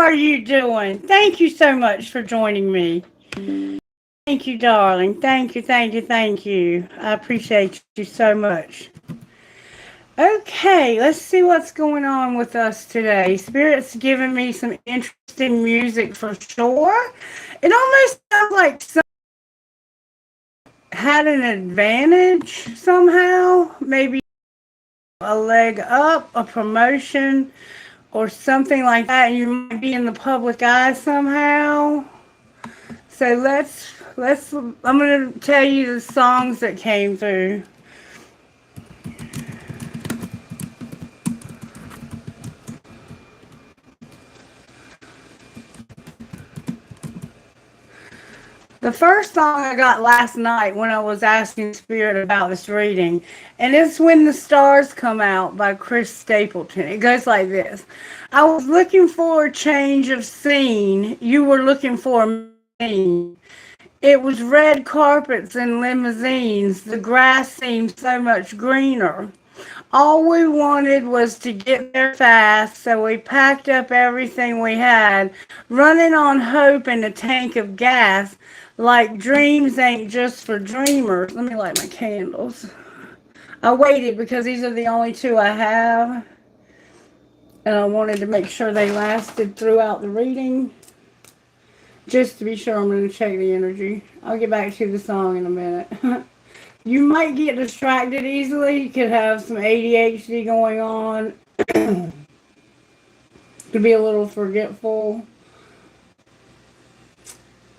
are you doing? Thank you so much for joining me. Thank you, darling. Thank you, thank you, thank you. I appreciate you so much. Okay, let's see what's going on with us today. Spirit's giving me some interesting music for sure. It almost sounds like some had an advantage somehow. Maybe a leg up, a promotion, or something like that, and you might be in the public eye somehow. So I'm gonna tell you the songs that came through. The first song I got last night when I was asking Spirit about this reading, and it's When the Stars Come Out by Chris Stapleton. It goes like this. I was looking for a change of scene. You were looking for me. It was red carpets and limousines. The grass seemed so much greener. All we wanted was to get there fast, so we packed up everything we had, running on hope and a tank of gas, like dreams ain't just for dreamers. Let me light my candles. I waited because these are the only two I have, and I wanted to make sure they lasted throughout the reading. Just to be sure, I'm going to check the energy. I'll get back to the song in a minute. You might get distracted easily. You could have some ADHD going on. Could be a little forgetful.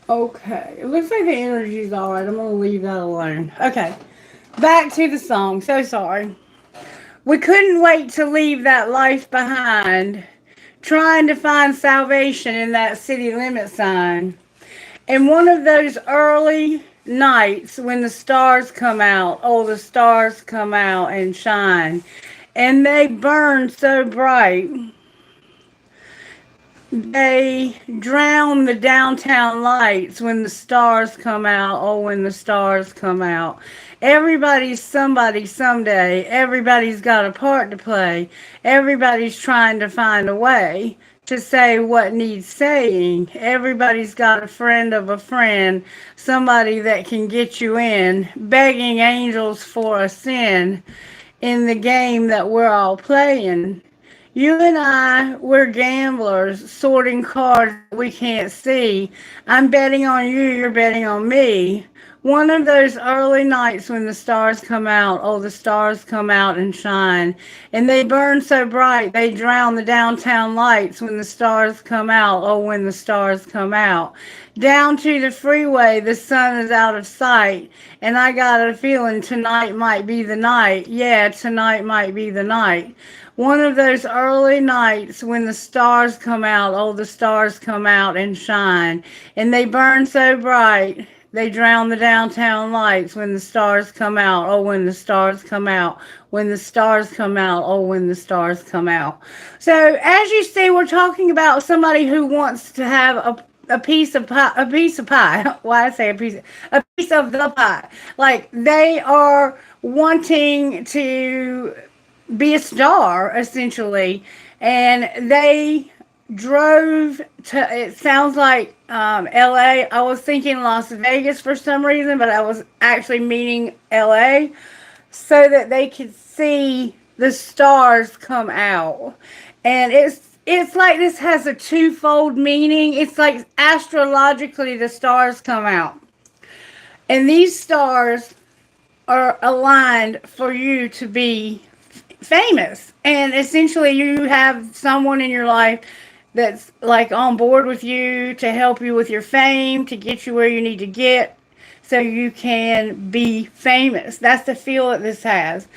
Okay. It looks like the energy's alright. I'm going to leave that alone. Okay. Back to the song. So sorry. We couldn't wait to leave that life behind, trying to find salvation in that city limit sign. And one of those early nights when the stars come out, oh, the stars come out and shine, and they burn so bright, they drown the downtown lights when the stars come out, oh, when the stars come out. Everybody's somebody someday. Everybody's got a part to play. Everybody's trying to find a way to say what needs saying. Everybody's got a friend of a friend, somebody that can get you in, begging angels for a sin in the game that we're all playing. You and I, we're gamblers, sorting cards we can't see. I'm betting on you, you're betting on me. One of those early nights when the stars come out, oh, the stars come out and shine. And they burn so bright, they drown the downtown lights when the stars come out, oh, when the stars come out. Down to the freeway, the sun is out of sight. And I got a feeling tonight might be the night. Yeah, tonight might be the night. One of those early nights when the stars come out, oh, the stars come out and shine. And they burn so bright, they drown the downtown lights when the stars come out, oh, when the stars come out. When the stars come out, oh, when the stars come out. So, as you see, we're talking about somebody who wants to have a piece of pie, a piece of pie. Why I say a piece of the pie. Like, they are wanting to be a star, essentially, and they drove to, it sounds like LA. I was thinking Las Vegas for some reason, but I was actually meaning LA, so that they could see the stars come out. And it's like this has a twofold meaning. It's like astrologically the stars come out, and these stars are aligned for you to be famous. And essentially you have someone in your life that's like on board with you to help you with your fame, to get you where you need to get so you can be famous. That's the feel that this has.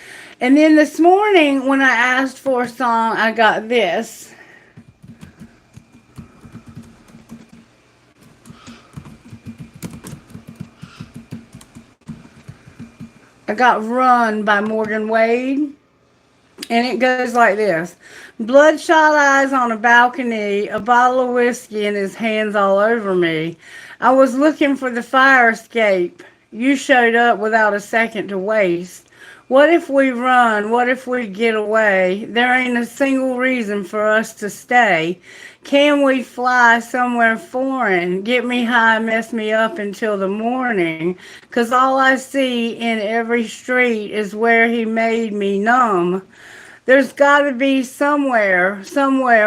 And then this morning when I asked for a song, I got this. I got Run by Morgan Wade. And it goes like this. Bloodshot eyes on a balcony, a bottle of whiskey and his hands all over me. I was looking for the fire escape. You showed up without a second to waste. What if we run? What if we get away? There ain't a single reason for us to stay. Can we fly somewhere foreign? Get me high, mess me up until the morning. 'Cause all I see in every street is where he made me numb. There's got to be somewhere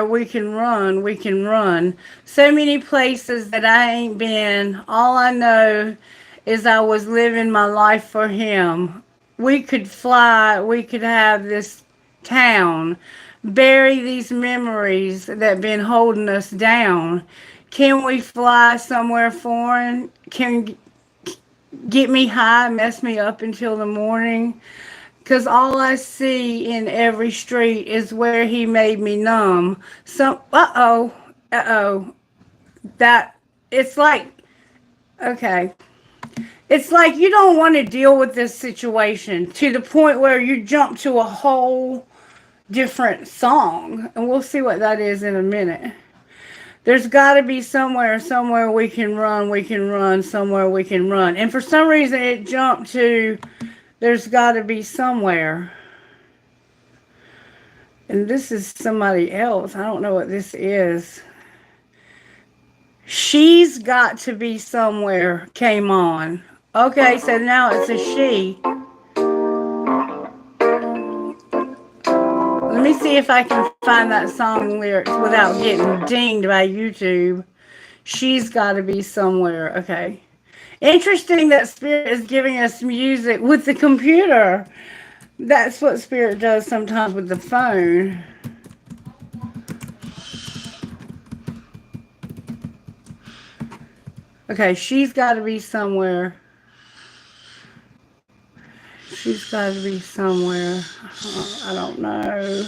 we can run, we can run. So many places that I ain't been. All I know is I was living my life for him. We could fly, we could have this town, bury these memories that been holding us down. Can we fly somewhere foreign? Can get me high, mess me up until the morning? 'Cause all I see in every street is where he made me numb. Uh-oh. That, it's like, okay. It's like you don't want to deal with this situation to the point where you jump to a whole different song. And we'll see what that is in a minute. There's got to be somewhere we can run, somewhere we can run. And for some reason it jumped to there's got to be somewhere. And this is somebody else. I don't know what this is. She's got to be somewhere came on. Okay, so now it's a she. Let me see if I can find that song lyrics without getting dinged by YouTube. She's got to be somewhere. Okay. Interesting that Spirit is giving us music with the computer. That's what Spirit does sometimes with the phone. Okay, she's got to be somewhere. She's got to be somewhere. I don't know.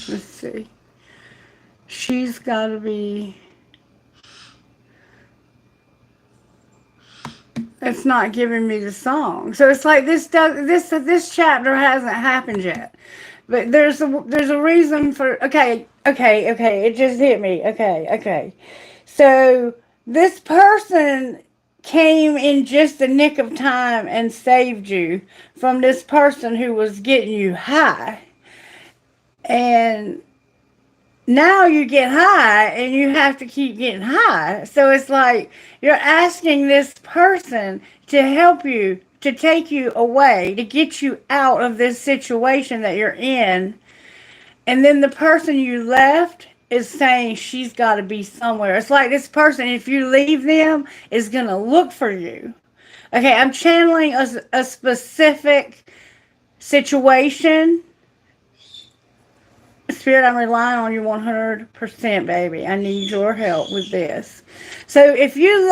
Let's see. She's got to be... It's not giving me the song. So it's like this chapter hasn't happened yet. But there's a reason for... Okay. It just hit me. Okay. So this person came in just the nick of time and saved you from this person who was getting you high. And now you get high and you have to keep getting high. So it's like you're asking this person to help you, to take you away, to get you out of this situation that you're in. And then the person you left is saying she's got to be somewhere. It's like this person, if you leave them, is going to look for you. Okay, I'm channeling a specific situation. Spirit, I'm relying on you 100%, baby. I need your help with this. So if you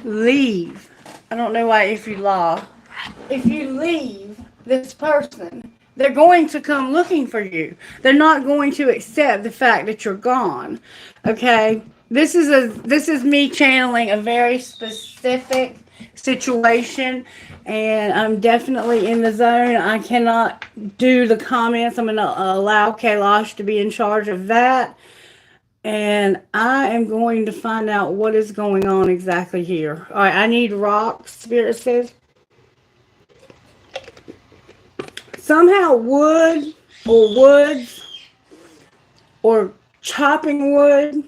leave, I don't know why if you leave this person, they're going to come looking for you. They're not going to accept the fact that you're gone. Okay? This is me channeling a very specific situation, and I'm definitely in the zone. I cannot do the comments. I'm going to allow Kailash to be in charge of that. And I am going to find out what is going on exactly here. All right, I need rocks, Spirit says. Somehow wood or woods or chopping wood.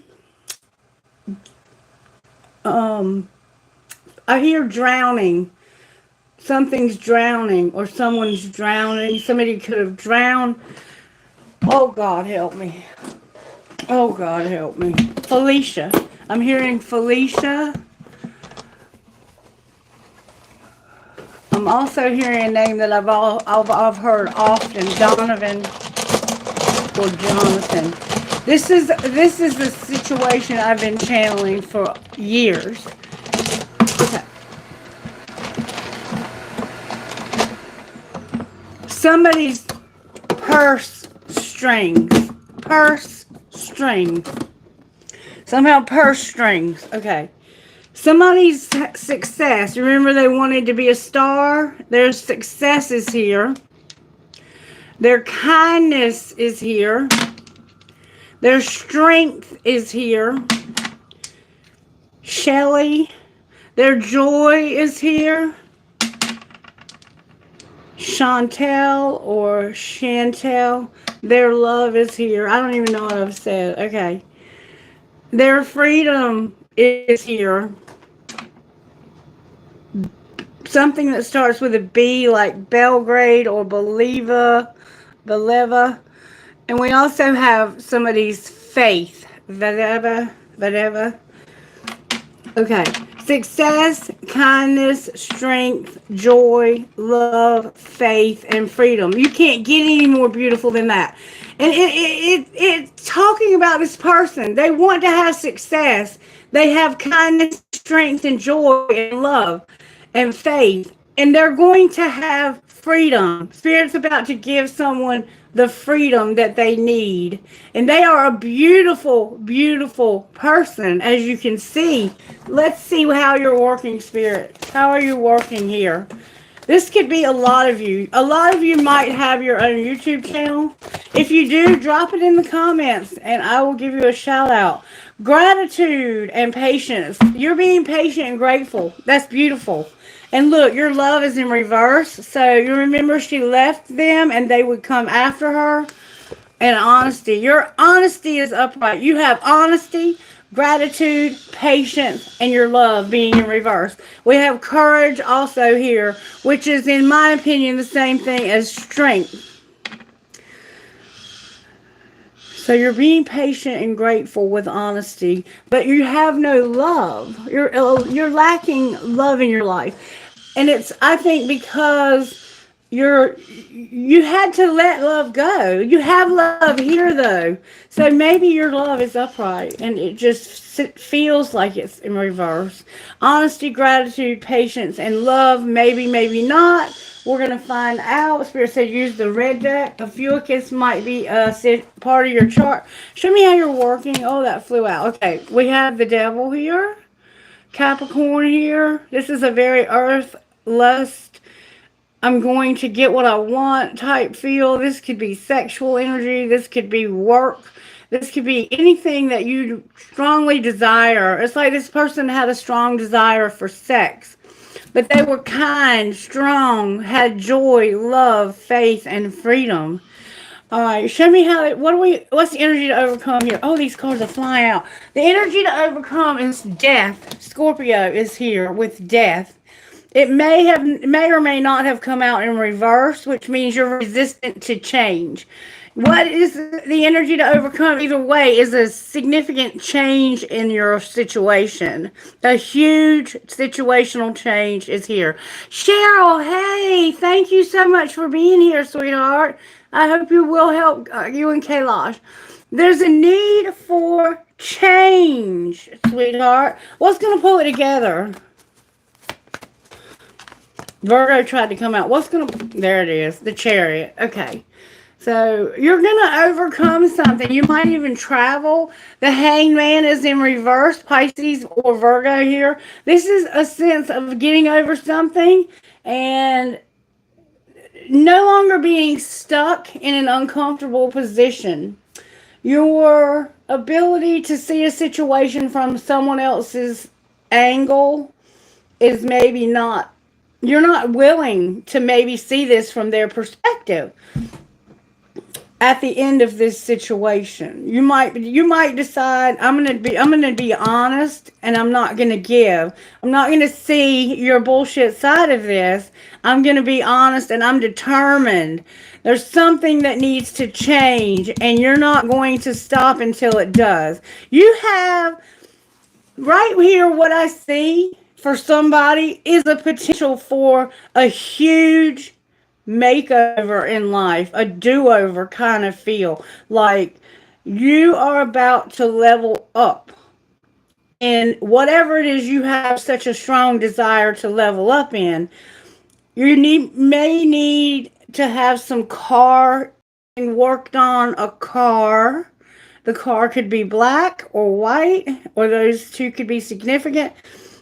I hear drowning. Something's drowning or someone's drowning. Somebody could have drowned. Oh, God, help me. Oh, God, help me. Felicia. I'm hearing Felicia. I'm also hearing a name that I've heard often, Donovan or Jonathan. This is the situation I've been channeling for years. Okay. Somebody's purse strings. Somehow purse strings. Okay. Somebody's success. Remember they wanted to be a star? Their success is here. Their kindness is here. Their strength is here. Shelly. Their joy is here. Chantel or Chantel. Their love is here. I don't even know what I've said. Okay. Their freedom is here. Something that starts with a B, like Belgrade or Beleva. And we also have somebody's faith. Vadeva. Okay. Success, kindness, strength, joy, love, faith, and freedom. You can't get any more beautiful than that. And it's talking about this person. They want to have success. They have kindness, strength, and joy, and love, and faith. And they're going to have freedom. Spirit's about to give someone the freedom that they need. And they are a beautiful, beautiful person, as you can see. Let's see how you're working, Spirit. How are you working here? This could be a lot of you. A lot of you might have your own YouTube channel. If you do, drop it in the comments and I will give you a shout out. Gratitude and patience. You're being patient and grateful. That's beautiful. And look, your love is in reverse. So you remember she left them and they would come after her. And honesty. Your honesty is upright. You have honesty, gratitude, patience, and your love being in reverse. We have courage also here, which is, in my opinion, the same thing as strength. So you're being patient and grateful with honesty, but you have no love. You're lacking love in your life. And it's, I think, because you had to let love go. You have love here though. So maybe your love is upright and it just feels like it's in reverse. Honesty, gratitude, patience, and love. Maybe, maybe not. We're going to find out. Spirit said use the red deck. A Fuicus might be part of your chart. Show me how you're working. Oh, that flew out. Okay, we have the devil here. Capricorn here. This is a very earth, lust, I'm going to get what I want type feel. This could be sexual energy. This could be work. This could be anything that you strongly desire. It's like this person had a strong desire for sex. But they were kind, strong, had joy, love, faith, and freedom. All right, show me what's the energy to overcome here? Oh, these cards are flying out. The energy to overcome is death. Scorpio is here with death. It may or may not have come out in reverse, which means you're resistant to change. What is the energy to overcome? Either way, is a significant change in your situation. A huge situational change is here. Cheryl, hey, thank you so much for being here, sweetheart. I hope you will help you and Kailash. There's a need for change, sweetheart. What's going to pull it together? Virgo tried to come out. There it is. The Chariot. Okay. So you're going to overcome something. You might even travel. The Hangman is in reverse, Pisces or Virgo here. This is a sense of getting over something and no longer being stuck in an uncomfortable position. Your ability to see a situation from someone else's angle is maybe not, you're not willing to maybe see this from their perspective. At the end of this situation, you might decide I'm gonna be honest and I'm not gonna give. I'm not gonna see your bullshit side of this. I'm gonna be honest and I'm determined. There's something that needs to change and you're not going to stop until it does. You have right here what I see for somebody is a potential for a huge makeover in life, a do-over kind of feel. Like you are about to level up. And whatever it is you have such a strong desire to level up in, you may need to have some car worked on a car. The car could be black or white, or those two could be significant.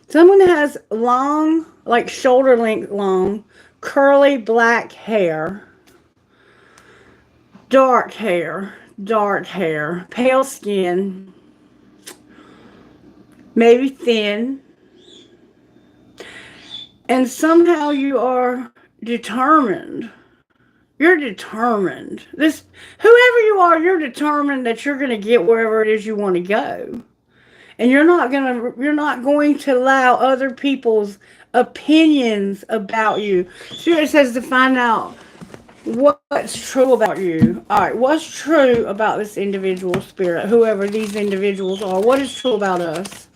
Someone that has long, like shoulder length long, curly black hair, dark hair, dark hair, pale skin, maybe thin, and somehow you are determined. You're determined. Whoever you are, you're determined that you're going to get wherever it is you want to go. And you're not going to allow other people's opinions about you. Spirit says to find out what's true about you. All right, what's true about this individual, Spirit, whoever these individuals are? What is true about us?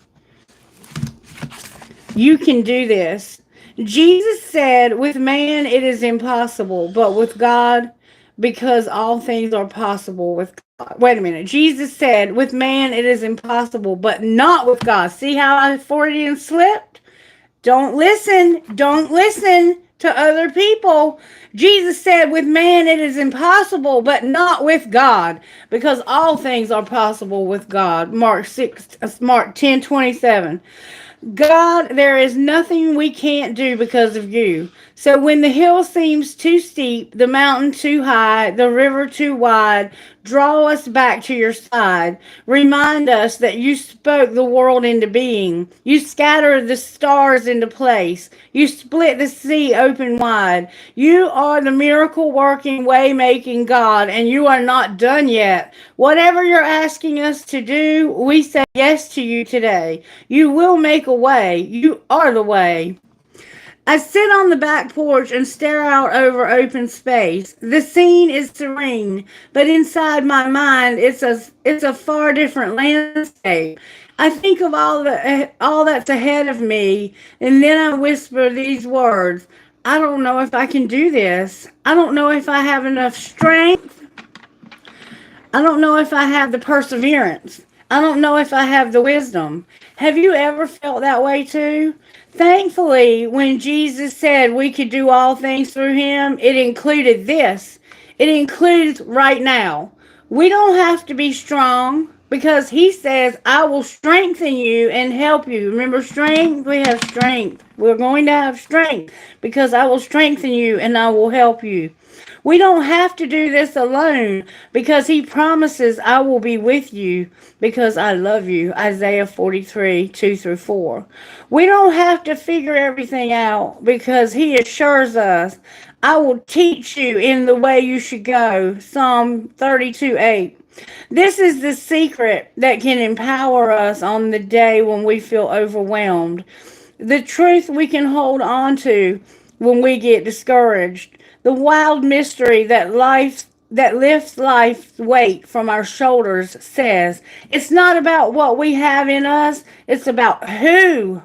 You can do this. Jesus said, with man it is impossible, but with God, because all things are possible with God. Wait a minute. Jesus said, with man it is impossible, but not with God. See how I Freudian slipped? Don't listen. Don't listen to other people. Jesus said, with man it is impossible, but not with God, because all things are possible with God. Mark 10:27. God, there is nothing we can't do because of you. So when the hill seems too steep, the mountain too high, the river too wide, draw us back to your side. Remind us that you spoke the world into being. You scattered the stars into place. You split the sea open wide. You are the miracle working, way making God, and you are not done yet. Whatever you're asking us to do, we say yes to you today. You will make a way. You are the way. I sit on the back porch and stare out over open space. The scene is serene, but inside my mind it's a far different landscape. I think of all that's ahead of me, and then I whisper these words. I don't know if I can do this. I don't know if I have enough strength. I don't know if I have the perseverance. I don't know if I have the wisdom. Have you ever felt that way too? Thankfully, when Jesus said we could do all things through him, it included this. It includes right now. We don't have to be strong because he says, I will strengthen you and help you. Remember strength? We have strength. We're going to have strength because I will strengthen you and I will help you. We don't have to do this alone because he promises I will be with you because I love you. Isaiah 43:2-4. We don't have to figure everything out because he assures us, I will teach you in the way you should go. Psalm 32:8. This is the secret that can empower us on the day when we feel overwhelmed. The truth we can hold on to when we get discouraged. The wild mystery that lifts life's weight from our shoulders says, it's not about what we have in us, it's about who.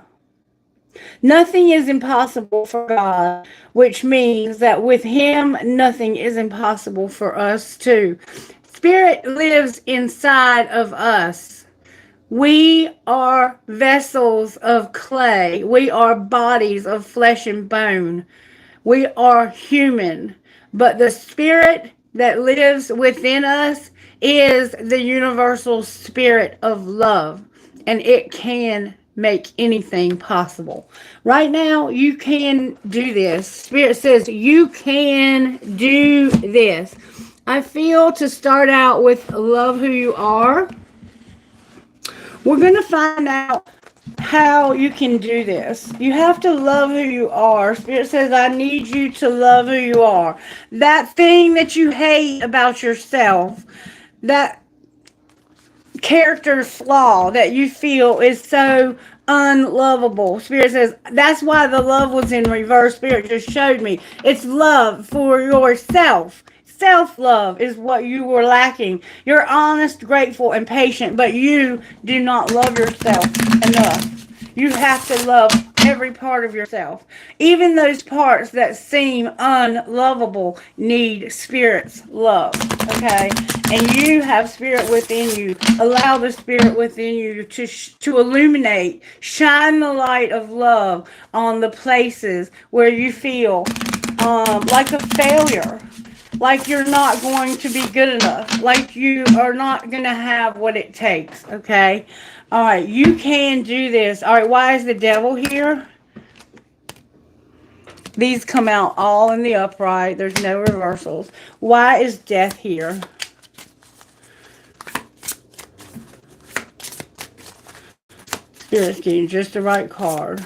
Nothing is impossible for God, which means that with him, nothing is impossible for us too. Spirit lives inside of us. We are vessels of clay. We are bodies of flesh and bone. We are human, but the spirit that lives within us is the universal spirit of love, and it can make anything possible. Right now, you can do this. Spirit says you can do this. I feel to start out with love who you are. We're going to find out how you can do this. You have to love who you are. Spirit says, I need you to love who you are. That thing that you hate about yourself, that character flaw that you feel is so unlovable. Spirit says, that's why the love was in reverse. Spirit just showed me. It's love for yourself. Self-love is what you were lacking. You're honest, grateful, and patient, but you do not love yourself enough. You have to love every part of yourself. Even those parts that seem unlovable need Spirit's love, okay? And you have Spirit within you. Allow the Spirit within you to illuminate, shine the light of love on the places where you feel like a failure. Like you're not going to be good enough. Like you are not going to have what it takes. Okay? All right. You can do this. All right. Why is the devil here? These come out all in the upright. There's no reversals. Why is death here? Spirit's getting just the right card.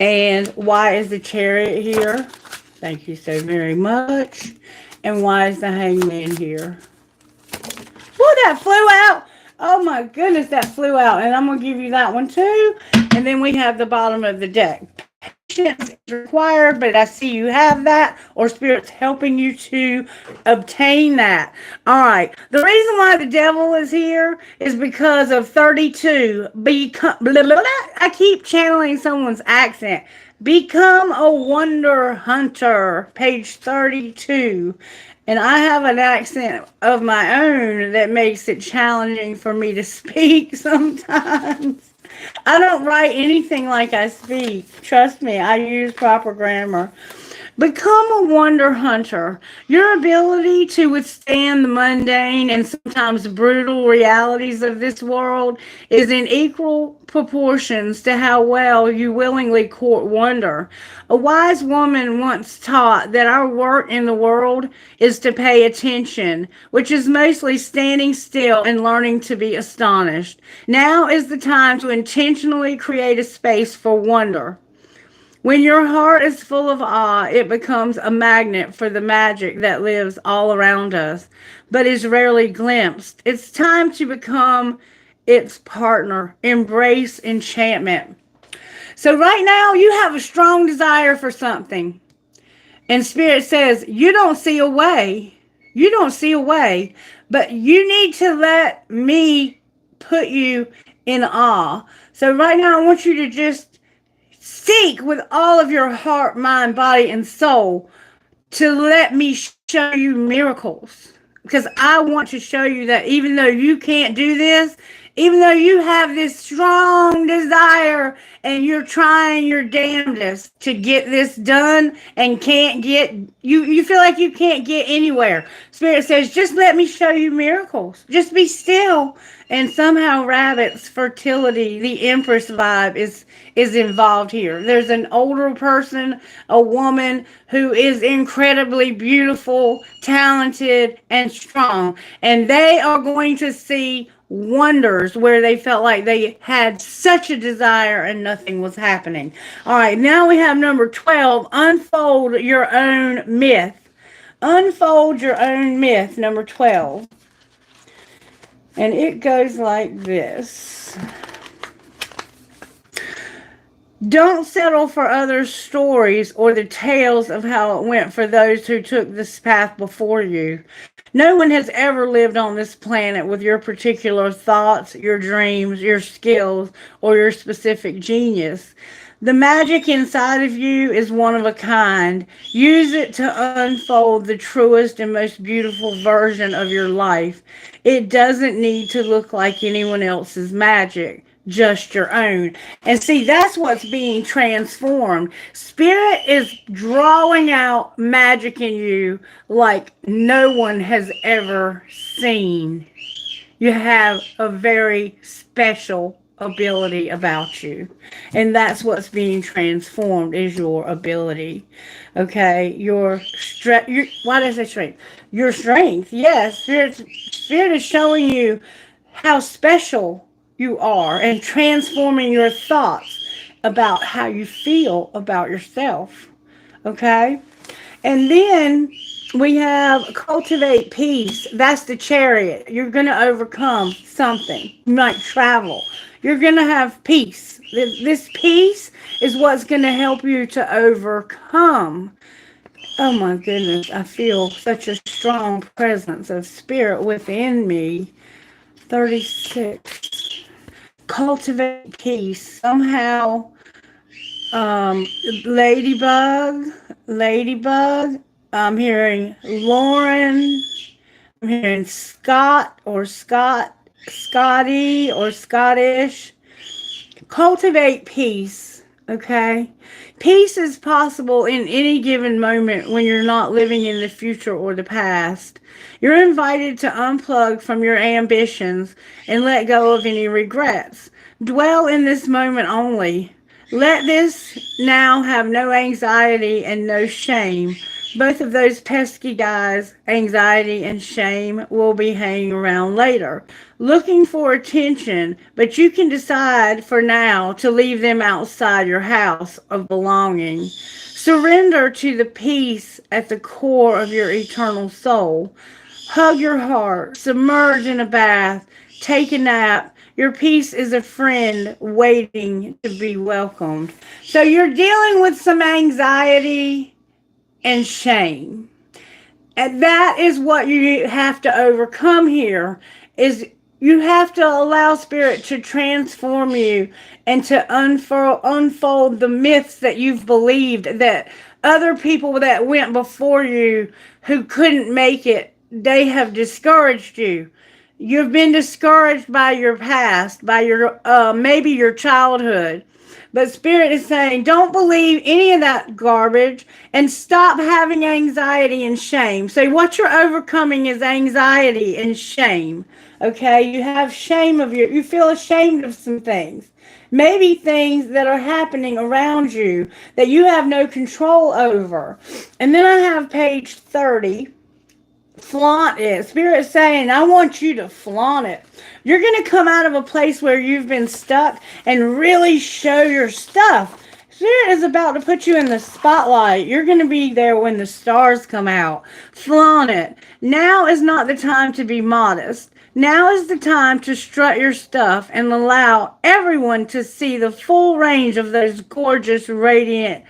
And why is the Chariot here? Thank you so very much. And why is the Hangman here? Woo, that flew out. Oh my goodness, that flew out. And I'm going to give you that one too. And then we have the bottom of the deck. Patience is required, but I see you have that, or Spirit's helping you to obtain that. All right. The reason why the devil is here is because of 32. Blah, blah, blah. I keep channeling someone's accent. Become a wonder hunter, page 32. And I have an accent of my own that makes it challenging for me to speak sometimes. I don't write anything like I speak. Trust me, I use proper grammar. Become a wonder hunter. Your ability to withstand the mundane and sometimes brutal realities of this world is in equal proportions to how well you willingly court wonder. A wise woman once taught that our work in the world is to pay attention, which is mostly standing still and learning to be astonished. Now is the time to intentionally create a space for wonder. When your heart is full of awe, it becomes a magnet for the magic that lives all around us, but is rarely glimpsed. It's time to become its partner. Embrace enchantment. So right now, you have a strong desire for something. And Spirit says, you don't see a way. You don't see a way, but you need to let me put you in awe. So right now, I want you to just seek with all of your heart, mind, body, and soul to let me show you miracles. Because I want to show you that even though you can't do this, even though you have this strong desire and you're trying your damnedest to get this done and can't get, you feel like you can't get anywhere. Spirit says, just let me show you miracles. Just be still. And somehow Rabbit's fertility, the Empress vibe is involved here. There's an older person, a woman who is incredibly beautiful, talented, and strong. And they are going to see wonders where they felt like they had such a desire and nothing was happening. All right, now we have number 12, unfold your own myth. Unfold your own myth, number 12. And it goes like this. Don't settle for others' stories or the tales of how it went for those who took this path before you. No one has ever lived on this planet with your particular thoughts, your dreams, your skills, or your specific genius. The magic inside of you is one of a kind. Use it to unfold the truest and most beautiful version of your life. It doesn't need to look like anyone else's magic, just your own. And see, that's what's being transformed. Spirit is drawing out magic in you like no one has ever seen. You have a very special ability about you, and that's what's being transformed is your ability. Okay, your strength. Why does I say strength? Your strength. Yes, spirit is showing you how special you are and transforming your thoughts about how you feel about yourself. Okay, and then we have cultivate peace. That's the Chariot. You're going to overcome something. You might travel. You're going to have peace. This peace is what's going to help you to overcome. Oh my goodness, I feel such a strong presence of Spirit within me. 36. Cultivate peace. Somehow, Ladybug. I'm hearing Lauren. I'm hearing Scott or Scotty or Scottish. Cultivate peace, okay? Peace is possible in any given moment when you're not living in the future or the past. You're invited to unplug from your ambitions and let go of any regrets. Dwell in this moment only. Let this now have no anxiety and no shame. Both of those pesky guys, anxiety and shame, will be hanging around later, looking for attention, but you can decide for now to leave them outside your house of belonging. Surrender to the peace at the core of your eternal soul. Hug your heart, submerge in a bath, take a nap. Your peace is a friend waiting to be welcomed. So you're dealing with some anxiety and shame. And that is what you have to overcome here is you have to allow spirit to transform you and to unfold the myths that you've believed that other people that went before you who couldn't make it, they have discouraged you. You've been discouraged by your past, by your maybe your childhood. But Spirit is saying, don't believe any of that garbage and stop having anxiety and shame. So, what you're overcoming is anxiety and shame. Okay? You have shame of you feel ashamed of some things. Maybe things that are happening around you that you have no control over. And then I have page 30. Flaunt it. Spirit is saying, I want you to flaunt it. You're going to come out of a place where you've been stuck and really show your stuff. Spirit is about to put you in the spotlight. You're going to be there when the stars come out. Flaunt it. Now is not the time to be modest. Now is the time to strut your stuff and allow everyone to see the full range of those gorgeous, radiant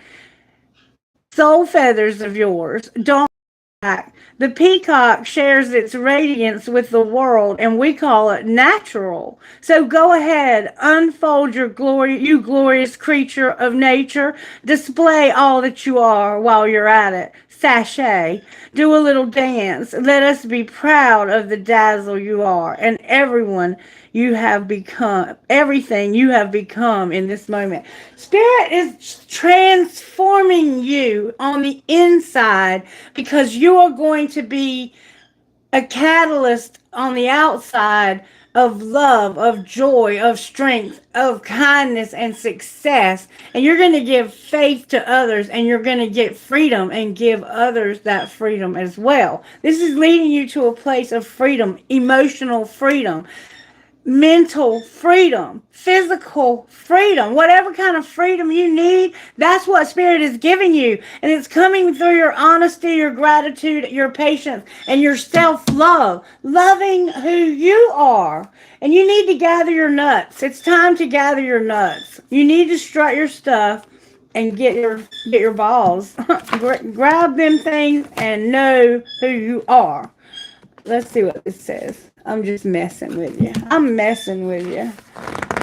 soul feathers of yours. Don't back. The peacock shares its radiance with the world, and we call it natural. So go ahead, unfold your glory, you glorious creature of nature. Display all that you are while you're at it. Sashay. Do a little dance. Let us be proud of the dazzle you are and everyone you have become, everything you have become in this moment. Spirit is transforming you on the inside because you are going to be a catalyst on the outside of love, of joy, of strength, of kindness and success. And you're going to give faith to others and you're going to get freedom and give others that freedom as well. This is leading you to a place of freedom, emotional freedom, mental freedom, physical freedom, whatever kind of freedom you need, that's what Spirit is giving you. And it's coming through your honesty, your gratitude, your patience, and your self-love, loving who you are. And you need to gather your nuts. It's time to gather your nuts. You need to strut your stuff and get your balls. Grab them things and know who you are. Let's see what this says. I'm just messing with you. I'm messing with you.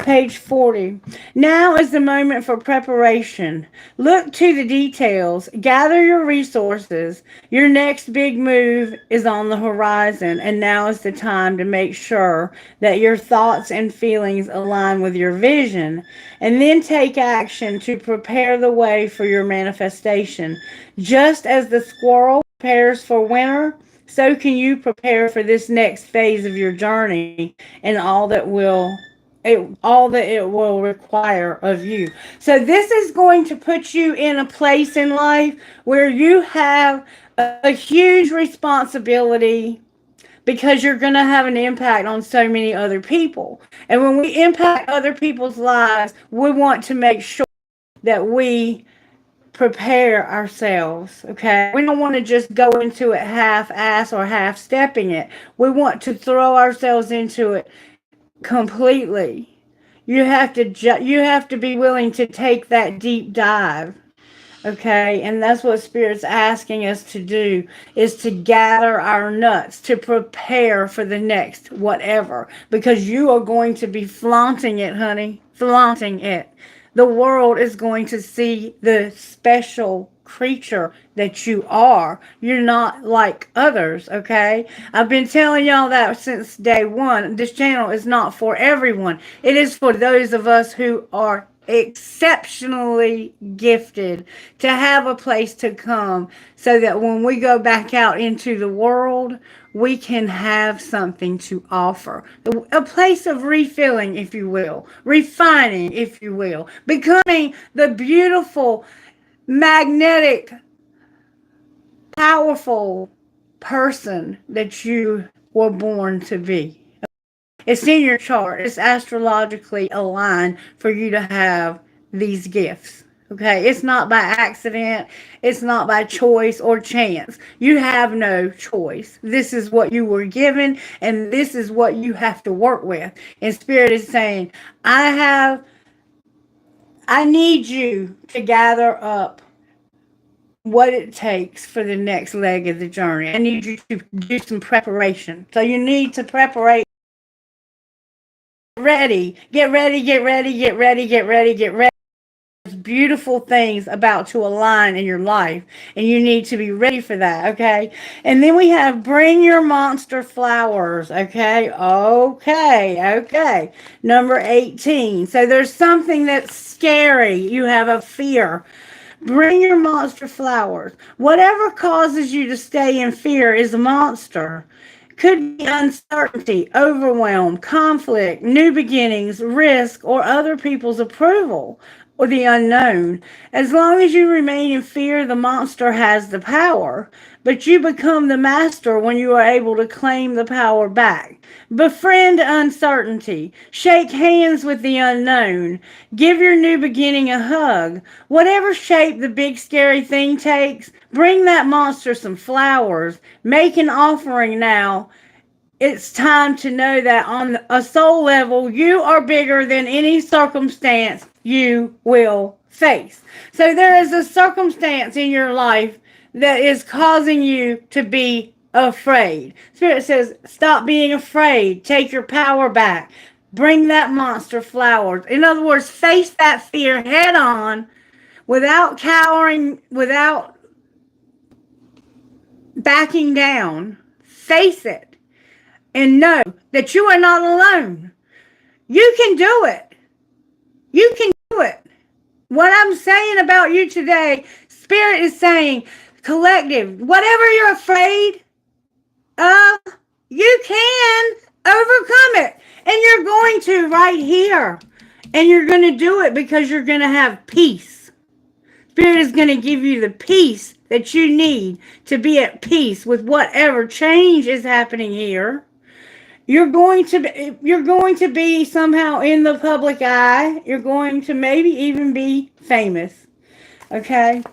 Page 40. Now is the moment for preparation. Look to the details. Gather your resources. Your next big move is on the horizon, and now is the time to make sure that your thoughts and feelings align with your vision, and then take action to prepare the way for your manifestation. Just as the squirrel prepares for winter, so can you prepare for this next phase of your journey and all that it will require of you. So this is going to put you in a place in life where you have a huge responsibility because you're going to have an impact on so many other people. And when we impact other people's lives, we want to make sure that we prepare ourselves, okay? We don't want to just go into it half-ass or half-stepping it. We want to throw ourselves into it completely. You have to be willing to take that deep dive. Okay, and that's what Spirit's asking us to do, is to gather our nuts, to prepare for the next whatever, because you are going to be flaunting it, honey, flaunting it. The world is going to see the special creature that you are. You're not like others, okay? I've been telling y'all that since day one. This channel is not for everyone. It is for those of us who are exceptionally gifted to have a place to come so that when we go back out into the world, we can have something to offer. A place of refilling, if you will, refining, if you will, becoming the beautiful magnetic powerful person that you were born to be. It's in your chart. It's astrologically aligned for you to have these gifts. Okay, it's not by accident, it's not by choice or chance. You have no choice. This is what you were given, and this is what you have to work with. And Spirit is saying, I need you to gather up what it takes for the next leg of the journey. I need you to do some preparation. So you need to prepare. Ready, get ready, get ready, get ready, get ready, get ready. There's beautiful things about to align in your life, and you need to be ready for that, okay? And then we have bring your monster flowers, okay? Okay. Number 18. So there's something that's scary. You have a fear. Bring your monster flowers. Whatever causes you to stay in fear is a monster. Could be uncertainty, overwhelm, conflict, new beginnings, risk, or other people's approval, or the unknown. As long as you remain in fear, the monster has the power, but you become the master when you are able to claim the power back. Befriend uncertainty. Shake hands with the unknown. Give your new beginning a hug. Whatever shape the big scary thing takes, bring that monster some flowers. Make an offering now. It's time to know that on a soul level, you are bigger than any circumstance you will face. So there is a circumstance in your life that is causing you to be afraid. Spirit says, stop being afraid. Take your power back. Bring that monster flowers. In other words, face that fear head on without cowering, without backing down. Face it. And know that you are not alone. You can do it. You can do it. What I'm saying about you today, Spirit is saying, collective, whatever you're afraid of, you can overcome it. And you're going to right here. And you're going to do it because you're going to have peace. Spirit is going to give you the peace that you need to be at peace with whatever change is happening here. You're going to be somehow in the public eye. You're going to maybe even be famous. Okay?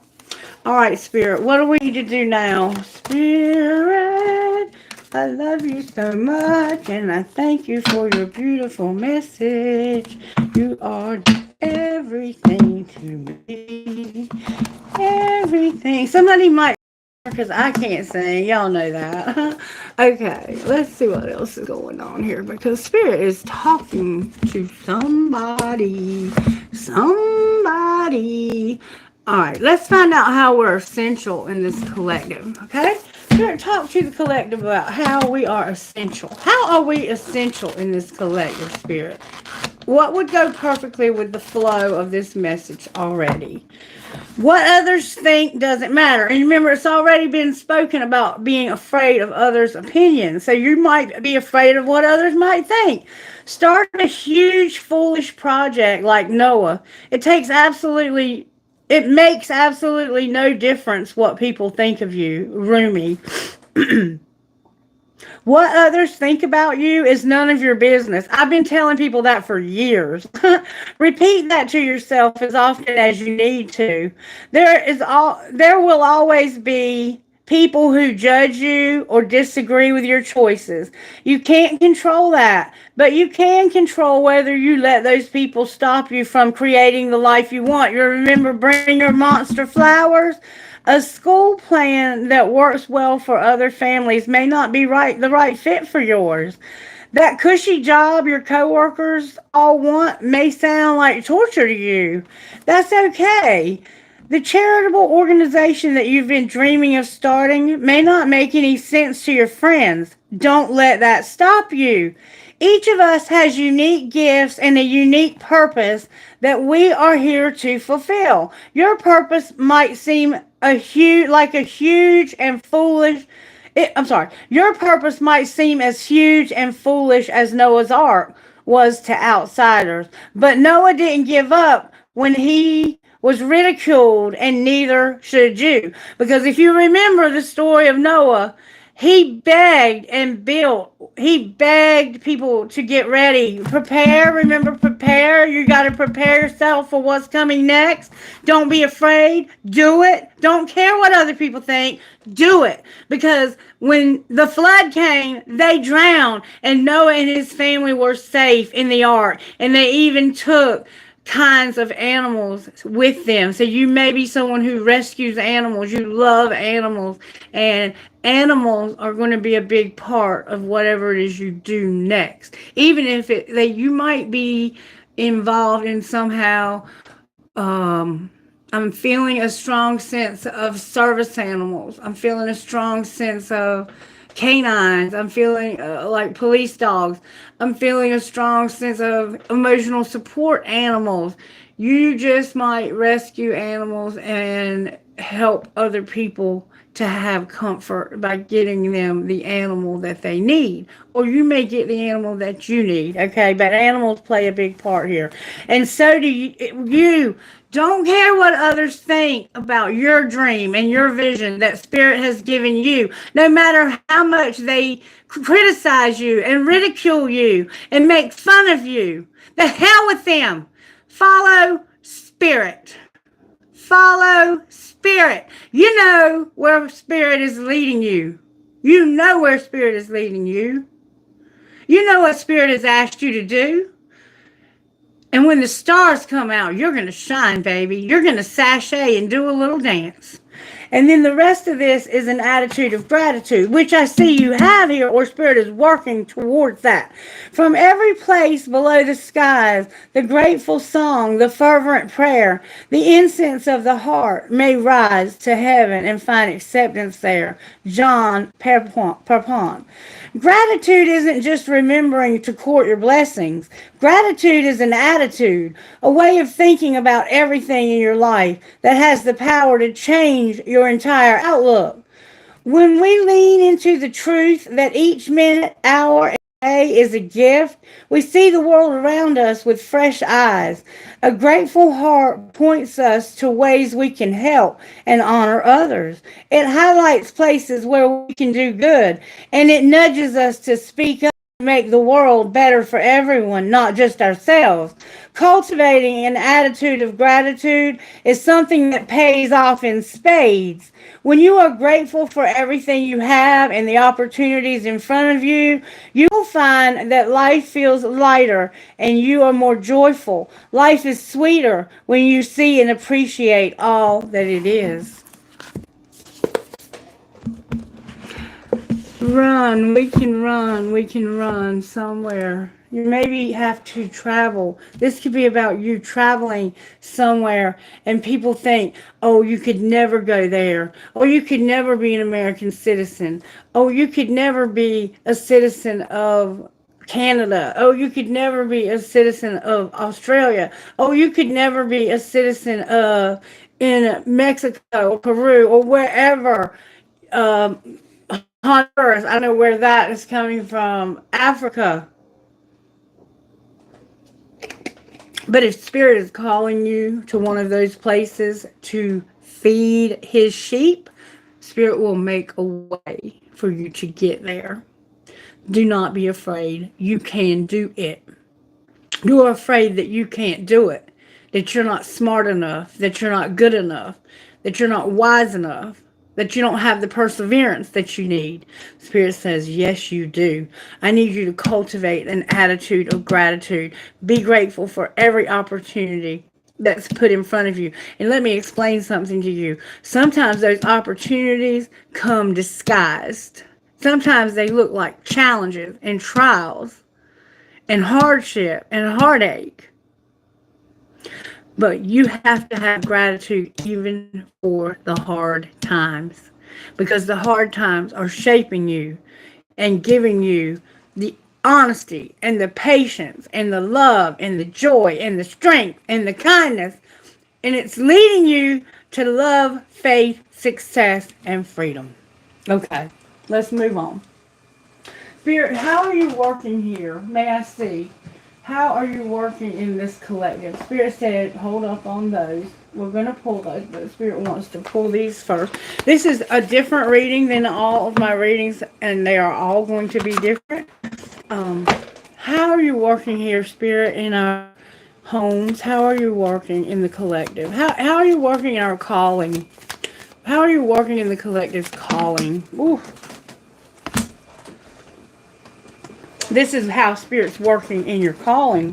All right, Spirit. What do we need to do now? Spirit, I love you so much, and I thank you for your beautiful message. You are everything to me. Everything. Somebody might, because I can't sing. Y'all know that. Okay, let's see what else is going on here, because Spirit is talking to somebody. All right, let's find out how we're essential in this collective, okay? Spirit, talk to the collective about how we are essential. How are we essential in this collective, Spirit? What would go perfectly with the flow of this message already? What others think doesn't matter. And remember, it's already been spoken about being afraid of others' opinions. So you might be afraid of what others might think. Start a huge, foolish project like Noah. It makes absolutely no difference what people think of you, Rumi. What others think about you is none of your business. I've been telling people that for years. Repeat that to yourself as often as you need to. There will always be people who judge you or disagree with your choices. You can't control that, but you can control whether you let those people stop you from creating the life you want. You remember, bring your monster flowers. A school plan that works well for other families may not be the right fit for yours. That cushy job your coworkers all want may sound like torture to you. That's okay. The charitable organization that you've been dreaming of starting may not make any sense to your friends. Don't let that stop you. Each of us has unique gifts and a unique purpose that we are here to fulfill. Your purpose might seem your purpose might seem as huge and foolish as Noah's Ark was to outsiders. But Noah didn't give up when he was ridiculed, and neither should you. Because if you remember the story of Noah, he begged and built. He begged people to get ready. Prepare. Remember, prepare. You got to prepare yourself for what's coming next. Don't be afraid. Do it. Don't care what other people think. Do it. Because when the flood came, they drowned. And Noah and his family were safe in the ark. And they even took kinds of animals with them. So you may be someone who rescues animals. You love animals, and animals are going to be a big part of whatever it is you do next. Even if you might be involved in somehow. I'm feeling a strong sense of service animals. I'm feeling a strong sense of canines. I'm feeling like police dogs. I'm feeling a strong sense of emotional support animals. You just might rescue animals and help other people to have comfort by getting them the animal that they need. Or you may get the animal that you need, okay? But animals play a big part here. And so do you. Don't care what others think about your dream and your vision that Spirit has given you. No matter how much they criticize you and ridicule you and make fun of you. The hell with them. Follow Spirit. Follow Spirit. You know where Spirit is leading you. You know where Spirit is leading you. You know what Spirit has asked you to do. And when the stars come out, you're going to shine, baby. You're going to sashay and do a little dance. And then the rest of this is an attitude of gratitude, which I see you have here, or Spirit is working towards that. From every place below the skies, the grateful song, the fervent prayer, the incense of the heart may rise to heaven and find acceptance there. John Perpont. Gratitude isn't just remembering to court your blessings. Gratitude is an attitude, a way of thinking about everything in your life that has the power to change your entire outlook. When we lean into the truth that each minute, hour, and day is a gift, we see the world around us with fresh eyes. A grateful heart points us to ways we can help and honor others. It highlights places where we can do good, and it nudges us to speak up and make the world better for everyone, not just ourselves. Cultivating an attitude of gratitude is something that pays off in spades. When you are grateful for everything you have and the opportunities in front of you, you will find that life feels lighter and you are more joyful. Life is sweeter when you see and appreciate all that it is. We can run somewhere. You maybe have to travel. This could be about you traveling somewhere, and people think, oh, you could never go there. Or you could never be an American citizen. Oh, you could never be a citizen of Canada. Oh, you could never be a citizen of Australia. Oh, you could never be a citizen of in Mexico or Peru or wherever. Honduras, I know where that is coming from. Africa. But if Spirit is calling you to one of those places to feed His sheep, Spirit will make a way for you to get there. Do not be afraid. You can do it. You're afraid that you can't do it, that you're not smart enough, that you're not good enough, that you're not wise enough, that you don't have the perseverance that you need. Spirit says, yes, you do. I need you to cultivate an attitude of gratitude. Be grateful for every opportunity that's put in front of you. And let me explain something to you. Sometimes those opportunities come disguised. Sometimes they look like challenges and trials and hardship and heartache. But you have to have gratitude even for the hard times, because the hard times are shaping you and giving you the honesty and the patience and the love and the joy and the strength and the kindness. And it's leading you to love, faith, success, and freedom. Okay, let's move on. Spirit, how are you working here? May I see? How are you working in this collective? Spirit said, hold up on those. We're going to pull those, but Spirit wants to pull these first. This is a different reading than all of my readings, and they are all going to be different. Um, how are you working here, Spirit, in our homes? How are you working in the collective? How are you working in our calling? How are you working in the collective's calling? Ooh. This is how Spirit's working in your calling.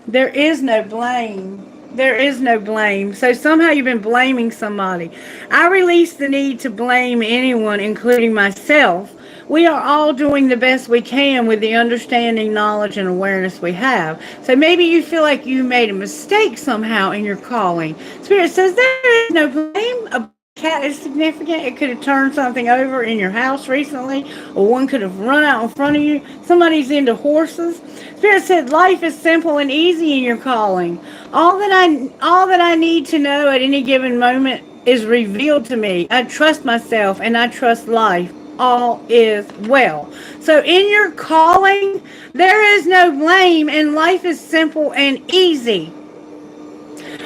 There is no blame. There is no blame. So somehow you've been blaming somebody. I release the need to blame anyone, including myself. We are all doing the best we can with the understanding, knowledge, and awareness we have. So maybe you feel like you made a mistake somehow in your calling. Spirit says there is no blame. A cat is significant. It could have turned something over in your house recently, or one could have run out in front of you. Somebody's into horses. Spirit said life is simple and easy in your calling. All that I need to know at any given moment is revealed to me. I trust myself and I trust life. All is well. So in your calling, there is no blame and life is simple and easy.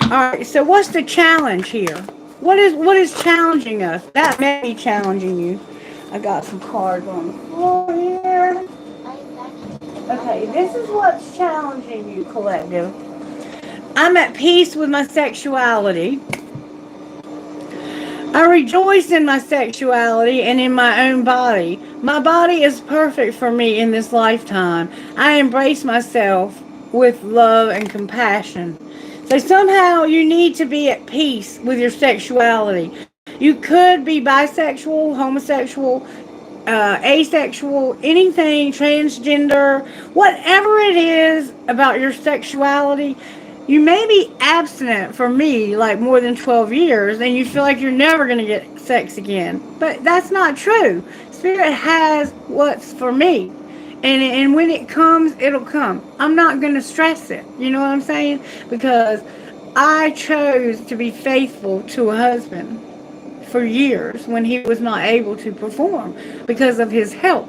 All right, so what's the challenge here? What is challenging us? That may be challenging you. I got some cards on the floor here. Okay, this is what's challenging you, collective. I'm at peace with my sexuality. I rejoice in my sexuality and in my own body. My body is perfect for me in this lifetime. I embrace myself with love and compassion. So somehow you need to be at peace with your sexuality. You could be bisexual, homosexual, asexual, anything, transgender, whatever it is about your sexuality. You may be abstinent for me like more than 12 years and you feel like you're never going to get sex again. But that's not true. Spirit has what's for me. And when it comes, it'll come. I'm not going to stress it. You know what I'm saying? Because I chose to be faithful to a husband for years when he was not able to perform because of his health.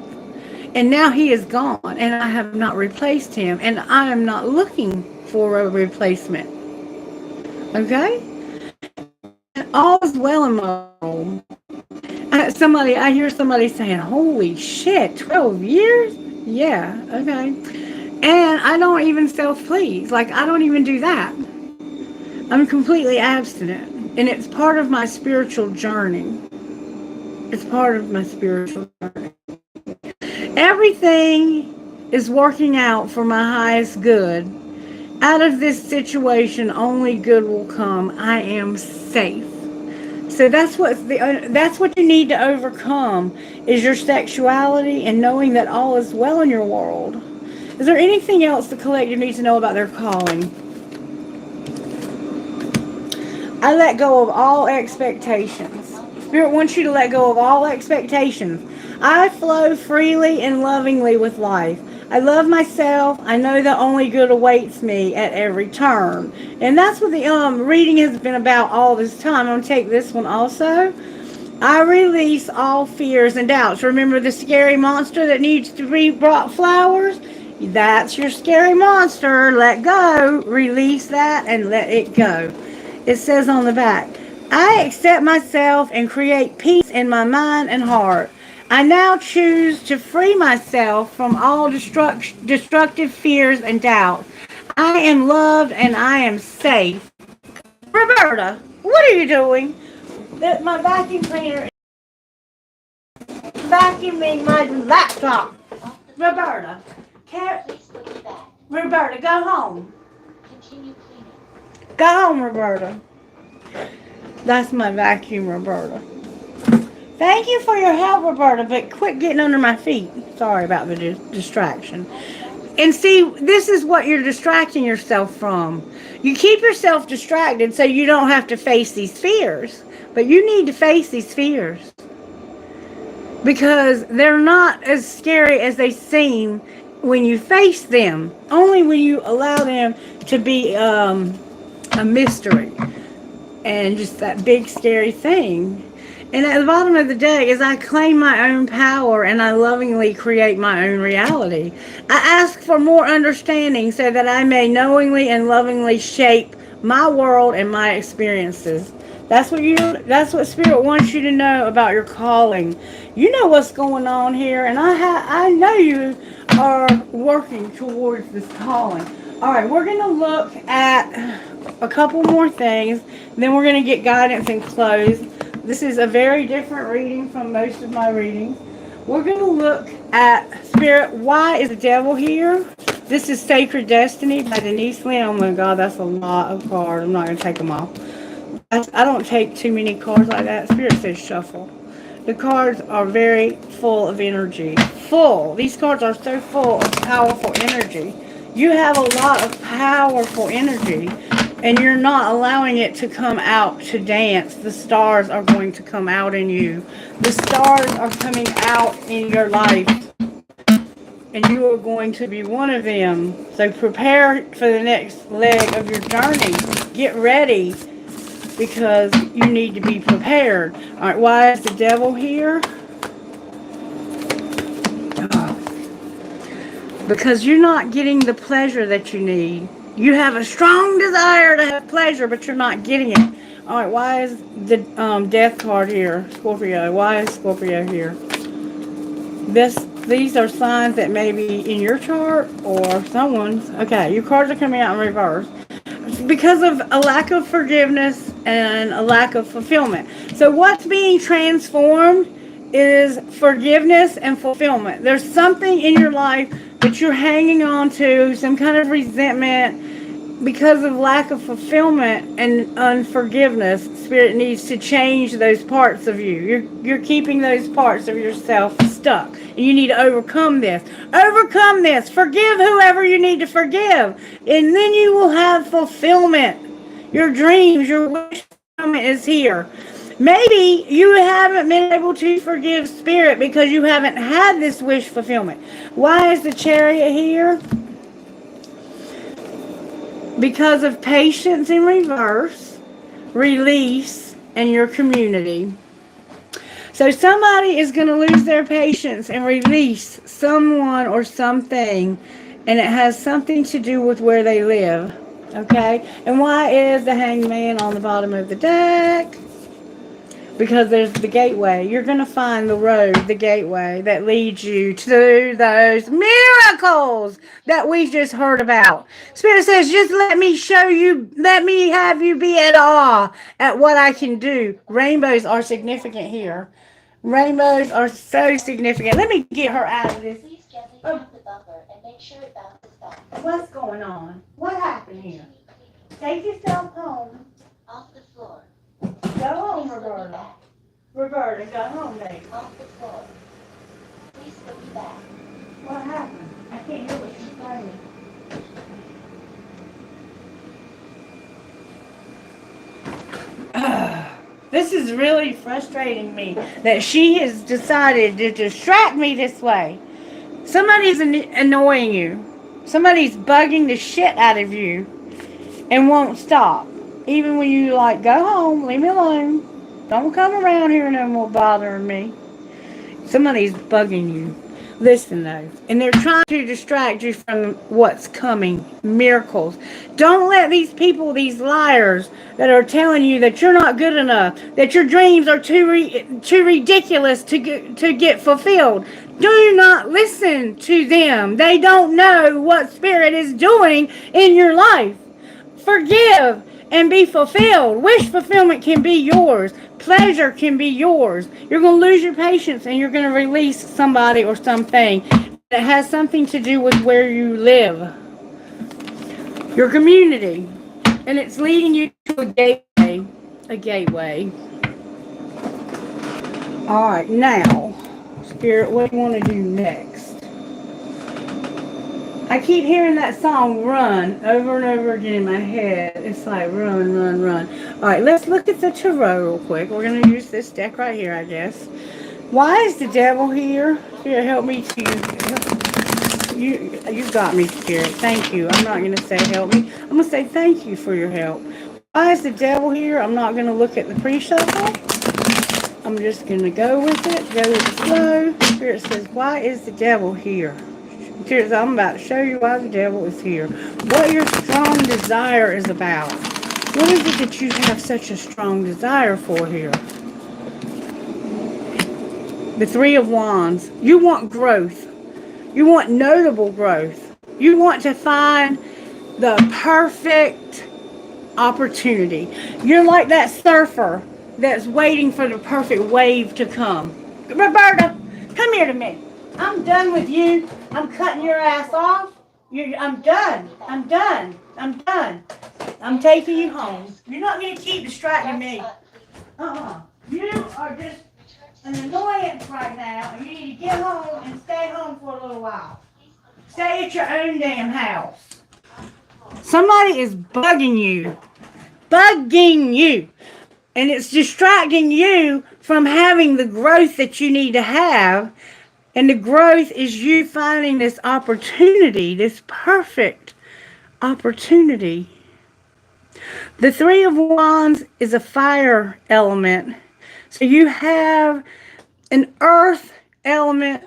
And now he is gone and I have not replaced him and I am not looking for a replacement. Okay? And all is well in my world. I hear somebody saying, holy shit, 12 years? Yeah, okay. And I don't even self-please. Like, I don't even do that. I'm completely abstinent. And it's part of my spiritual journey. It's part of my spiritual journey. Everything is working out for my highest good. Out of this situation, only good will come. I am safe. So that's what you need to overcome is your sexuality and knowing that all is well in your world. Is there anything else the collective needs to know about their calling? I let go of all expectations. Spirit wants you to let go of all expectations. I flow freely and lovingly with life. I love myself. I know that only good awaits me at every turn. And that's what the reading has been about all this time. I'm going to take this one also. I release all fears and doubts. Remember the scary monster that needs to be brought flowers? That's your scary monster. Let go. Release that and let it go. It says on the back, I accept myself and create peace in my mind and heart. I now choose to free myself from all destructive fears and doubts. I am loved and I am safe. Roberta, what are you doing? My vacuum cleaner is vacuuming my laptop. Roberta, Roberta, go home. Go home, Roberta. That's my vacuum, Roberta. Thank you for your help, Roberta, but quit getting under my feet. Sorry about the distraction. And see, this is what you're distracting yourself from. You keep yourself distracted so you don't have to face these fears. But you need to face these fears. Because they're not as scary as they seem when you face them. Only when you allow them to be a mystery. And just that big scary thing. And at the bottom of the day is I claim my own power and I lovingly create my own reality. I ask for more understanding so that I may knowingly and lovingly shape my world and my experiences. That's what Spirit wants you to know about your calling. You know what's going on here, and I know you are working towards this calling. All right, we're going to look at a couple more things, then we're going to get guidance and close. This is a very different reading from most of my readings. We're going to look at Spirit, why is the devil here? This is Sacred Destiny by Denise Lynn. Oh my God, that's a lot of cards. I'm not going to take them all. I don't take too many cards like that. Spirit says shuffle. The cards are very full of energy. Full. These cards are so full of powerful energy. You have a lot of powerful energy, and you're not allowing it to come out to dance. The stars are going to come out in you. The stars are coming out in your life, and you are going to be one of them. So prepare for the next leg of your journey. Get ready, because you need to be prepared. All right, why is the devil here? Because you're not getting the pleasure that you need. You have a strong desire to have pleasure, but you're not getting it. All right, why is the death card here, Scorpio? Why is Scorpio here? These are signs that may be in your chart or someone's. Okay, your cards are coming out in reverse. Because of a lack of forgiveness and a lack of fulfillment. So what's being transformed is forgiveness and fulfillment. There's something in your life that you're hanging on to, some kind of resentment because of lack of fulfillment and unforgiveness. Spirit needs to change those parts of you. You're keeping those parts of yourself stuck. And you need to overcome this. Overcome this. Forgive whoever you need to forgive. And then you will have fulfillment. Your dreams, your wish fulfillment is here. Maybe you haven't been able to forgive Spirit because you haven't had this wish fulfillment. Why is the Chariot here? Because of patience in reverse, release, and your community. So somebody is going to lose their patience and release someone or something, and it has something to do with where they live. Okay? And why is the Hanged Man on the bottom of the deck? Because there's the gateway. You're going to find the road, the gateway that leads you to those miracles that we just heard about. Spirit says, just let me show you, let me have you be at awe at what I can do. Rainbows are significant here. Rainbows are so significant. Let me get her out of this. Please gently tap the bumper and make sure it bounces back. What's going on? What happened here? Take yourself home. Off the floor. Go home, Roberta. Roberta, go home, baby. Off the floor. Please put me back. What happened? I can't hear what she's saying. This is really frustrating me that she has decided to distract me this way. Somebody's annoying you. Somebody's bugging the shit out of you and won't stop. Even when you like, go home, leave me alone. Don't come around here no more bothering me. Somebody's bugging you. Listen though, and they're trying to distract you from what's coming. Miracles. Don't let these people, these liars that are telling you that you're not good enough, that your dreams are too ridiculous to get fulfilled. Do not listen to them. They don't know what Spirit is doing in your life. Forgive and be fulfilled. Wish fulfillment can be yours. Pleasure can be yours. You're going to lose your patience and you're going to release somebody or something that has something to do with where you live. Your community. And it's leading you to a gateway. A gateway. Alright, now, Spirit, what do you want to do next? I keep hearing that song, Run, over and over again in my head. It's like, run, run, run. All right, let's look at the tarot real quick. We're going to use this deck right here, I guess. Why is the devil here? Spirit, help me to... You got me, Spirit. Thank you. I'm not going to say help me. I'm going to say thank you for your help. Why is the devil here? I'm not going to look at the pre-shuffle. I'm just going to go with it. Go with the flow. Spirit says, why is the devil here? I'm about to show you why the devil is here. What your strong desire is about. What is it that you have such a strong desire for here? The Three of Wands. You want growth. You want notable growth. You want to find the perfect opportunity. You're like that surfer that's waiting for the perfect wave to come. Roberta, come here to me. I'm done with you. I'm cutting your ass off. I'm done. I'm done. I'm done. I'm taking you home. You're not going to keep distracting me. You are just an annoyance right now. You need to get home and stay home for a little while. Stay at your own damn house. Somebody is bugging you. Bugging you. And it's distracting you from having the growth that you need to have. And the growth is you finding this opportunity, this perfect opportunity. The Three of Wands is a fire element. So you have an earth element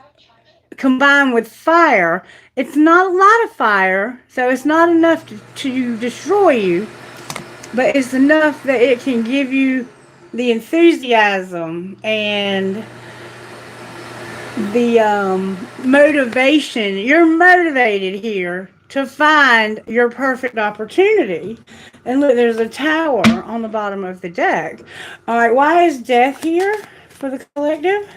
combined with fire. It's not a lot of fire, so it's not enough to destroy you, but it's enough that it can give you the enthusiasm and the motivation. You're motivated here to find your perfect opportunity. And look, there's a tower on the bottom of the deck. All right, why is death here for the collective?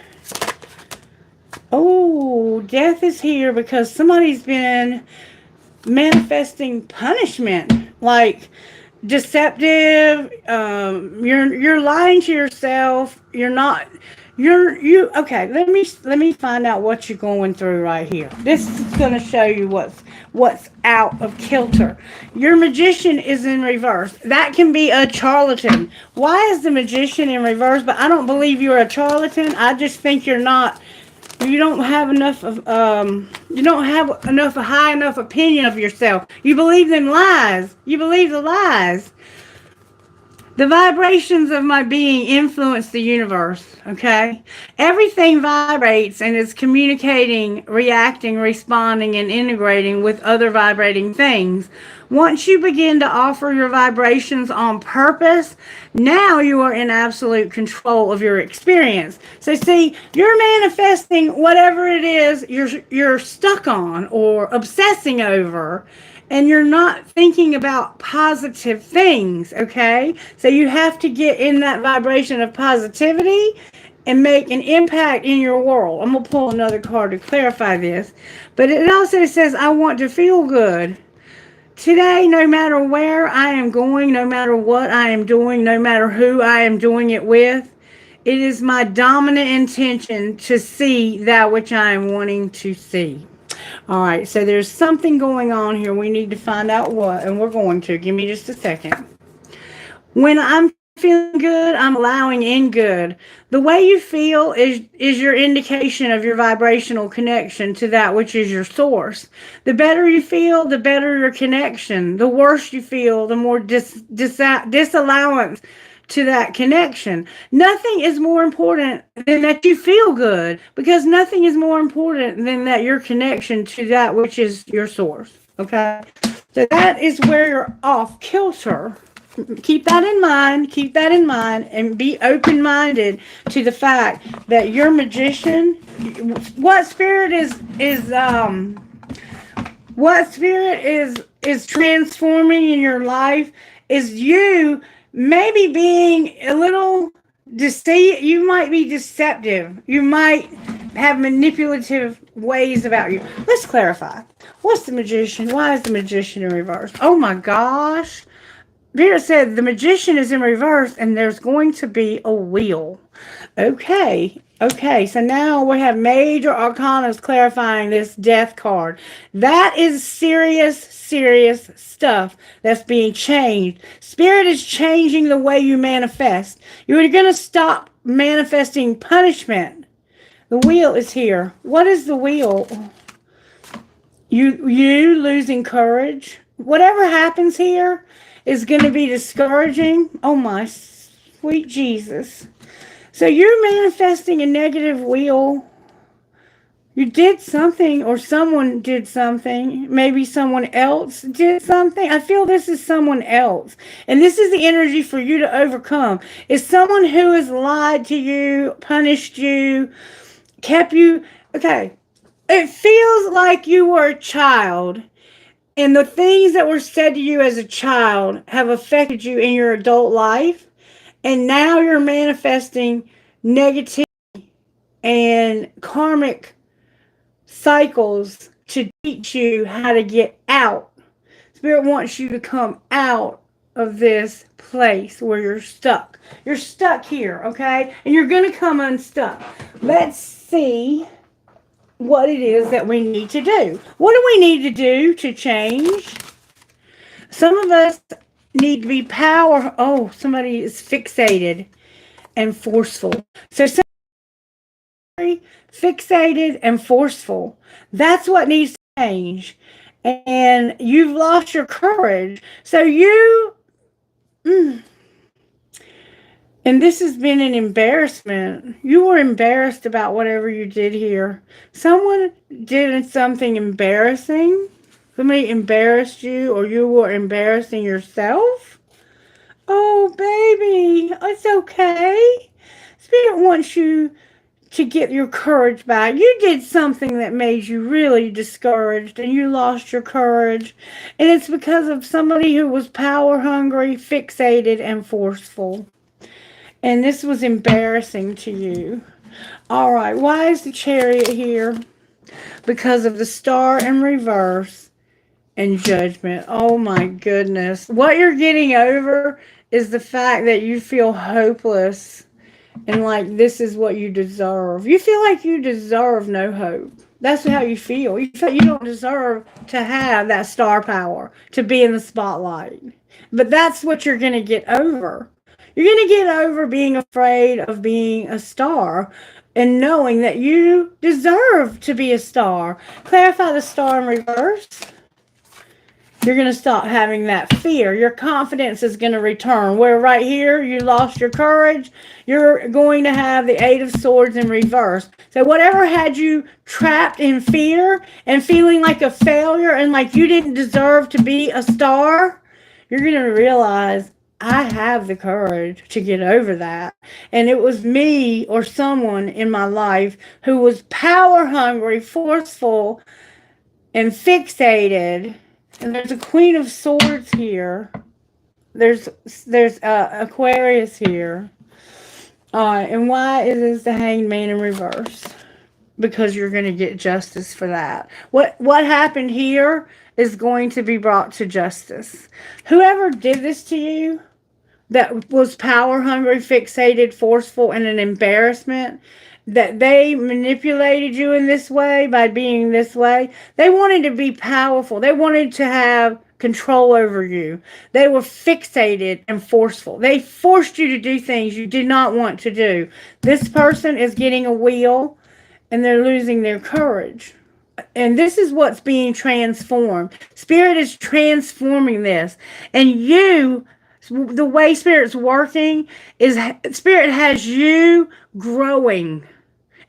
Oh, death is here because somebody's been manifesting punishment, like deceptive. You're lying to yourself. You're not. You okay? Let me find out what you're going through right here. This is going to show you what's out of kilter. Your magician is in reverse. That can be a charlatan. Why is the magician in reverse? But I don't believe you're a charlatan. I just think you're not. You don't have enough of you don't have enough a high enough opinion of yourself. You believe them lies. You believe the lies. The vibrations of my being influence the universe, okay? Everything vibrates and is communicating, reacting, responding, and integrating with other vibrating things. Once you begin to offer your vibrations on purpose, now you are in absolute control of your experience. So see, you're manifesting whatever it is you're stuck on or obsessing over, and you're not thinking about positive things, okay? So you have to get in that vibration of positivity and make an impact in your world. I'm going to pull another card to clarify this. But it also says, I want to feel good. Today, no matter where I am going, no matter what I am doing, no matter who I am doing it with, it is my dominant intention to see that which I am wanting to see. All right, so there's something going on here. We need to find out what, and we're going to. Give me just a second. When I'm feeling good, I'm allowing in good. The way you feel is your indication of your vibrational connection to that which is your source. The better you feel, the better your connection. The worse you feel, the more disallowance to that connection. Nothing is more important than that you feel good, because nothing is more important than that your connection to that which is your source. Okay? So that is where you're off kilter. Keep that in mind. Keep that in mind, and be open-minded to the fact that your magician, what spirit is transforming in your life is you maybe being a little you might be deceptive. You might have manipulative ways about you. Let's clarify. What's the magician? Why is the magician in reverse? Oh my gosh. Vera said the magician is in reverse and there's going to be a wheel. Okay, so now we have major arcanas clarifying this death card. That is serious stuff that's being changed. Spirit is changing the way you manifest. You're going to stop manifesting punishment. The wheel is here. What is the wheel? You losing courage. Whatever happens here is going to be discouraging. Oh my sweet Jesus. So you're manifesting a negative wheel. You did something, or someone did something. Maybe someone else did something. I feel this is someone else. And this is the energy for you to overcome. It's someone who has lied to you, punished you, kept you. Okay. It feels like you were a child, and the things that were said to you as a child have affected you in your adult life. And now you're manifesting negative and karmic cycles to teach you how to get out. Spirit wants you to come out of this place where you're stuck. You're stuck here, okay? And you're going to come unstuck. Let's see what it is that we need to do. What do we need to do to change? Some of us need to be power. Oh, somebody is fixated and forceful. So somebody fixated and forceful. That's what needs to change. And you've lost your courage. So and this has been an embarrassment. You were embarrassed about whatever you did here. Someone did something embarrassing. Somebody embarrassed you, or you were embarrassing yourself. Oh, baby, it's okay. Spirit wants you to get your courage back. You did something that made you really discouraged, and you lost your courage. And it's because of somebody who was power hungry, fixated, and forceful. And this was embarrassing to you. All right, why is the Chariot here? Because of the Star in reverse and Judgment. Oh my goodness. What you're getting over is the fact that you feel hopeless and like this is what you deserve. You feel like you deserve no hope. That's how you feel. You feel you don't deserve to have that star power, to be in the spotlight. But that's what you're going to get over. You're going to get over being afraid of being a star and knowing that you deserve to be a star. Clarify the star in reverse. You're going to stop having that fear. Your confidence is going to return. Where right here, you lost your courage, you're going to have the Eight of Swords in reverse. So whatever had you trapped in fear and feeling like a failure and like you didn't deserve to be a star, you're going to realize, I have the courage to get over that. And it was me or someone in my life who was power hungry, forceful, and fixated. And there's a Queen of Swords here. There's Aquarius here. And why is the Hanged Man in reverse? Because you're going to get justice for that. What happened here is going to be brought to justice. Whoever did this to you, that was power hungry, fixated, forceful, and an embarrassment, that they manipulated you in this way by being this way. They wanted to be powerful. They wanted to have control over you. They were fixated and forceful. They forced you to do things you did not want to do. This person is getting a wheel and they're losing their courage. And this is what's being transformed. Spirit is transforming this. And you, the way Spirit's working is Spirit has you growing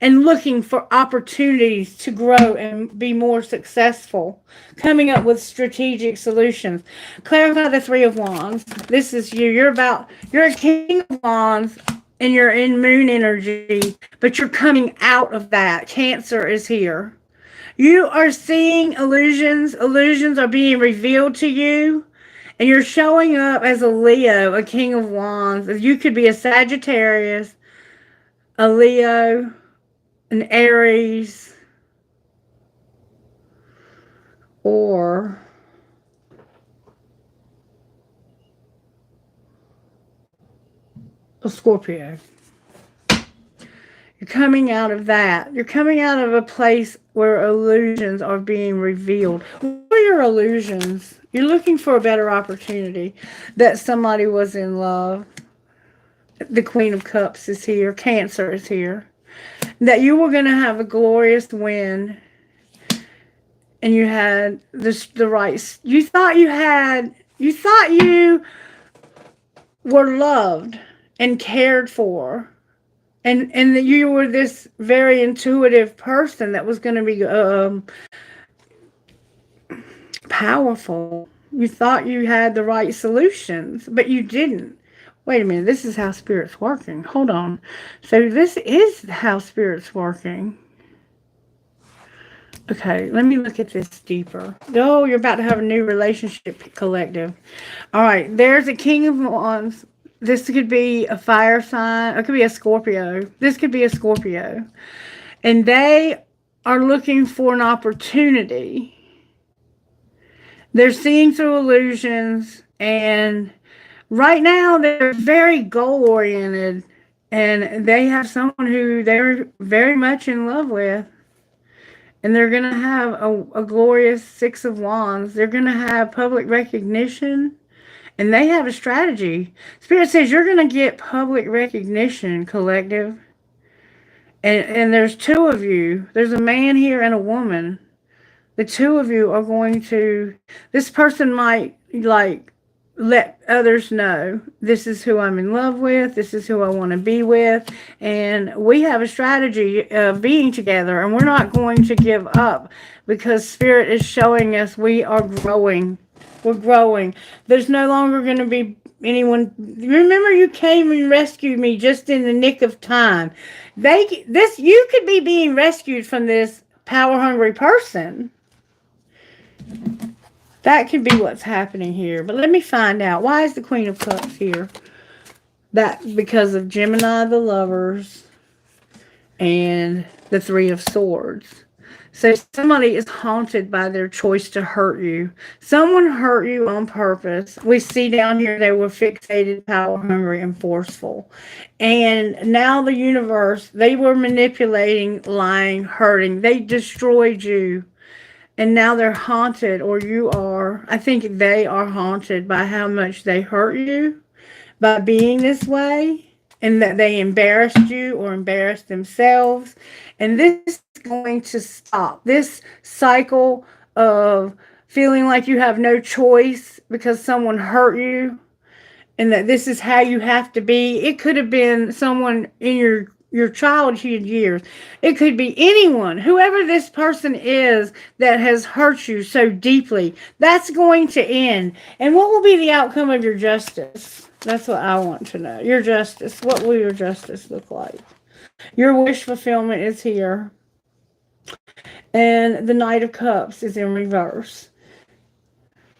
and looking for opportunities to grow and be more successful, coming up with strategic solutions. Clarify the Three of Wands. This is you. You're a King of Wands and you're in moon energy, but you're coming out of that. Cancer is here. You are seeing illusions. Illusions are being revealed to you. And you're showing up as a Leo, a King of Wands. You could be a Sagittarius, a Leo, an Aries, or a Scorpio. You're coming out of that. You're coming out of a place where illusions are being revealed. What are your illusions? You're looking for a better opportunity, that somebody was in love. The Queen of Cups is here. Cancer is here. That you were going to have a glorious win. And you had the right. You thought you were loved and cared for and that you were this very intuitive person that was going to be powerful. You thought you had the right solutions, but you didn't. Wait a minute, this is how spirit's working. Hold on. So this is how spirit's working. Okay, let me look at this deeper. Oh, you're about to have a new relationship, collective. All right, there's a King of Wands. This could be a fire sign. It could be a Scorpio. This could be a Scorpio. And they are looking for an opportunity. They're seeing through illusions. And right now, they're very goal-oriented. And they have someone who they're very much in love with. And they're going to have a glorious Six of Wands. They're going to have public recognition. And they have a strategy. Spirit says you're going to get public recognition, collective. And there's two of you. There's a man here and a woman. The two of you are going to... This person might, like, let others know, this is who I'm in love with, this is who I want to be with, and we have a strategy of being together, and we're not going to give up, because Spirit is showing us we are growing. We're growing. There's no longer going to be anyone... Remember, you came and rescued me just in the nick of time. You could be being rescued from this power-hungry person. That could be what's happening here. But let me find out. Why is the Queen of Cups here? That because of Gemini, the Lovers, and the Three of Swords. So somebody is haunted by their choice to hurt you. Someone hurt you on purpose. We see down here they were fixated, power hungry, and forceful. And now the universe, they were manipulating, lying, hurting. They destroyed you. And now they're haunted, or you are. I think they are haunted by how much they hurt you by being this way, and that they embarrassed you or embarrassed themselves. And this is going to stop. This cycle of feeling like you have no choice because someone hurt you, and that this is how you have to be. It could have been someone in your childhood years. It could be anyone, whoever this person is that has hurt you so deeply. That's going to end. And what will be the outcome of your justice? That's what I want to know. Your justice. What will your justice look like? Your wish fulfillment is here. And the Knight of Cups is in reverse.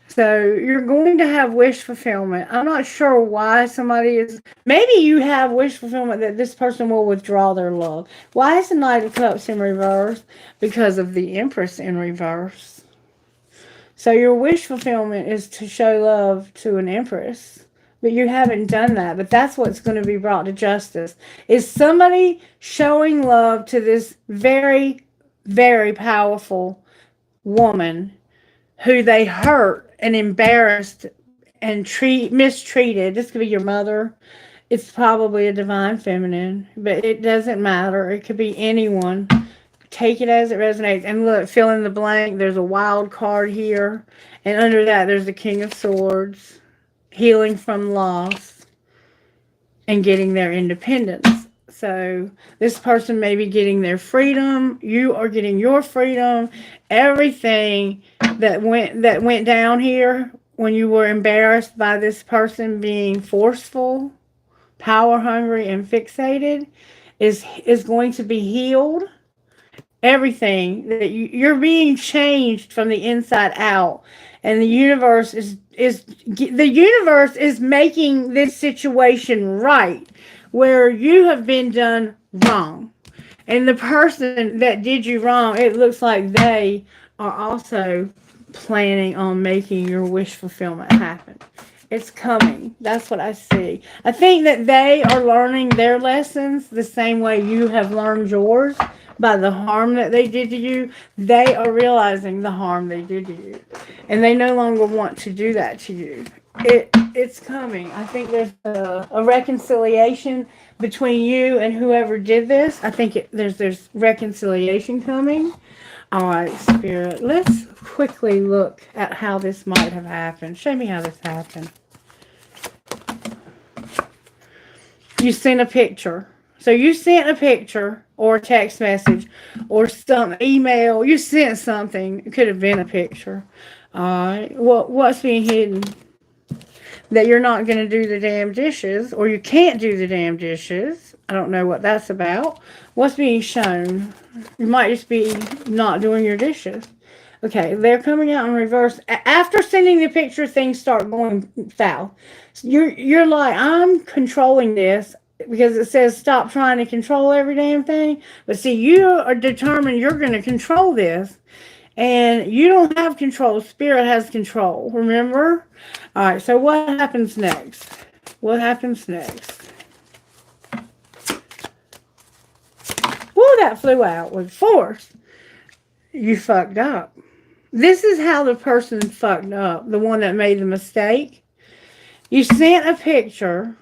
So you're going to have wish fulfillment. I'm not sure why somebody is... Maybe you have wish fulfillment that this person will withdraw their love. Why is the Knight of Cups in reverse? Because of the Empress in reverse. So your wish fulfillment is to show love to an Empress. But you haven't done that. But that's what's going to be brought to justice. Is somebody showing love to this very, very powerful woman who they hurt and embarrassed and mistreated. This could be your mother. It's probably a divine feminine, but it doesn't matter. It could be anyone. Take it as it resonates. And look, fill in the blank. There's a wild card here. And under that, there's the King of Swords. Healing from loss and getting their independence. So this person may be getting their freedom. You are getting your freedom. Everything that went down here when you were embarrassed by this person being forceful, power hungry, and fixated is going to be healed. Everything that you're being changed from the inside out, and the universe is making this situation right where you have been done wrong. And the person that did you wrong, it looks like they are also planning on making your wish fulfillment happen. It's coming. That's what I see. I think that they are learning their lessons the same way you have learned yours by the harm that they did to you. They are realizing the harm they did to you. And they no longer want to do that to you. It's coming. I think there's a reconciliation between you and whoever did this. I think there's reconciliation coming. All right, Spirit. Let's quickly look at how this might have happened. Show me how this happened. You sent a picture. So you sent a picture or a text message or some email. You sent something. It could have been a picture. What's being hidden? That you're not going to do the damn dishes, or you can't do the damn dishes. I don't know what that's about. What's being shown? You might just be not doing your dishes. Okay, they're coming out in reverse. After sending the picture, things start going south. You're like, I'm controlling this because it says stop trying to control every damn thing. But see, you are determined you're going to control this. And you don't have control. Spirit has control. Remember? All right, so what happens next? What happens next? Well, that flew out with force. You fucked up. This is how the person fucked up, the one that made the mistake. You sent a picture.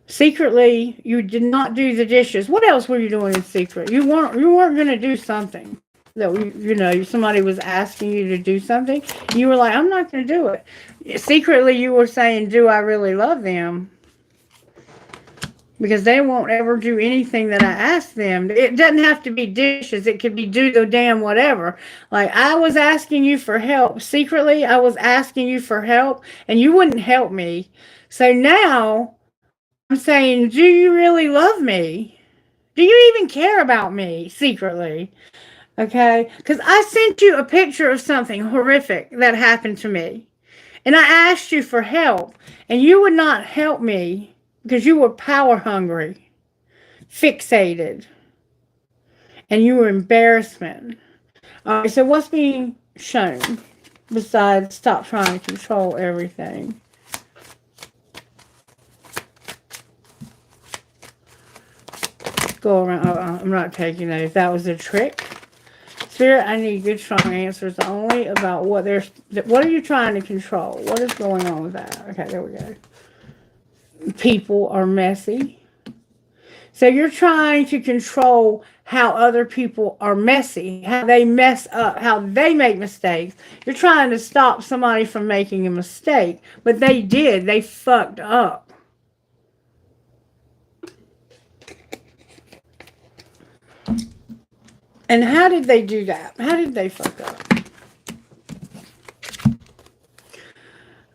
Secretly, you did not do the dishes. What else were you doing in secret? You weren't going to do something that somebody was asking you to do something. You were like, I'm not going to do it. Secretly, you were saying, do I really love them? Because they won't ever do anything that I ask them. It doesn't have to be dishes. It could be do the damn whatever. Like, I was asking you for help. Secretly, I was asking you for help, and you wouldn't help me. So now, I'm saying, do you really love me? Do you even care about me secretly? Okay? Because I sent you a picture of something horrific that happened to me. And I asked you for help. And you would not help me because you were power hungry, fixated, and you were embarrassment. All right, so what's being shown besides stop trying to control everything? Go around. I'm not taking those. That was a trick. Spirit, I need good, strong answers only about what are you trying to control? What is going on with that? Okay, there we go. People are messy. So you're trying to control how other people are messy, how they mess up, how they make mistakes. You're trying to stop somebody from making a mistake, but they did. They fucked up. And how did they do that? How did they fuck up?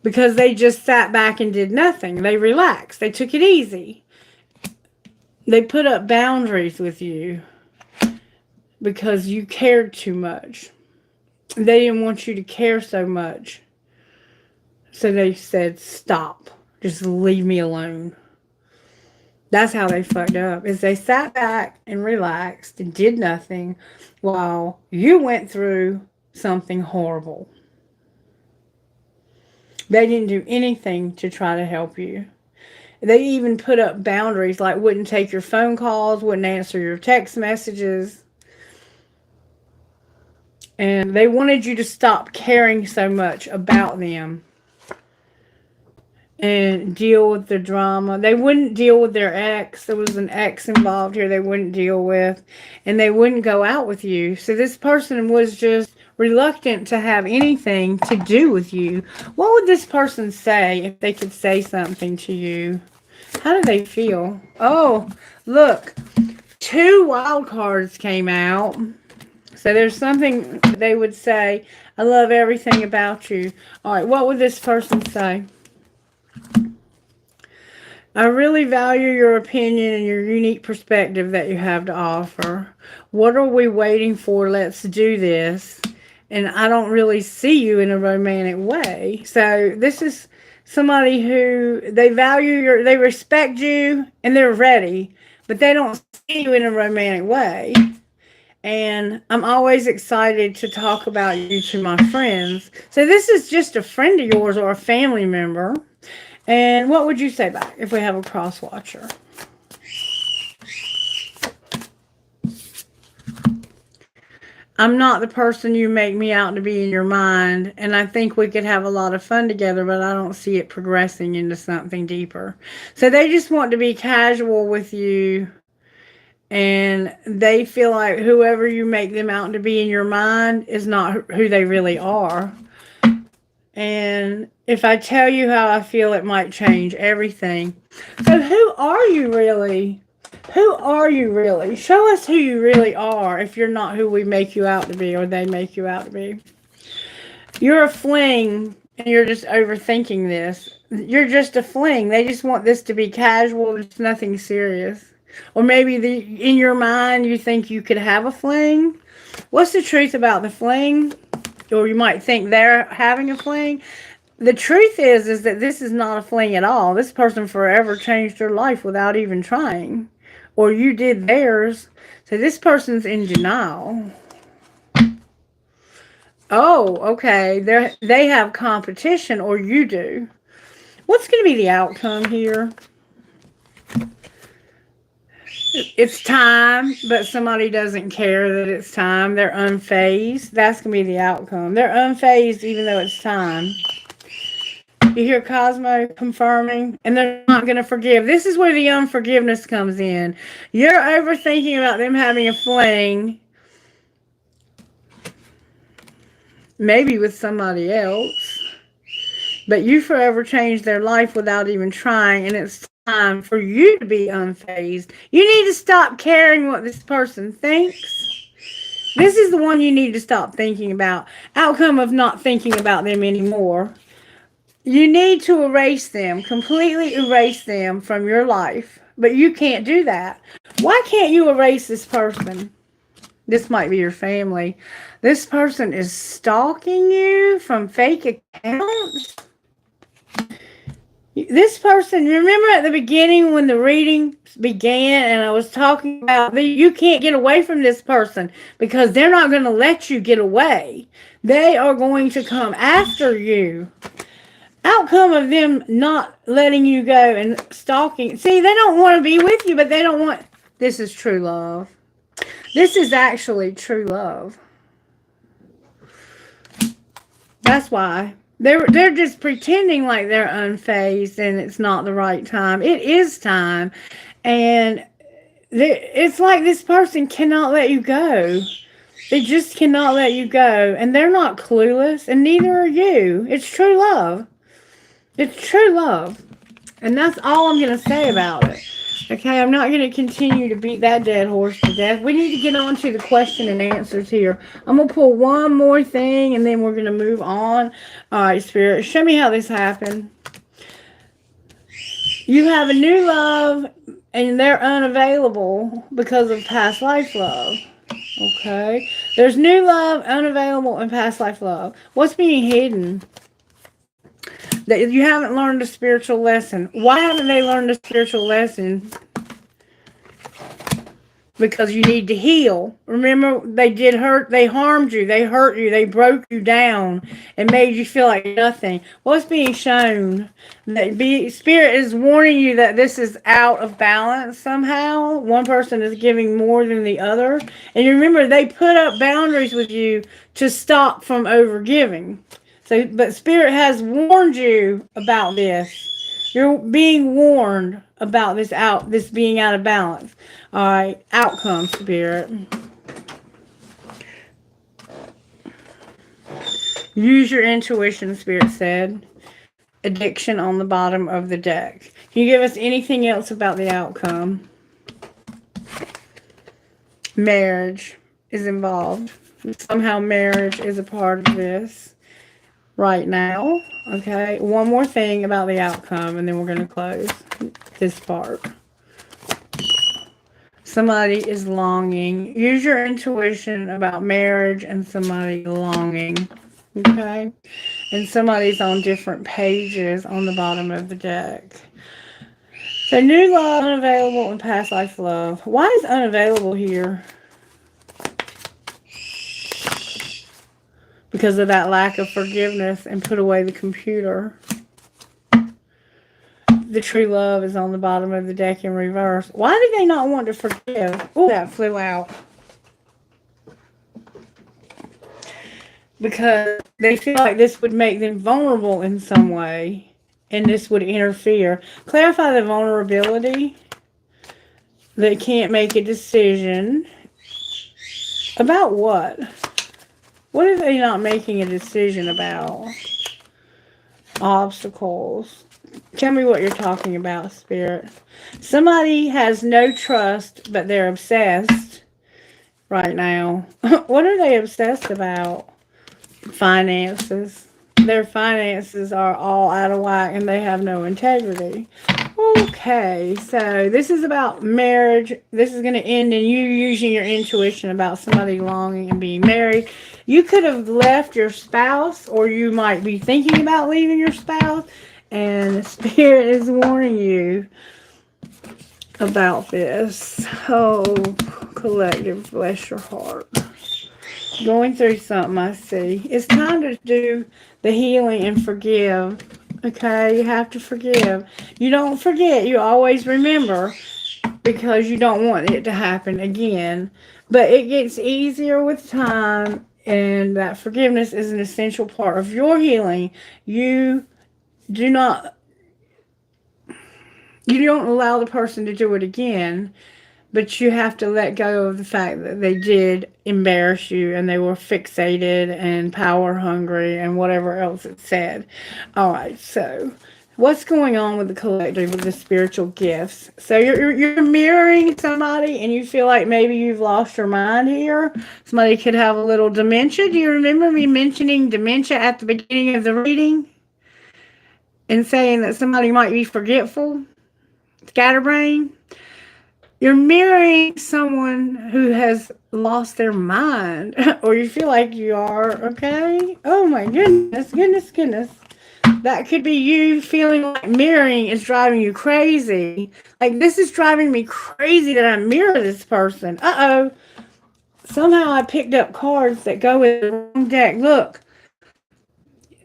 Because they just sat back and did nothing. They relaxed. They took it easy. They put up boundaries with you because you cared too much. They didn't want you to care so much. So they said, stop. Just leave me alone. That's how they fucked up, is they sat back and relaxed and did nothing while you went through something horrible. They didn't do anything to try to help you. They even put up boundaries, like wouldn't take your phone calls, wouldn't answer your text messages. And they wanted you to stop caring so much about them and deal with the drama. They wouldn't deal with their ex. There was an ex involved here they wouldn't deal with. And they wouldn't go out with you. So this person was just reluctant to have anything to do with you. What would this person say if they could say something to you? How do they feel? Oh, look. 2 wild cards came out. So there's something they would say. I love everything about you. All right, what would this person say? I really value your opinion and your unique perspective that you have to offer. What are we waiting for? Let's do this. And I don't really see you in a romantic way. So this is somebody who they they respect you and they're ready, but they don't see you in a romantic way. And I'm always excited to talk about you to my friends. So this is just a friend of yours or a family member. And what would you say back if we have a cross watcher? I'm not the person you make me out to be in your mind, and I think we could have a lot of fun together, but I don't see it progressing into something deeper. So they just want to be casual with you, and they feel like whoever you make them out to be in your mind is not who they really are. And if I tell you how I feel, it might change everything. So who are you really? Who are you really? Show us who you really are if you're not who we make you out to be or they make you out to be. You're a fling and you're just overthinking this. You're just a fling. They just want this to be casual. It's nothing serious. Or maybe in your mind you think you could have a fling. What's the truth about the fling? Or you might think they're having a fling. The truth is that this is not a fling at all. This person forever changed their life without even trying. Or you did theirs. So this person's in denial. Oh, okay. They have competition, or you do. What's going to be the outcome here? It's time, but somebody doesn't care that it's time. They're unfazed. That's going to be the outcome. They're unfazed even though it's time. You hear Cosmo confirming, and they're not going to forgive. This is where the unforgiveness comes in. You're overthinking about them having a fling, maybe with somebody else, but you forever changed their life without even trying, and it's time for you to be unfazed. You need to stop caring what this person thinks. This is the one you need to stop thinking about. Outcome of not thinking about them anymore. You need to erase them, completely erase them from your life. But you can't do that. Why can't you erase this person? This might be your family. This person is stalking you from fake accounts. This person, remember at the beginning when the reading began and I was talking about you can't get away from this person because they're not going to let you get away. They are going to come after you. Outcome of them not letting you go and stalking. See, they don't want to be with you, but they don't want. This is true love. This is actually true love. That's why. They're just pretending like they're unfazed and it's not the right time. It is time. And it's like this person cannot let you go. They just cannot let you go. And they're not clueless, and neither are you. It's true love. It's true love. And that's all I'm going to say about it. Okay, I'm not going to continue to beat that dead horse to death. We need to get on to the question and answers here. I'm going to pull one more thing and then we're going to move on. All right, Spirit, show me how this happened. You have a new love and they're unavailable because of past life love. Okay, there's new love, unavailable, and past life love. What's being hidden? That you haven't learned a spiritual lesson. Why haven't they learned a spiritual lesson? Because you need to heal. Remember, they did hurt. They harmed you. They hurt you. They broke you down and made you feel like nothing. What's being shown? That Spirit is warning you that this is out of balance somehow. One person is giving more than the other. And you remember, they put up boundaries with you to stop from overgiving. So, but Spirit has warned you about this. You're being warned about this being out of balance. All right, outcome, Spirit. Use your intuition, Spirit said. Addiction on the bottom of the deck. Can you give us anything else about the outcome? Marriage is involved. Somehow marriage is a part of this. Right now, okay, one more thing about the outcome and then we're going to close this part. Somebody is longing. Use your intuition about marriage and somebody longing, okay? And somebody's on different pages on the bottom of the deck. So new love, unavailable, and past life love. Why is unavailable here? Because of that lack of forgiveness and put away the computer. The true love is on the bottom of the deck in reverse. Why do they not want to forgive? Oh, that flew out. Because they feel like this would make them vulnerable in some way. And this would interfere. Clarify the vulnerability. They can't make a decision. About what? What are they not making a decision about? Obstacles. Tell me what you're talking about, Spirit. Somebody has no trust, but they're obsessed right now. What are they obsessed about? Finances. Their finances are all out of whack and they have no integrity. Okay, so this is about marriage. This is going to end in you using your intuition about somebody longing and being married. You could have left your spouse, or you might be thinking about leaving your spouse, and Spirit is warning you about this. Oh, collective, bless your heart. Going through something, I see. It's time to do the healing and forgive. Okay, you have to forgive. You don't forget, you always remember because you don't want it to happen again. But it gets easier with time, and that forgiveness is an essential part of your healing. You do not, you don't allow the person to do it again, but you have to let go of the fact that they did embarrass you and they were fixated and power hungry and whatever else it said. All right, so what's going on with the collective with the spiritual gifts? So you're mirroring somebody and you feel like maybe you've lost your mind here. Somebody could have a little dementia. Do you remember me mentioning dementia at the beginning of the reading and saying that somebody might be forgetful, scatterbrain? You're mirroring someone who has lost their mind, or you feel like you are, okay? Oh my goodness, goodness, goodness. That could be you feeling like mirroring is driving you crazy. Like, this is driving me crazy that I mirror this person. Uh-oh. Somehow I picked up cards that go with the wrong deck. Look,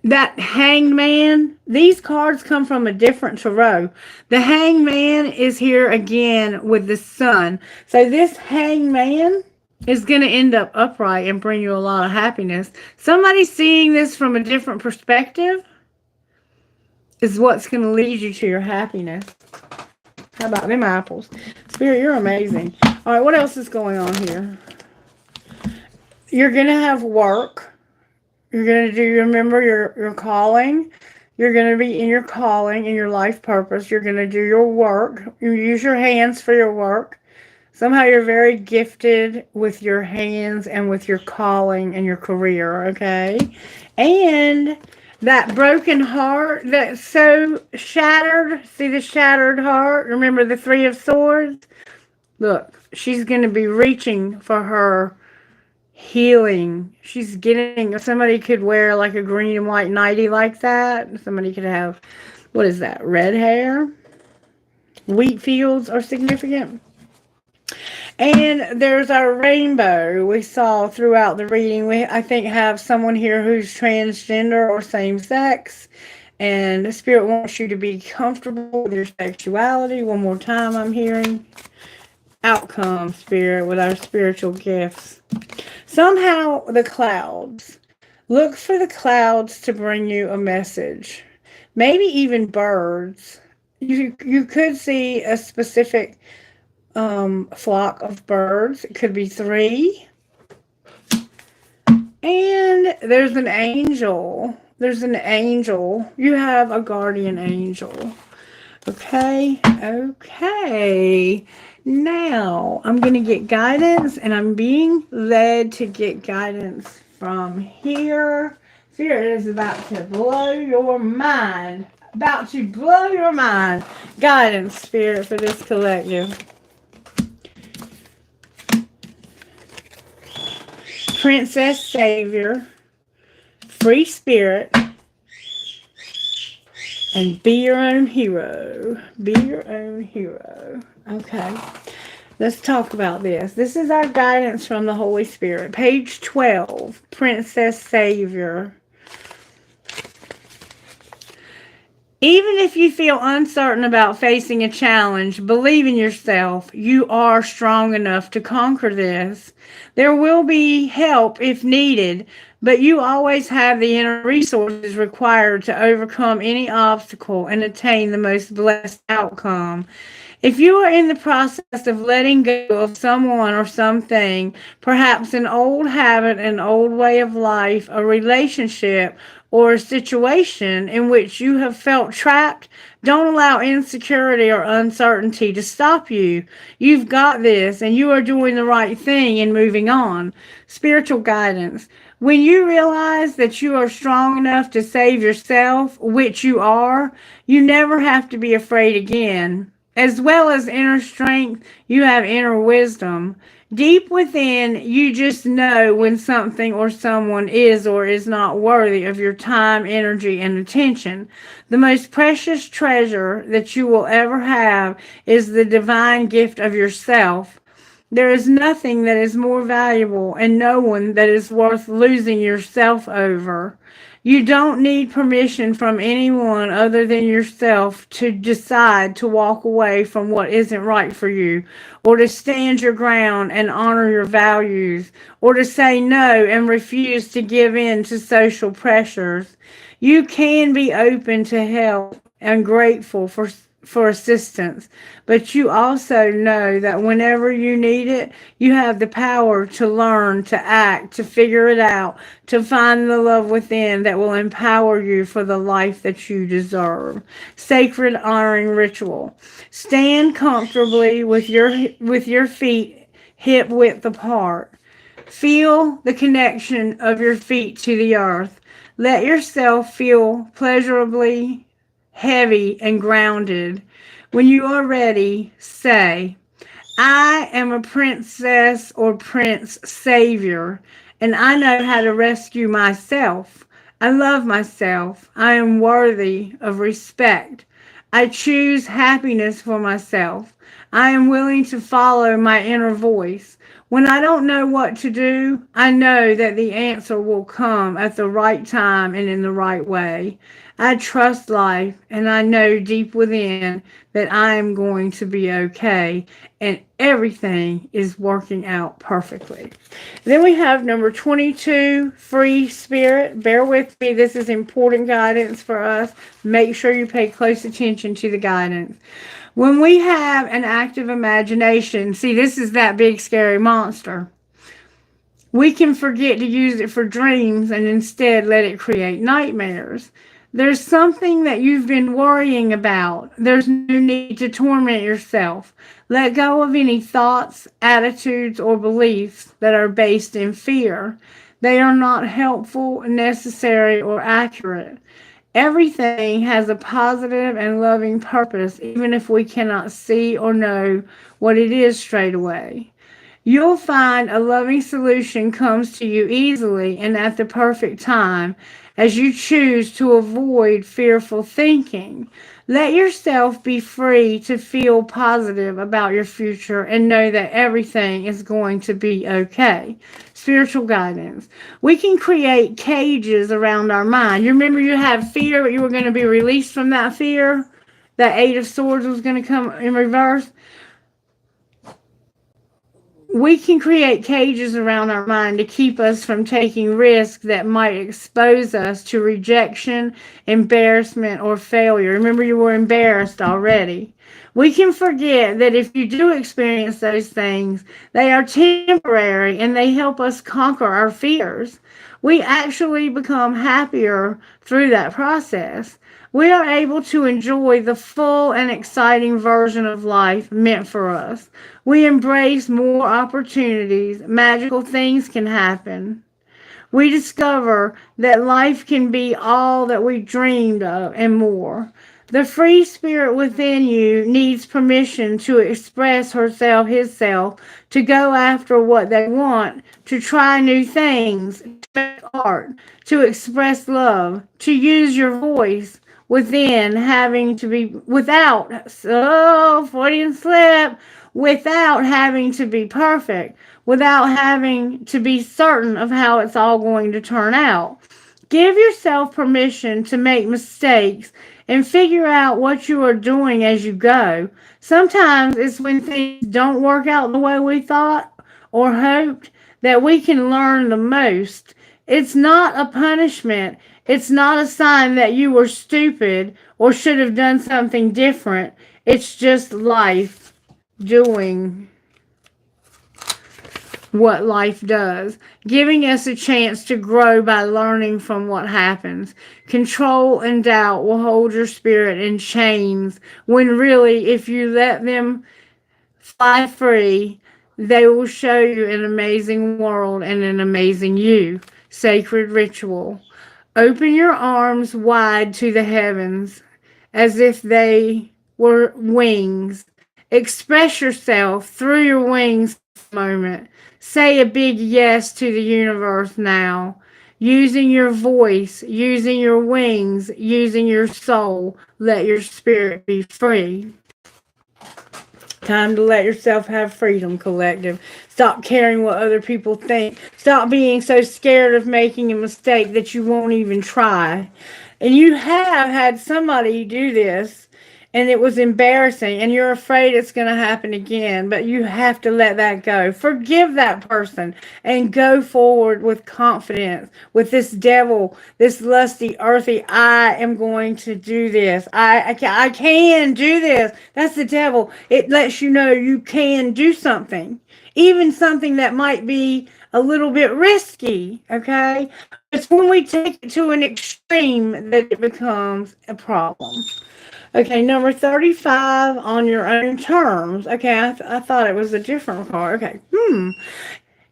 that hanged man, these cards come from a different tarot. The hanged man is here again with the sun. So this hanged man is going to end up upright and bring you a lot of happiness. Somebody seeing this from a different perspective is what's going to lead you to your happiness. How about them apples? Spirit, you're amazing. All right, what else is going on here? You're going to have work. You're going to remember your calling. You're going to be in your calling and your life purpose. You're going to do your work. You use your hands for your work. Somehow you're very gifted with your hands and with your calling and your career, okay? And that broken heart that's so shattered. See the shattered heart? Remember the Three of Swords? Look, she's going to be reaching for her healing. She's getting, somebody could wear like a green and white nightie like that. Somebody could have, what is that, red hair? Wheat fields are significant. And there's our rainbow we saw throughout the reading. We, I think, have someone here who's transgender or same sex. And the Spirit wants you to be comfortable with your sexuality. One more time, I'm hearing. Outcome, Spirit, with our spiritual gifts. Somehow, the clouds. Look for the clouds to bring you a message. Maybe even birds. You could see a specific flock of birds. It could be 3. And there's an angel. There's an angel. You have a guardian angel. Okay. Now, I'm going to get guidance, and I'm being led to get guidance from here. Spirit is about to blow your mind. About to blow your mind. Guidance, Spirit, for this collective. Princess Savior. Free Spirit. And be your own hero. Be your own hero. Okay. Let's talk about this. This is our guidance from the Holy Spirit. Page 12. Princess Savior. Even if you feel uncertain about facing a challenge, believe in yourself. You are strong enough to conquer this. There will be help if needed, but you always have the inner resources required to overcome any obstacle and attain the most blessed outcome. If you are in the process of letting go of someone or something, perhaps an old habit, an old way of life, a relationship, or a situation in which you have felt trapped, don't allow insecurity or uncertainty to stop you. You've got this, and you are doing the right thing and moving on. Spiritual guidance. When you realize that you are strong enough to save yourself, which you are, you never have to be afraid again. As well as inner strength, you have inner wisdom. Deep within, you just know when something or someone is or is not worthy of your time, energy, and attention. The most precious treasure that you will ever have is the divine gift of yourself. There is nothing that is more valuable and no one that is worth losing yourself over. You don't need permission from anyone other than yourself to decide to walk away from what isn't right for you, or to stand your ground and honor your values, or to say no and refuse to give in to social pressures. You can be open to help and grateful for assistance, but you also know that whenever you need it, you have the power to learn, to act, to figure it out, to find the love within that will empower you for the life that you deserve. Sacred honoring ritual. Stand comfortably with your feet hip width apart. Feel the connection of your feet to the earth. Let yourself feel pleasurably heavy and grounded. When you are ready, say, I am a princess or prince savior, and I know how to rescue myself. I love myself. I am worthy of respect. I choose happiness for myself. I am willing to follow my inner voice. When I don't know what to do, I know that the answer will come at the right time and in the right way. I trust life, and I know deep within that I am going to be okay, and everything is working out perfectly. Then we have number 22, free spirit. Bear with me. This is important guidance for us. Make sure you pay close attention to the guidance. When we have an active imagination, see, this is that big scary monster. We can forget to use it for dreams and instead let it create nightmares. There's something that you've been worrying about. There's no need to torment yourself. Let go of any thoughts, attitudes, or beliefs that are based in fear. They are not helpful, necessary, or accurate. Everything has a positive and loving purpose, even if we cannot see or know what it is straight away. You'll find a loving solution comes to you easily and at the perfect time as you choose to avoid fearful thinking. Let yourself be free to feel positive about your future and know that everything is going to be okay. Spiritual guidance. We can create cages around our mind. You remember you had fear, but you were going to be released from that fear? That Eight of Swords was going to come in reverse. We can create cages around our mind to keep us from taking risks that might expose us to rejection, embarrassment, or failure. Remember, you were embarrassed already. We can forget that if you do experience those things, they are temporary and they help us conquer our fears. We actually become happier through that process. We are able to enjoy the full and exciting version of life meant for us. We embrace more opportunities. Magical things can happen. We discover that life can be all that we dreamed of and more. The free spirit within you needs permission to express herself, himself, to go after what they want, to try new things, to make art, to express love, to use your voice within having to be, without, Freudian slip, without having to be perfect, without having to be certain of how it's all going to turn out. Give yourself permission to make mistakes and figure out what you are doing as you go. Sometimes it's when things don't work out the way we thought or hoped that we can learn the most. It's not a punishment. It's not a sign that you were stupid or should have done something different. It's just life doing what life does, giving us a chance to grow by learning from what happens. Control and doubt will hold your spirit in chains when really, if you let them fly free, they will show you an amazing world and an amazing you. Sacred ritual. Open your arms wide to the heavens as if they were wings. Express yourself through your wings for a moment. Say a big yes to the universe now. Using your voice, using your wings, using your soul, let your spirit be free. Time to let yourself have freedom, collective. Stop caring what other people think. Stop being so scared of making a mistake that you won't even try. And you have had somebody do this, and it was embarrassing, and you're afraid it's going to happen again, but you have to let that go. Forgive that person and go forward with confidence. With this devil, this lusty, earthy, I am going to do this. I can do this. That's the devil. It lets you know you can do something, even something that might be a little bit risky, okay? It's when we take it to an extreme that it becomes a problem. Okay, number 35, on your own terms. Okay, I thought it was a different card. Okay,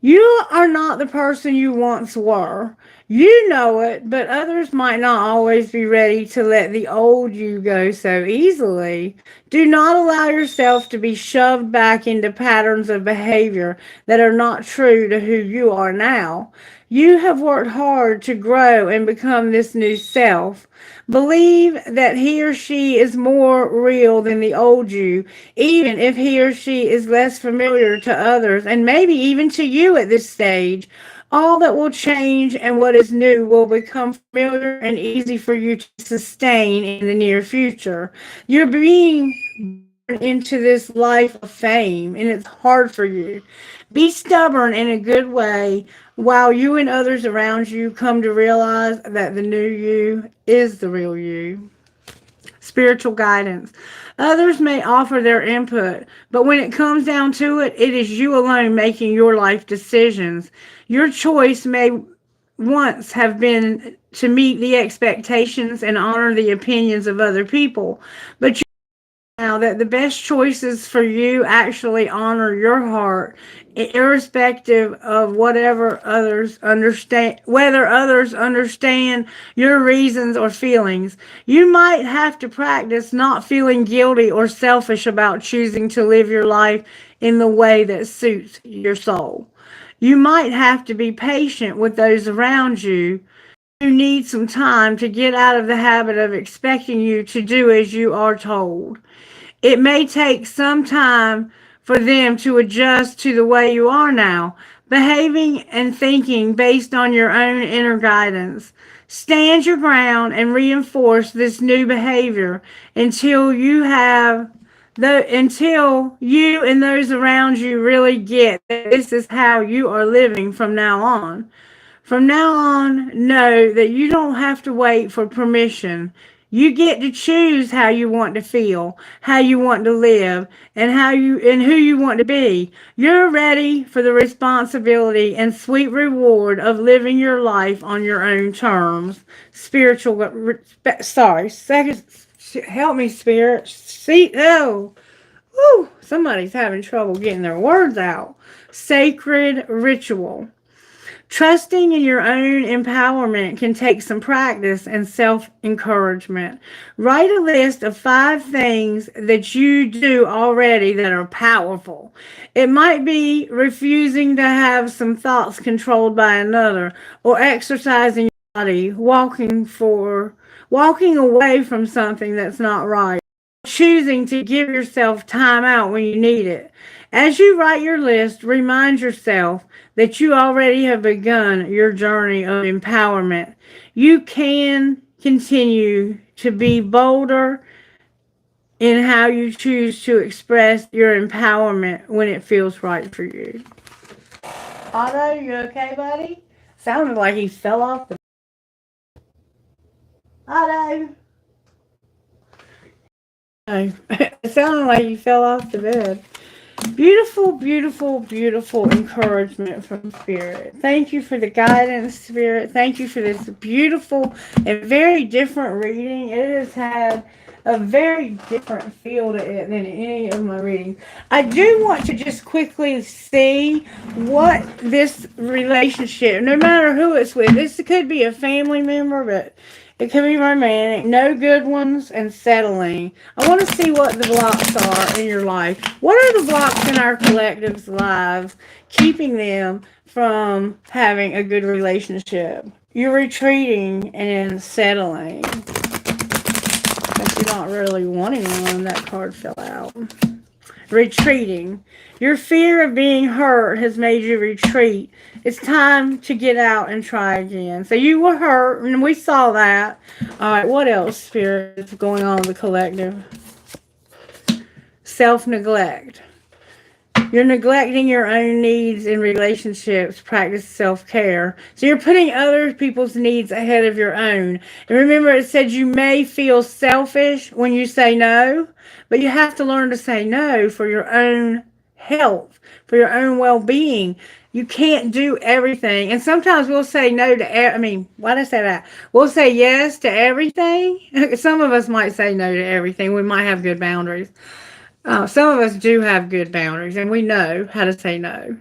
you are not the person you once were. You know it, but others might not always be ready to let the old you go so easily. Do not allow yourself to be shoved back into patterns of behavior that are not true to who you are now. You have worked hard to grow and become this new self. Believe that he or she is more real than the old you, even if he or she is less familiar to others and maybe even to you at this stage. All that will change and what is new will become familiar and easy for you to sustain in the near future. You're being born into this life of fame, and it's hard for you. Be stubborn in a good way while you and others around you come to realize that the new you is the real you. Spiritual guidance. Others may offer their input, but when it comes down to it, it is you alone making your life decisions. Your choice may once have been to meet the expectations and honor the opinions of other people, but now that the best choices for you actually honor your heart, irrespective of whatever others understand, whether others understand your reasons or feelings. You might have to practice not feeling guilty or selfish about choosing to live your life in the way that suits your soul. You might have to be patient with those around you who need some time to get out of the habit of expecting you to do as you are told. It may take some time for them to adjust to the way you are now, behaving and thinking based on your own inner guidance. Stand your ground and reinforce this new behavior until you and those around you really get that this is how you are living from now on. From now on, know that you don't have to wait for permission. You get to choose how you want to feel, how you want to live, and who you want to be. You're ready for the responsibility and sweet reward of living your life on your own terms. Second, help me, spirit. See, oh, woo, somebody's having trouble getting their words out. Sacred ritual. Trusting in your own empowerment can take some practice and self-encouragement. Write a list of 5 things that you do already that are powerful. It might be refusing to have some thoughts controlled by another, or exercising your body, walking away from something that's not right, choosing to give yourself time out when you need it. As you write your list, remind yourself that you already have begun your journey of empowerment. You can continue to be bolder in how you choose to express your empowerment when it feels right for you. Otto, you okay, buddy? Sounded like he fell off the... Otto! No, it sounded like he fell off the bed. Beautiful, beautiful, beautiful encouragement from Spirit. Thank you for the guidance, Spirit. Thank you for this beautiful and very different reading. It has had a very different feel to it than any of my readings. I do want to just quickly see what this relationship, no matter who it's with, this could be a family member, but it could be romantic, no good ones, and settling. I want to see what the blocks are in your life. What are the blocks in our collective's lives keeping them from having a good relationship? You're retreating and settling. But you're not really wanting one. That card fell out. Retreating. Your fear of being hurt has made you retreat. It's time to get out and try again. So you were hurt, and we saw that. All right, what else, Spirit, is going on in the collective? Self-neglect. You're neglecting your own needs in relationships. Practice self-care. So you're putting other people's needs ahead of your own. And remember, it said you may feel selfish when you say no, but you have to learn to say no for your own health, for your own well-being. You can't do everything. And sometimes we'll say no to, why did I say that? We'll say yes to everything. Some of us might say no to everything. We might have good boundaries. Some of us do have good boundaries, and we know how to say no.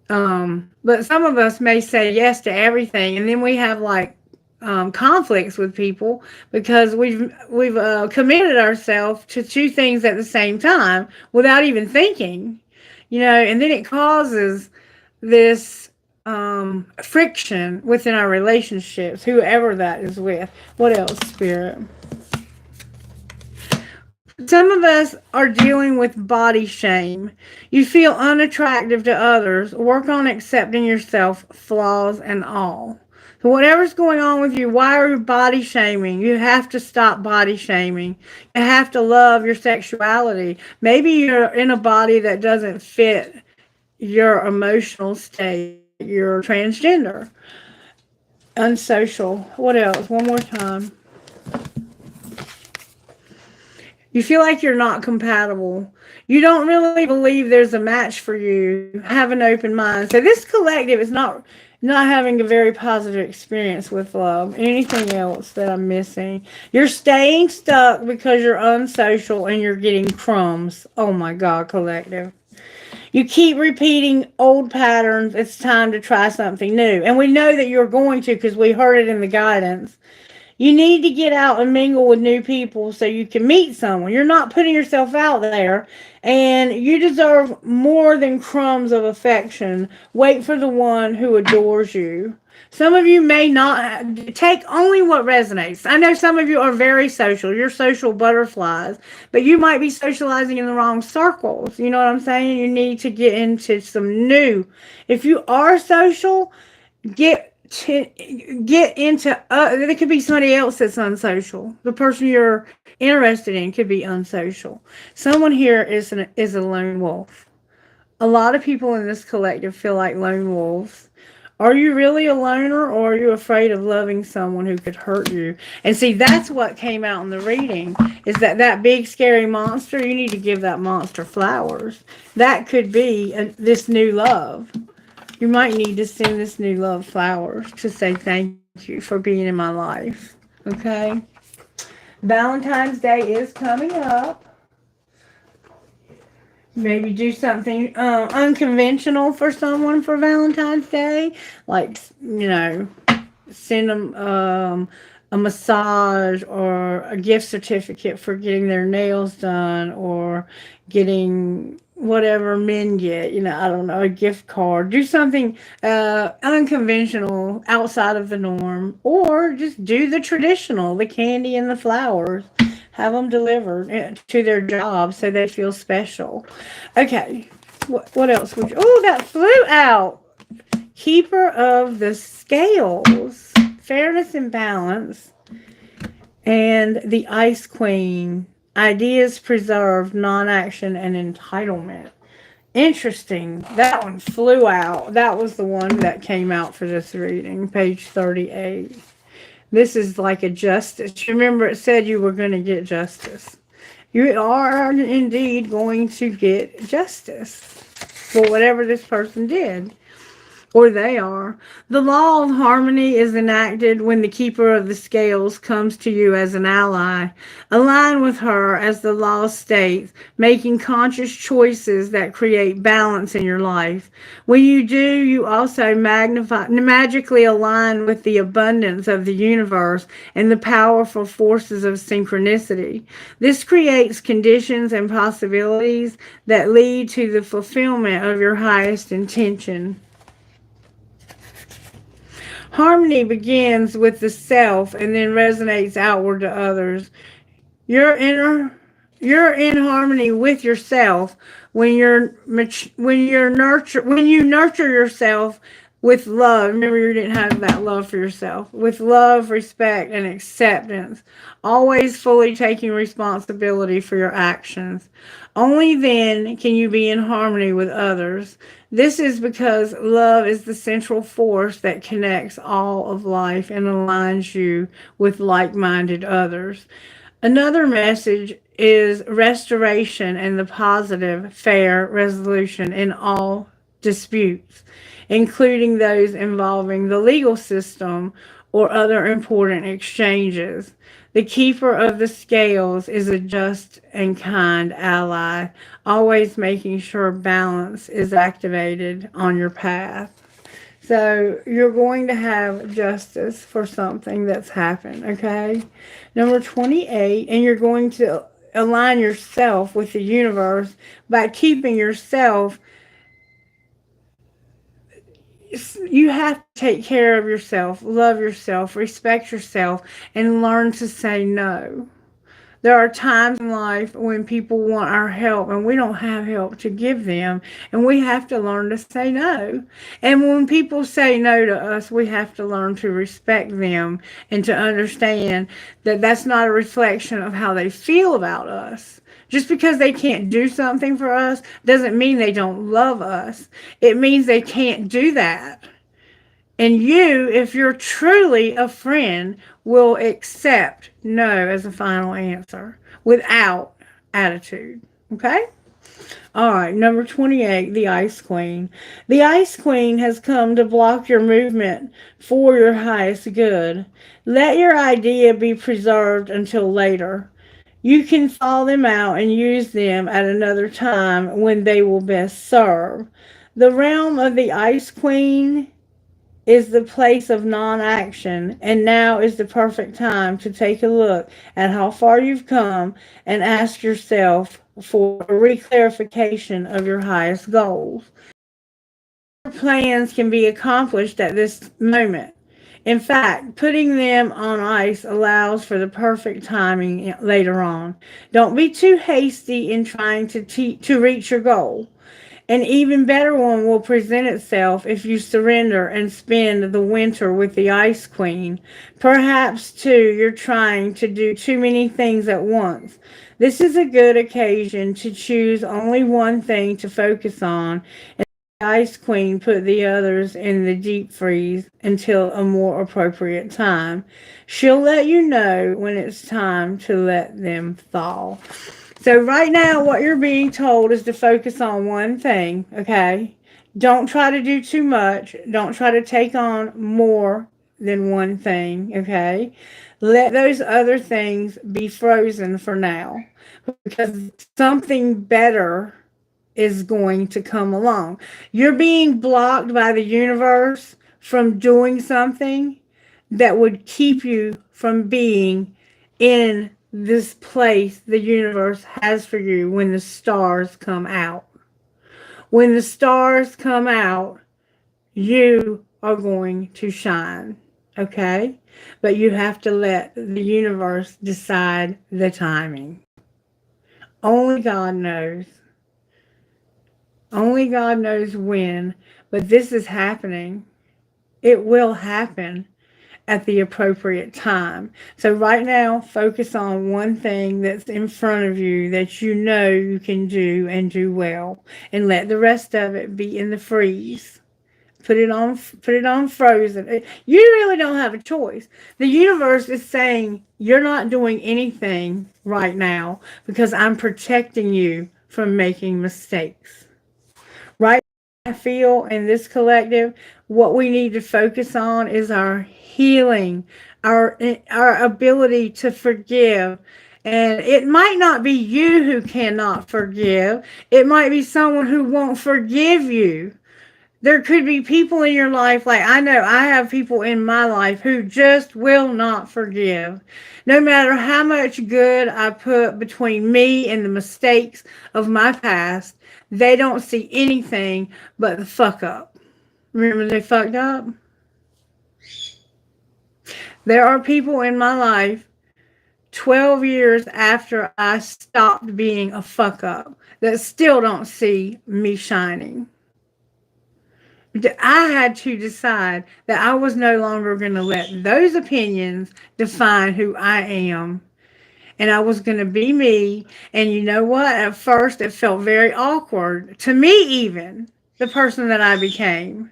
But some of us may say yes to everything, and then we have like conflicts with people because we've committed ourselves to two things at the same time without even thinking, and then it causes this friction within our relationships, whoever that is with. What else, Spirit? Some of us are dealing with body shame. You feel unattractive to others. Work on accepting yourself, flaws and all. So whatever's going on with you, why are you body shaming? You have to stop body shaming. You have to love your sexuality. Maybe you're in a body that doesn't fit your emotional state. You're transgender. Unsocial. What else? One more time. You feel like you're not compatible. You don't really believe there's a match for you. Have an open mind. So this collective is not having a very positive experience with love. Anything else that I'm missing? You're staying stuck because you're unsocial and you're getting crumbs. Oh my God, collective. You keep repeating old patterns. It's time to try something new. And we know that you're going to because we heard it in the guidance. You need to get out and mingle with new people so you can meet someone. You're not putting yourself out there, and you deserve more than crumbs of affection. Wait for the one who adores you. Some of you may not take only what resonates. I know some of you are very social. You're social butterflies, but you might be socializing in the wrong circles. You know what I'm saying? You need to get into some new. If you are social, get into there could be somebody else that's unsocial. The person you're interested in could be unsocial. Someone here is a lone wolf. A lot of people in this collective feel like lone wolves. Are you really a loner, or are you afraid of loving someone who could hurt you? And see, that's what came out in the reading, is that big scary monster. You need to give that monster flowers. That could be this new love. You might need to send this new love flowers to say thank you for being in my life. Okay? Valentine's Day is coming up. Maybe do something unconventional for someone for Valentine's Day. Like, send them a massage or a gift certificate for getting their nails done, or getting whatever men get, I don't know, a gift card. Do something unconventional, outside of the norm, or just do the traditional, the candy and the flowers. Have them delivered to their job so they feel special. Okay, what else would you... Oh, that flew out. Keeper of the Scales. Fairness and balance. And the Ice Queen. Ideas preserved, non-action, and entitlement. Interesting. That one flew out. That was the one that came out for this reading. Page 38. This is like a justice. Remember, it said you were going to get justice. You are indeed going to get justice for whatever this person did. Or they are. The law of harmony is enacted when the keeper of the scales comes to you as an ally. Align with her, as the law states, making conscious choices that create balance in your life. When you do, you also magically align with the abundance of the universe and the powerful forces of synchronicity. This creates conditions and possibilities that lead to the fulfillment of your highest intention. Harmony begins with the self and then resonates outward to others. You're in you're in harmony with yourself when you nurture yourself with love. Remember, you didn't have that love for yourself. With love, respect, and acceptance, always fully taking responsibility for your actions. Only then can you be in harmony with others. This is because love is the central force that connects all of life and aligns you with like-minded others. Another message is restoration and the positive, fair resolution in all disputes, including those involving the legal system or other important exchanges. The keeper of the scales is a just and kind ally, always making sure balance is activated on your path. So you're going to have justice for something that's happened, okay? Number 28, and you're going to align yourself with the universe by keeping yourself. You have to take care of yourself, love yourself, respect yourself, and learn to say no. There are times in life when people want our help and we don't have help to give them, and we have to learn to say no. And when people say no to us, we have to learn to respect them and to understand that that's not a reflection of how they feel about us. Just because they can't do something for us doesn't mean they don't love us. It means they can't do that. And you, if you're truly a friend, will accept no as a final answer without attitude. Okay? All right, number 28, the Ice Queen. The Ice Queen has come to block your movement for your highest good. Let your idea be preserved until later. You can thaw them out and use them at another time when they will best serve. The realm of the Ice Queen is the place of non-action, and now is the perfect time to take a look at how far you've come and ask yourself for a reclarification of your highest goals. Your plans can be accomplished at this moment. In fact, putting them on ice allows for the perfect timing later on. Don't be too hasty in trying to reach your goal. An even better one will present itself if you surrender and spend the winter with the Ice Queen. Perhaps, too, you're trying to do too many things at once. This is a good occasion to choose only one thing to focus on, and the Ice Queen put the others in the deep freeze until a more appropriate time. She'll let you know when it's time to let them thaw. So right now, what you're being told is to focus on one thing, okay? Don't try to do too much. Don't try to take on more than one thing, okay? Let those other things be frozen for now, because something better is going to come along. You're being blocked by the universe from doing something that would keep you from being in this place the universe has for you when the stars come out. When the stars come out, you are going to shine, okay? But you have to let the universe decide the timing. Only God knows. Only God knows when, but this is happening. It will happen at the appropriate time. So right now, focus on one thing that's in front of you that you know you can do and do well, and let the rest of it be in the freeze. Put it on frozen. You really don't have a choice. The universe is saying you're not doing anything right now because I'm protecting you from making mistakes. Right? I feel in this collective, what we need to focus on is our healing, our ability to forgive. And it might not be you who cannot forgive. It might be someone who won't forgive you. There could be people in your life, like I know I have people in my life who just will not forgive. No matter how much good I put between me and the mistakes of my past, they don't see anything but the fuck up. Remember they fucked up? There are people in my life 12 years after I stopped being a fuck up that still don't see me shining. I had to decide that I was no longer going to let those opinions define who I am. And I was going to be me. And you know what? At first, it felt very awkward to me, even the person that I became.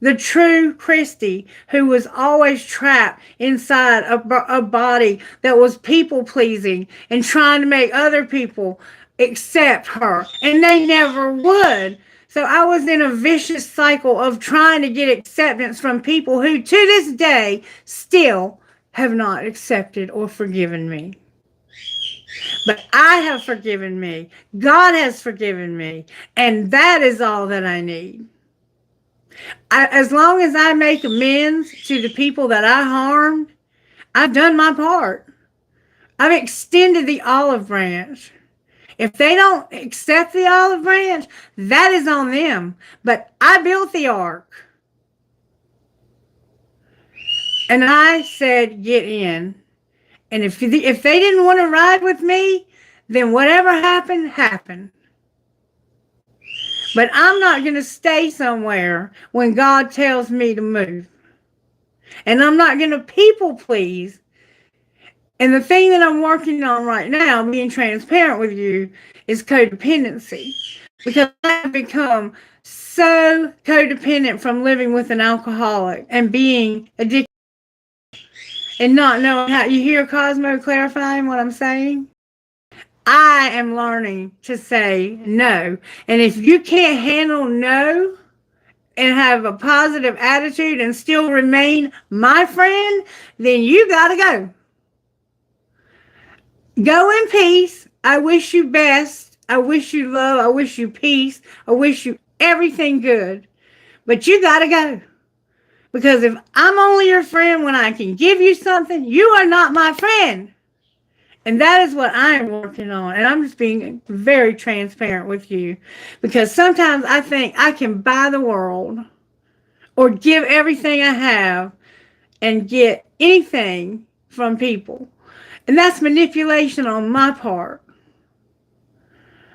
The true Christy, who was always trapped inside a body that was people pleasing and trying to make other people accept her. And they never would. So I was in a vicious cycle of trying to get acceptance from people who to this day still have not accepted or forgiven me. But I have forgiven me. God has forgiven me. And that is all that I need. As long as I make amends to the people that I harmed, I've done my part. I've extended the olive branch. If they don't accept the olive branch, that is on them. But I built the ark. And I said, get in. And if they didn't want to ride with me, then whatever happened, happened. But I'm not going to stay somewhere when God tells me to move. And I'm not going to people please. And the thing that I'm working on right now, being transparent with you, is codependency. Because I've become so codependent from living with an alcoholic and being addicted and not knowing how. You hear Cosmo clarifying what I'm saying? I am learning to say no. And if you can't handle no and have a positive attitude and still remain my friend, then you got to go. Go in peace. I wish you best. I wish you love. I wish you peace. I wish you everything good. But you got to go. Because if I'm only your friend when I can give you something, you are not my friend. And that is what I am working on. And I'm just being very transparent with you. Because sometimes I think I can buy the world or give everything I have and get anything from people. And that's manipulation on my part.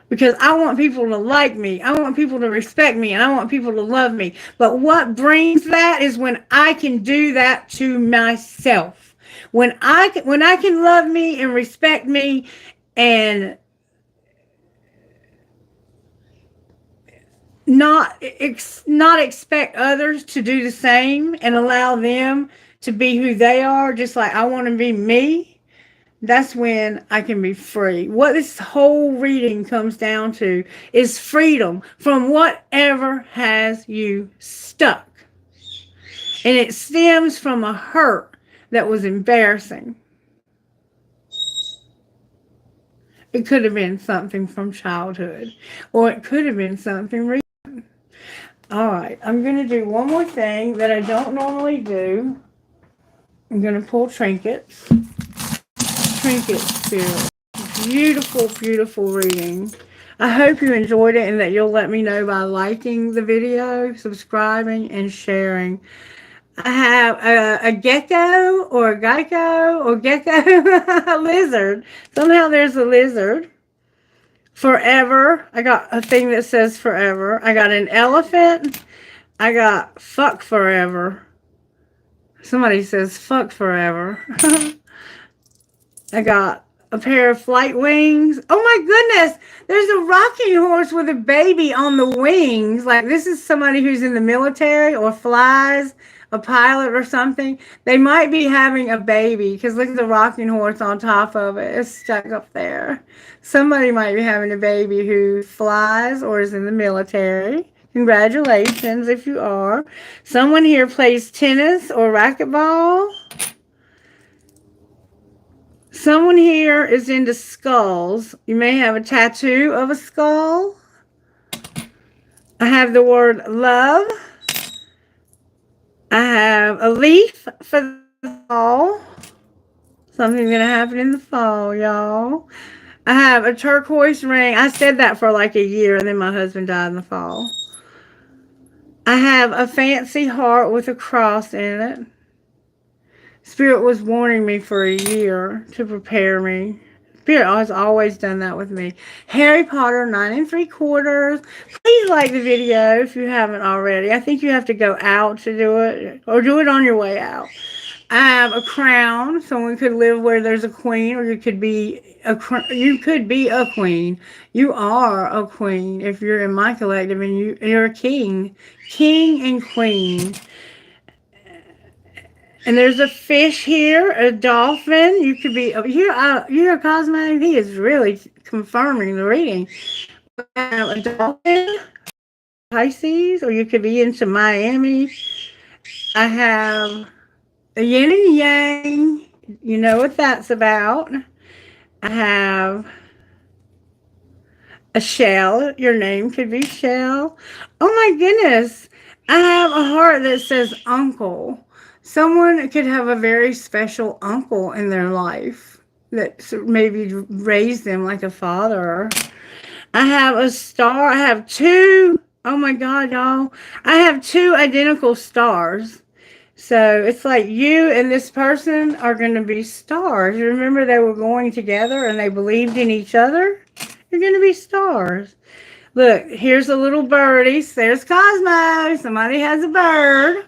Because I want people to like me. I want people to respect me. And I want people to love me. But what brings that is when I can do that to myself. When I can love me and respect me and not expect others to do the same and allow them to be who they are, just like I want to be me, that's when I can be free. What this whole reading comes down to is freedom from whatever has you stuck. And it stems from a hurt that was embarrassing. It could have been something from childhood, or it could have been something recent. All right, I'm going to do one more thing that I don't normally do. I'm going to pull trinkets. Trinket Spirit. Beautiful, beautiful reading. I hope you enjoyed it and that you'll let me know by liking the video, subscribing, and sharing. I have a gecko or a gecko or gecko, a lizard. Somehow there's a lizard. Forever. I got a thing that says forever. I got an elephant. I got fuck forever. Somebody says fuck forever. I got a pair of flight wings. Oh my goodness, there's a rocking horse with a baby on the wings. Like this is somebody who's in the military or flies, a pilot or something. They might be having a baby because look at the rocking horse on top of it. It's stuck up there. Somebody might be having a baby who flies or is in the military. Congratulations if you are. Someone here plays tennis or racquetball. Someone here is into skulls. You may have a tattoo of a skull. I have the word love. I have a leaf for the fall. Something's going to happen in the fall, y'all. I have a turquoise ring. I said that for like a year, and then my husband died in the fall. I have a fancy heart with a cross in it. Spirit was warning me for a year to prepare me. Spirit has always done that with me. Harry Potter 9 3/4. Please like the video if you haven't already. I think you have to go out to do it, or do it on your way out. I have a crown. Someone could live where there's a queen, or you could be a queen. You are a queen if you're in my collective, and you're a king and queen. And there's a fish here, a dolphin. You could be you're a cosmetic. He is really confirming the reading. A dolphin, Pisces, or you could be into Miami. I have a yin and yang. You know what that's about. I have a shell. Your name could be Shell. Oh my goodness. I have a heart that says uncle. Someone could have a very special uncle in their life that maybe raised them like a father. I have a star. I have two. Oh my God, y'all. I have two identical stars. So it's like you and this person are going to be stars. Remember, they were going together and they believed in each other? You're going to be stars. Look, here's a little birdie. There's Cosmo. Somebody has a bird.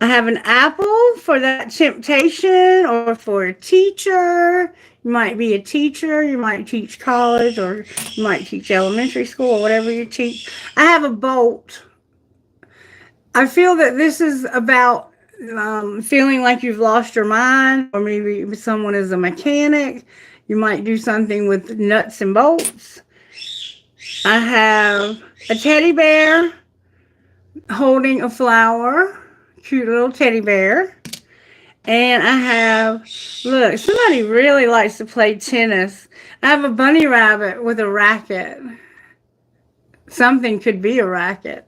I have an apple for that temptation or for a teacher. You might be a teacher. You might teach college, or you might teach elementary school, or whatever you teach. I have a bolt. I feel that this is about feeling like you've lost your mind, or maybe someone is a mechanic. You might do something with nuts and bolts. I have a teddy bear holding a flower. Cute little teddy bear. And I have, look, somebody really likes to play tennis. I have a bunny rabbit with a racket. Something could be a racket.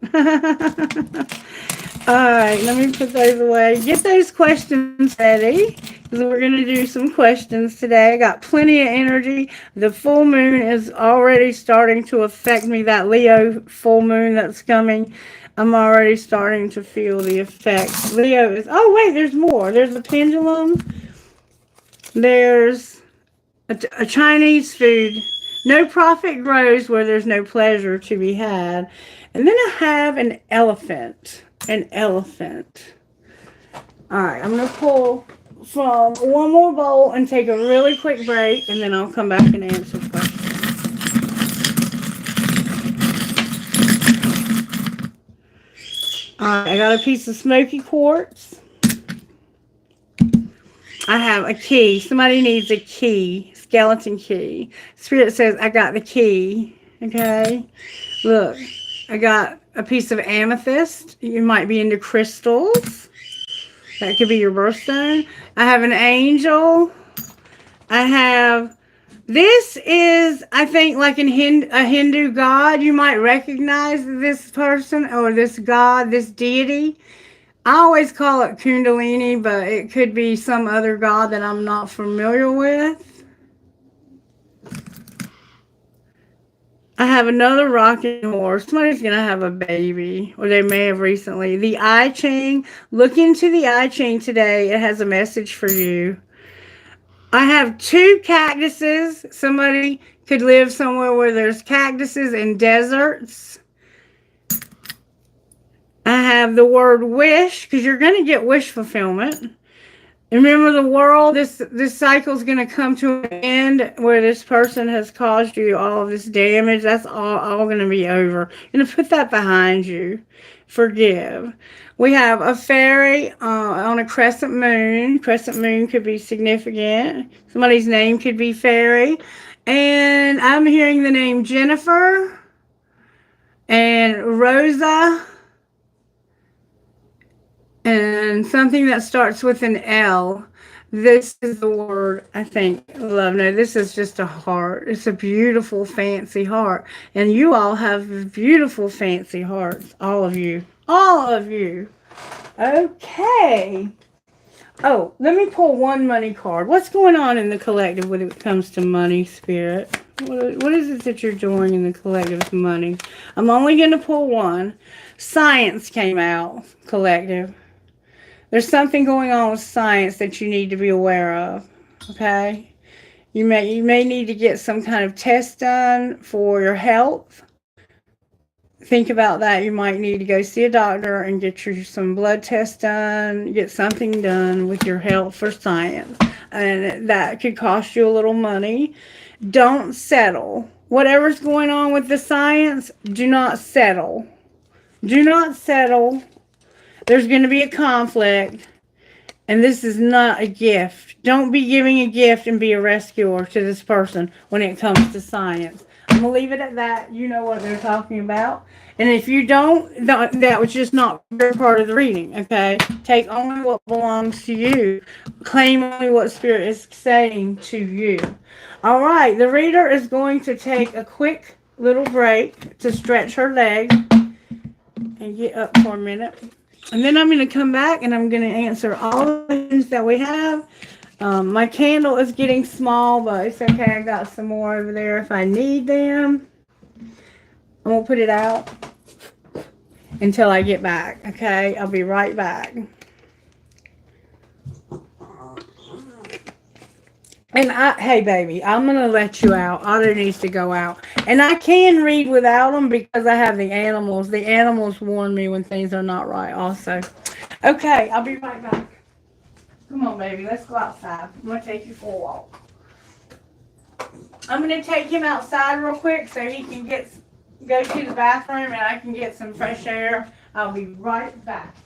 All right, let me put those away. Get those questions ready, because we're going to do some questions today. I got plenty of energy. The full moon is already starting to affect me, that Leo full moon that's coming. I'm already starting to feel the effects. Leo is, oh wait, there's more. There's a pendulum. There's a Chinese food. No profit grows where there's no pleasure to be had. And then I have an elephant. An elephant. All right, I'm going to pull from one more bowl and take a really quick break, and then I'll come back and answer questions. All right, I got a piece of smoky quartz. I have a key. Somebody needs a key. Skeleton key. Spirit says, I got the key. Okay. Look, I got a piece of amethyst. You might be into crystals. That could be your birthstone. I have an angel. I have, this is, I think, like a Hindu god. You might recognize this person or this god, this deity. I always call it Kundalini, but it could be some other god that I'm not familiar with. I have another rocking horse. Somebody's going to have a baby, or they may have recently. The I Ching. Look into the I Ching today. It has a message for you. I have two cactuses. Somebody could live somewhere where there's cactuses and deserts. I have the word wish, because you're going to get wish fulfillment. Remember the world, this cycle is going to come to an end where this person has caused you all of this damage. That's all going to be over. You're going to put that behind you. Forgive. We have a fairy on a crescent moon. Crescent moon could be significant. Somebody's name could be fairy. And I'm hearing the name Jennifer and Rosa and something that starts with an L. This is the word, I think, love. No, this is just a heart. It's a beautiful, fancy heart. And you all have beautiful, fancy hearts. All of you. All of you. Okay. Oh, let me pull one money card. What's going on in the collective when it comes to money, Spirit? What is it that you're doing in the collective's money? I'm only going to pull one. Science came out, collective. There's something going on with science that you need to be aware of. Okay? You may need to get some kind of test done for your health. Think about that. You might need to go see a doctor and get some blood tests done, get something done with your health for science. And that could cost you a little money. Don't settle. Whatever's going on with the science, do not settle. Do not settle. There's going to be a conflict. And this is not a gift. Don't be giving a gift and be a rescuer to this person when it comes to science. I'm going to leave it at that. You know what they're talking about. And if you don't, that was just not your part of the reading, okay? Take only what belongs to you. Claim only what Spirit is saying to you. All right, the reader is going to take a quick little break to stretch her leg and get up for a minute. And then I'm going to come back and I'm going to answer all the questions that we have. My candle is getting small, but it's okay. I got some more over there if I need them. I won't put it out until I get back, okay? I'll be right back. And hey, baby, I'm going to let you out. Otto needs to go out. And I can read without them because I have the animals. The animals warn me when things are not right also. Okay, I'll be right back. Come on, baby. Let's go outside. I'm going to take you for a walk. I'm going to take him outside real quick so he can go to the bathroom and I can get some fresh air. I'll be right back.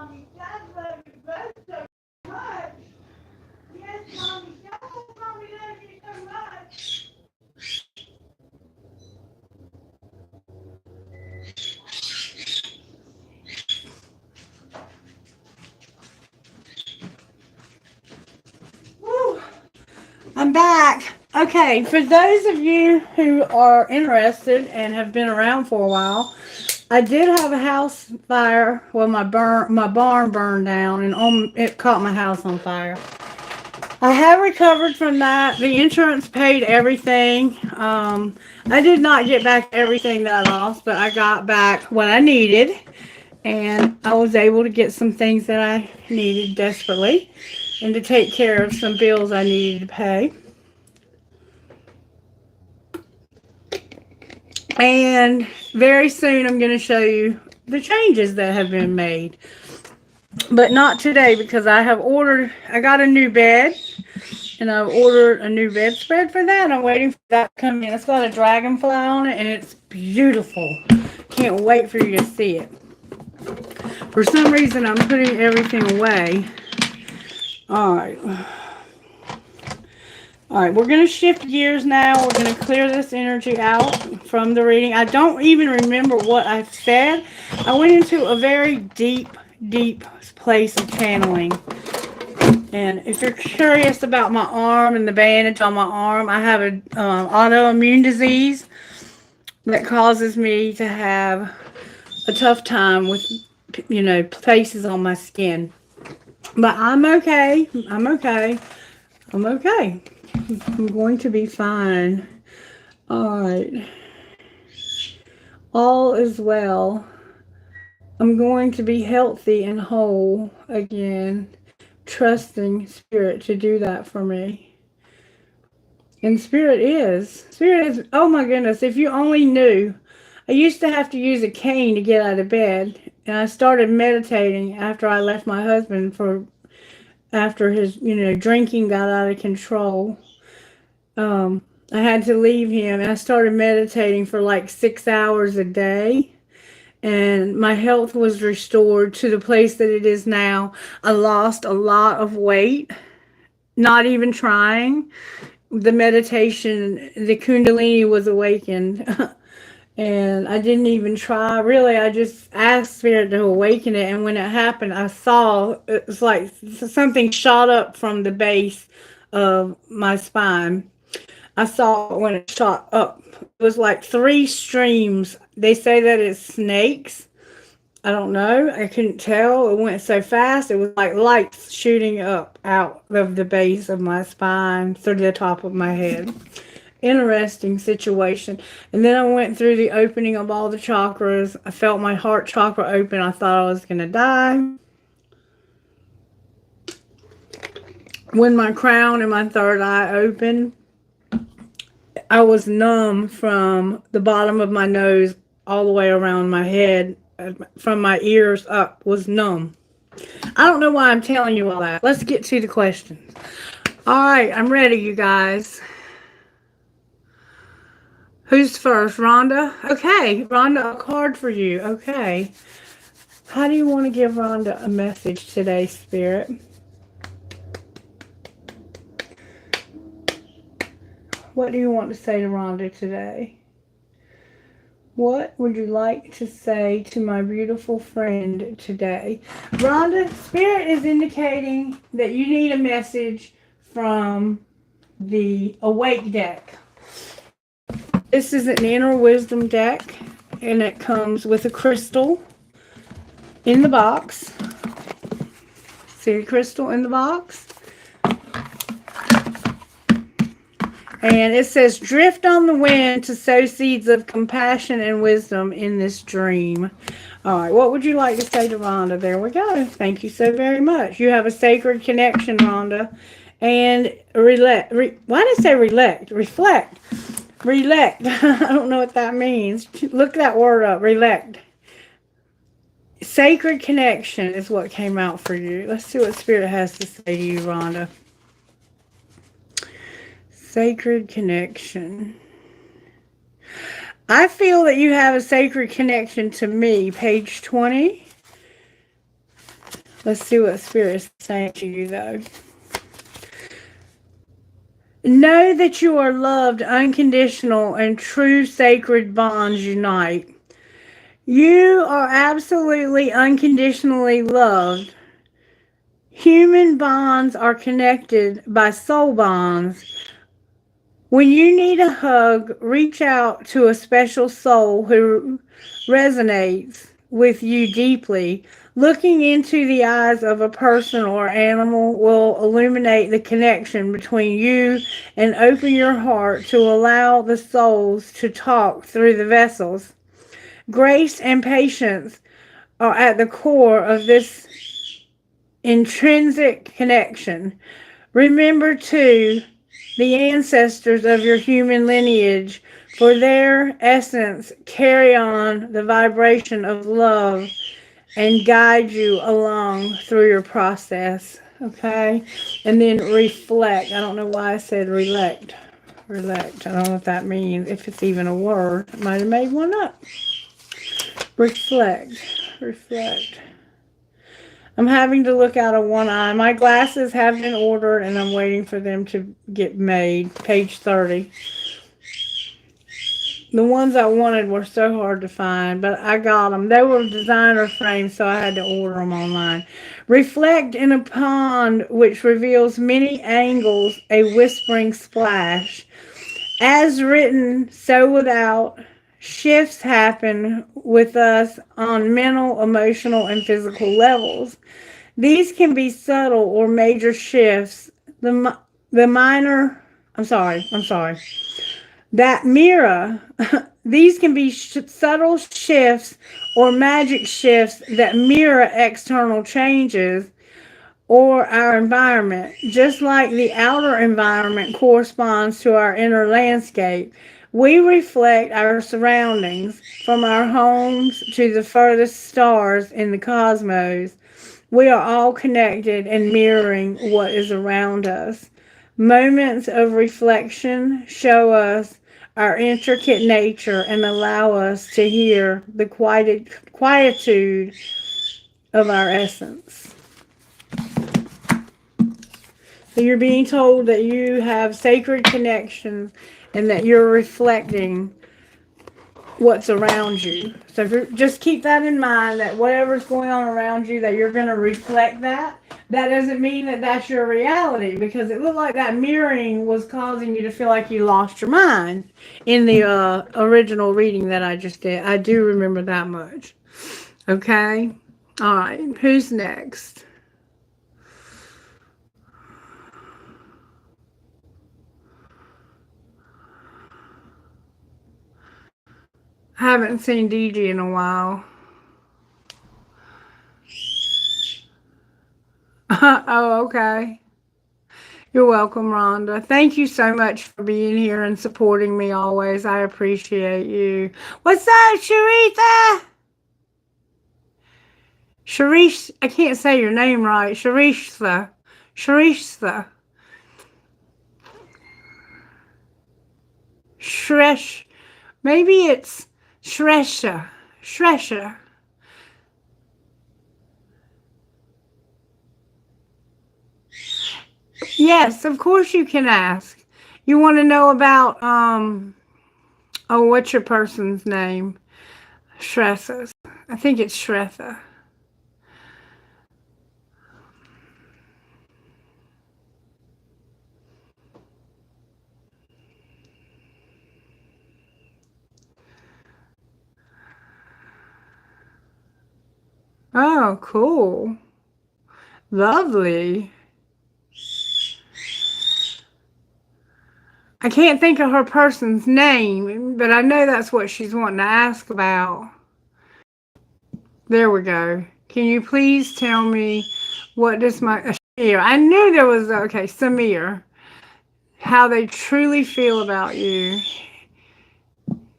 Mommy. Dad loves you both so much. Yes, Mommy. Oh, Mommy loves you so much. Woo. I'm back. Okay, for those of you who are interested and have been around for a while, I did have a house fire. Well, my barn burned down, and it caught my house on fire. I have recovered from that. The insurance paid everything. I did not get back everything that I lost, but I got back what I needed, and I was able to get some things that I needed desperately, and to take care of some bills I needed to pay. And very soon I'm going to show you the changes that have been made. But not today, because I got a new bed, and I've ordered a new bedspread for that. I'm waiting for that to come in. It's got a dragonfly on it, and it's beautiful. Can't wait for you to see it. For some reason, I'm putting everything away. Alright. Alright, we're going to shift gears now. We're going to clear this energy out from the reading. I don't even remember what I said. I went into a very deep place of channeling. And if you're curious about my arm and the bandage on my arm, I have an autoimmune disease that causes me to have a tough time with, places on my skin. But I'm okay. I'm okay. I'm going to be fine. All right. All is well. I'm going to be healthy and whole again, trusting Spirit to do that for me. And Spirit is, oh my goodness, if you only knew. I used to have to use a cane to get out of bed, and I started meditating after I left my husband after his, drinking got out of control. I had to leave him, and I started meditating for like 6 hours a day, and my health was restored to the place that it is now. I lost a lot of weight, not even trying. The meditation, the Kundalini was awakened. And I didn't even try. Really, I just asked Spirit to awaken it. And when it happened, I saw it was like something shot up from the base of my spine. I saw it when it shot up. It was like 3 streams. They say that it's snakes. I don't know. I couldn't tell. It went so fast. It was like lights shooting up out of the base of my spine through the top of my head. Interesting situation. And then I went through the opening of all the chakras. I felt my heart chakra open. I thought I was going to die. When my crown and my third eye opened, I was numb from the bottom of my nose all the way around my head. From my ears up was numb. I don't know why I'm telling you all that. Let's get to the questions. All right, I'm ready, you guys. Who's first? Rhonda? Okay, Rhonda, a card for you. Okay. How do you want to give Rhonda a message today, Spirit? What do you want to say to Rhonda today? What would you like to say to my beautiful friend today? Rhonda, Spirit is indicating that you need a message from the Awake deck. This is an inner wisdom deck, and it comes with a crystal in the box. See a crystal in the box? And it says, drift on the wind to sow seeds of compassion and wisdom in this dream. All right, what would you like to say to Rhonda? There we go. Thank you so very much. You have a sacred connection, Rhonda. And why did I say reflect? Reflect. I don't know what that means. Look that word up. Relect. Sacred connection is what came out for you. Let's see what Spirit has to say to you, Rhonda. Sacred connection. I feel that you have a sacred connection to me. Page 20. Let's see what Spirit is saying to you, though. Know that you are loved, unconditional, and true sacred bonds unite. You are absolutely unconditionally loved. Human bonds are connected by soul bonds. When you need a hug, reach out to a special soul who resonates with you deeply. Looking into the eyes of a person or animal will illuminate the connection between you and open your heart to allow the souls to talk through the vessels. Grace and patience are at the core of this intrinsic connection. Remember, too, the ancestors of your human lineage, for their essence carry on the vibration of love and guide you along through your process. Okay? And then reflect. I don't know why I said relect. Relect. I don't know what that means. If it's even a word. I might have made one up. Reflect. Reflect. I'm having to look out of one eye. My glasses have been ordered and I'm waiting for them to get made. Page 30. The ones I wanted were so hard to find, but I got them. They were designer frames, so I had to order them online. Reflect in a pond which reveals many angles, a whispering splash. As written, so without. Shifts happen with us on mental, emotional, and physical levels. These can be subtle or major shifts. The minor, I'm sorry. That mirror, these can be subtle shifts or magic shifts that mirror external changes or our environment. Just like the outer environment corresponds to our inner landscape, we reflect our surroundings from our homes to the furthest stars in the cosmos. We are all connected and mirroring what is around us. Moments of reflection show us our intricate nature and allow us to hear the quietude of our essence. So you're being told that you have sacred connections and that you're reflecting what's around you. So just keep that in mind, that whatever's going on around you, that you're going to reflect that. That doesn't mean that that's your reality, because it looked like that mirroring was causing you to feel like you lost your mind in the original reading that I just did. I do remember that much. Okay? All right. Who's next? I haven't seen DG in a while. Oh, okay. You're welcome, Rhonda. Thank you so much for being here and supporting me always. I appreciate you. What's up, Sharitha? Sharish, I can't say your name right. Sharisha. Sharisha. Shresh. Maybe it's Shresha. Shresha. Yes, of course you can ask. You want to know about, what's your person's name? Shresa. I think it's Shretha. Oh, cool. Lovely. I can't think of her person's name, but I know that's what she's wanting to ask about. There we go. Can you please tell me what does Samir, I knew there was, okay, Samir, how they truly feel about you.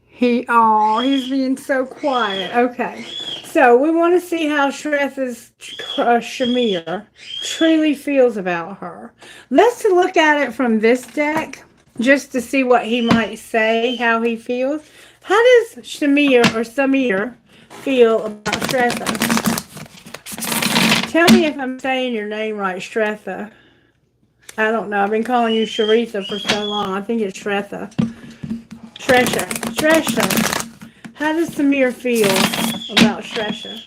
He's being so quiet. Okay. So we want to see how Shretha's Shamir truly feels about her. Let's look at it from this deck just to see what he might say, how he feels. How does Samir feel about Shretha? tell me if I'm saying your name right, Shretha. I don't know. I've been calling you Sharitha for so long. I think it's Shretha. Shresha. How does Samir feel about Shresha?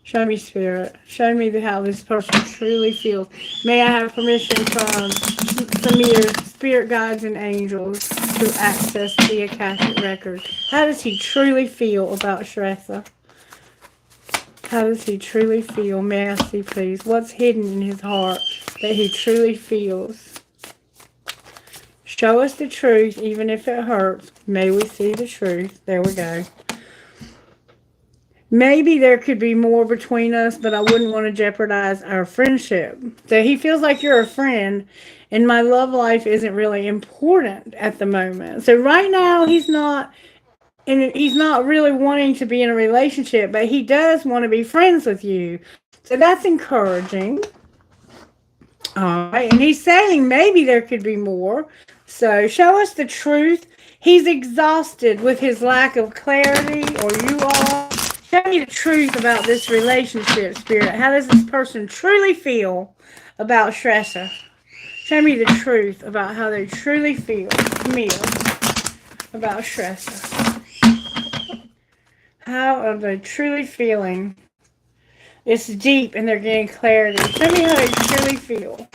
Show me, Spirit. Show me how this person truly feels. May I have permission from Samir's spirit guides and angels to access the Akashic record? How does he truly feel about Shretha? How does he truly feel? May I see, please? What's hidden in his heart that he truly feels? Show us the truth, even if it hurts. May we see the truth. There we go. Maybe there could be more between us, but I wouldn't want to jeopardize our friendship. So he feels like you're a friend, and my love life isn't really important at the moment. So right now, he's not really wanting to be in a relationship, but he does want to be friends with you. So that's encouraging. All right, and he's saying maybe there could be more. So show us the truth. He's exhausted with his lack of clarity, or you are. Show me the truth about this relationship, Spirit. How does this person truly feel about Shresha? Show me the truth about how they truly feel about Shresha. How are they truly feeling? It's deep and they're getting clarity. Show me how they truly feel.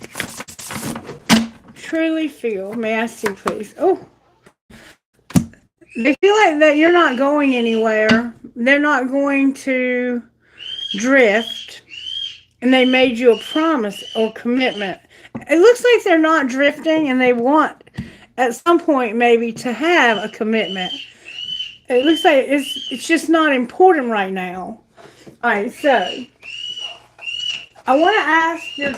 Truly feel. May I see, please? Oh. They feel like that you're not going anywhere. They're not going to drift. And they made you a promise or commitment. It looks like they're not drifting and they want at some point maybe to have a commitment. It looks like it's just not important right now. All right, so I want to ask your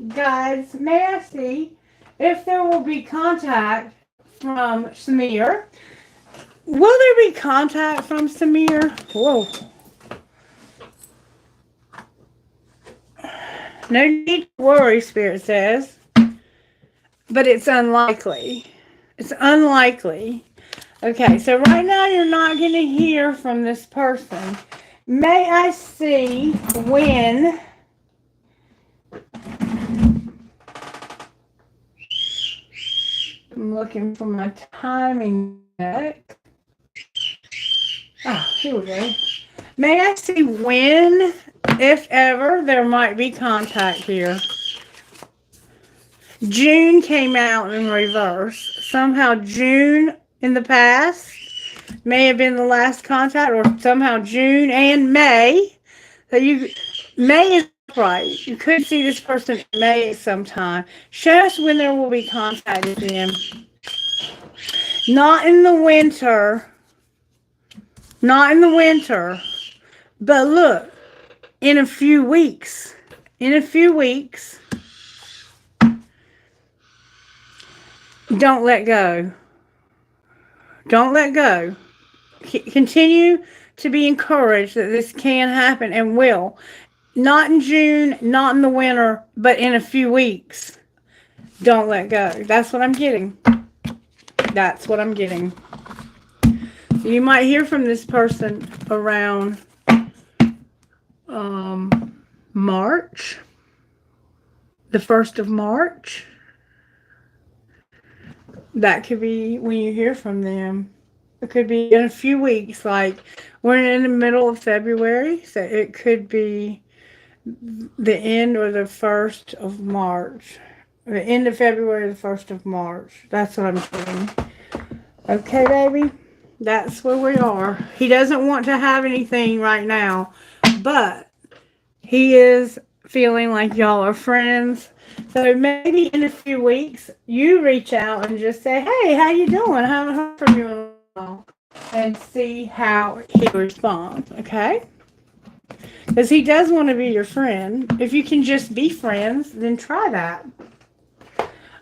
guides, may I see if there will be contact from Samir? Will there be contact from Samir? Whoa. No need to worry, Spirit says. But it's unlikely. It's unlikely. Okay, so right now you're not going to hear from this person. May I see when I'm looking for my timing deck. Oh, here we go. May I see when, if ever, there might be contact here? June came out in reverse. Somehow June in the past may have been the last contact, or somehow June and May. So May is right. You could see this person in May sometime. Show us when there will be contact with them. Not in the winter. Not in the winter. But look, in a few weeks. In a few weeks. Don't let go. Don't let go. Continue to be encouraged that this can happen and will. Not in June, not in the winter, but in a few weeks. Don't let go. That's what I'm getting. That's what I'm getting. You might hear from this person around March. The 1st of March. That could be when you hear from them. It could be in a few weeks. Like, we're in the middle of February, so it could be the end or the 1st of March. The end of February, the 1st of March. That's what I'm saying. Okay, baby? That's where we are. He doesn't want to have anything right now, but he is feeling like y'all are friends. So maybe in a few weeks, you reach out and just say, hey, how you doing? I haven't heard from you in a while. And see how he responds, okay? Because he does want to be your friend. If you can just be friends, then try that.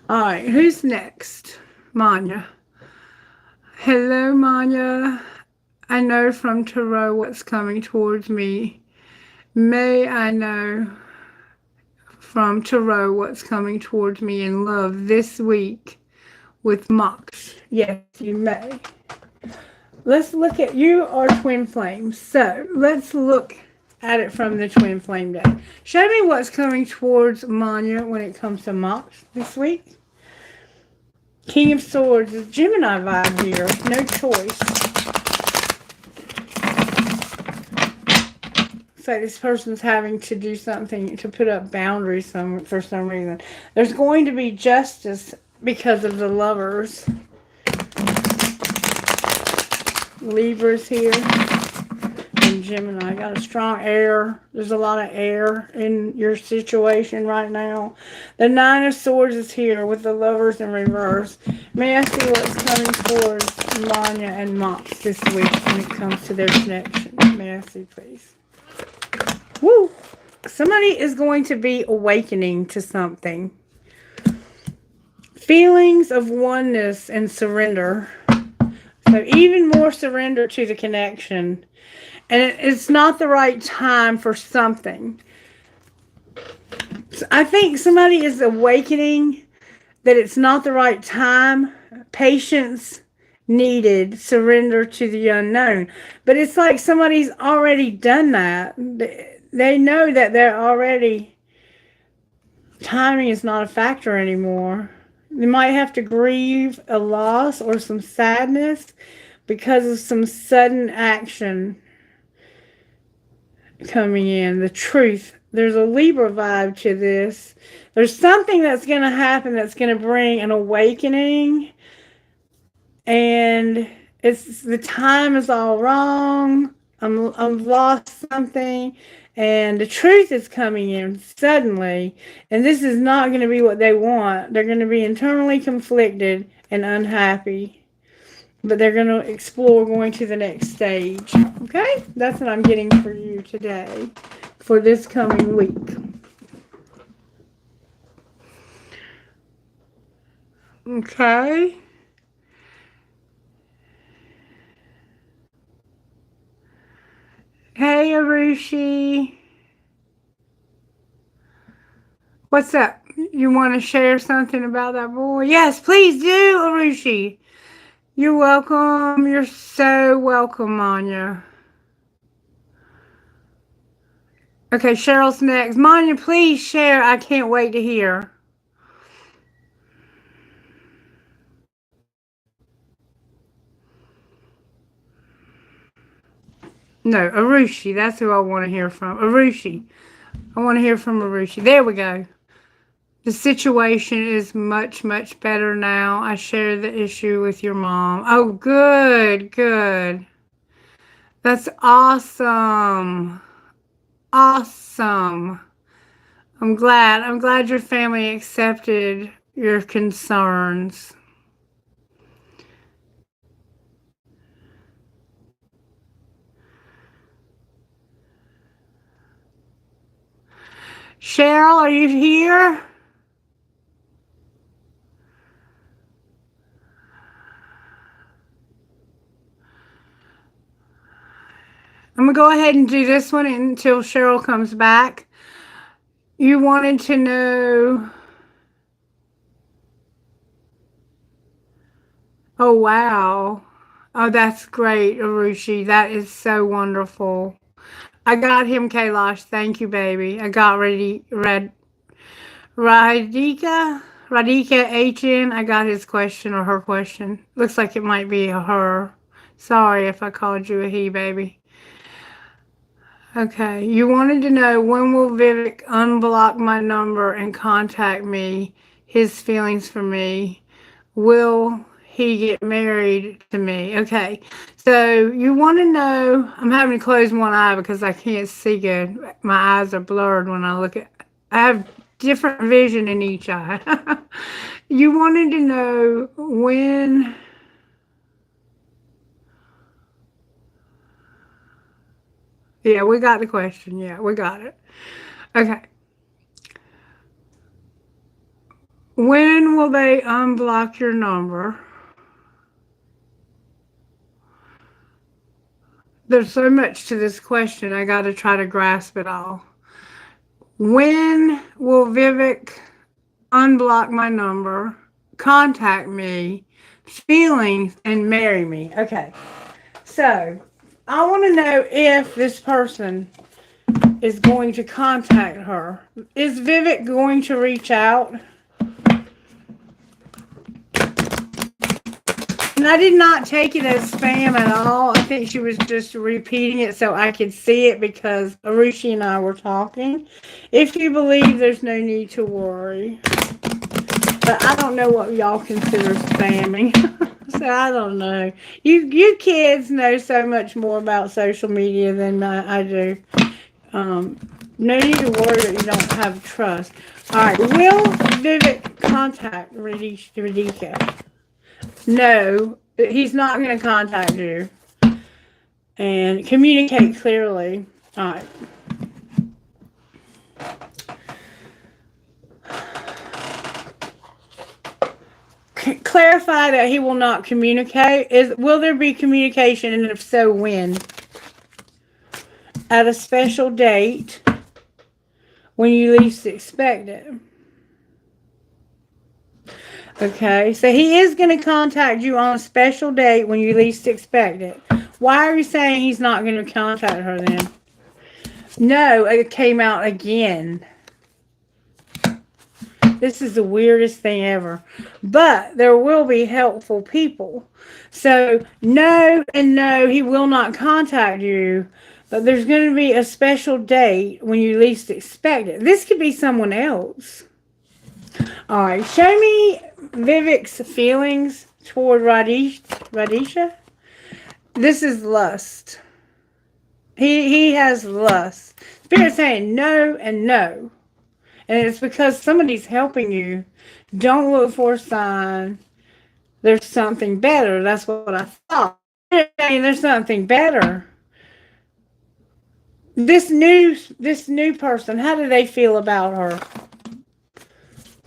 All right, who's next? Manya. Hello, Manya. I know from Tarot what's coming towards me. May I know from Tarot what's coming towards me in love this week with Mox? Yes, you may. Let's look at, you are twin flames. So let's look At it from the twin flame deck. Show me what's coming towards Manya when it comes to Mox this week. King of Swords is Gemini vibe here. No choice. It's like this person's having to do something to put up boundaries for some reason. There's going to be justice because of the Lovers. Libra's here. And Gemini. Got a strong air. There's a lot of air in your situation right now. The Nine of Swords is here with the Lovers in reverse. May I see what's coming towards Manya and Mox this week when it comes to their connection? May I see, please? Woo! Somebody is going to be awakening to something. Feelings of oneness and surrender. So even more surrender to the connection. And it's not the right time for something. So I think somebody is awakening that it's not the right time. Patience needed, surrender to the unknown. But it's like somebody's already done that. They know that they're already, timing is not a factor anymore. They might have to grieve a loss or some sadness because of some sudden action coming in. The truth. There's a Libra vibe to this. There's something that's going to happen that's going to bring an awakening. And it's the time is all wrong. I've lost something. And the truth is coming in suddenly. And this is not going to be what they want. They're going to be internally conflicted and unhappy. But they're going to explore going to the next stage. Okay? That's what I'm getting for you today. For this coming week. Okay? Hey, Arushi. What's up? You want to share something about that boy? Yes, please do, Arushi. You're welcome. You're so welcome, Manya. Okay, Cheryl's next. Manya, please share. I can't wait to hear. No, Arushi. That's who I want to hear from. Arushi. I want to hear from Arushi. There we go. The situation is much, much better now. I shared the issue with your mom. Oh, good, good. That's awesome. Awesome. I'm glad. I'm glad your family accepted your concerns. Cheryl, are you here? I'm going to go ahead and do this one until Cheryl comes back. You wanted to know... Oh, wow. Oh, that's great, Arushi. That is so wonderful. I got him, Kailash. Thank you, baby. I got Radhika HN. I got his question or her question. Looks like it might be a her. Sorry if I called you a he, baby. Okay. You wanted to know when will Vivek unblock my number and contact me? His feelings for me. Will he get married to me? Okay. So you want to know, I'm having to close one eye because I can't see good. My eyes are blurred when I look at, I have different vision in each eye. You wanted to know when, yeah, we got the question. Yeah, we got it. Okay. When will they unblock your number? There's so much to this question. I got to try to grasp it all. When will Vivek unblock my number, contact me, feelings, and marry me? Okay. So, I want to know if this person is going to contact her. Is Vivek going to reach out? And I did not take it as spam at all. I think she was just repeating it so I could see it because Arushi and I were talking. If you believe, there's no need to worry. But I don't know what y'all consider spamming. So I don't know. You kids know so much more about social media than I do. No need to worry that you don't have trust. All right. Will Vivek contact Radhika? No, he's not going to contact you. And communicate clearly. All right. Clarify that he will not communicate. Will there be communication, and if so, when? At a special date when you least expect it. Okay, so he is going to contact you on a special date when you least expect it. Why are you saying he's not going to contact her then? No, it came out again. This is the weirdest thing ever. But there will be helpful people. So, no and no, he will not contact you. But there's going to be a special date when you least expect it. This could be someone else. All right, show me Vivek's feelings toward Radhisha. This is lust. He has lust. Spirit saying no and no. And it's because somebody's helping you. Don't look for a sign. There's something better. That's what I thought. There's something better. This new person, how do they feel about her?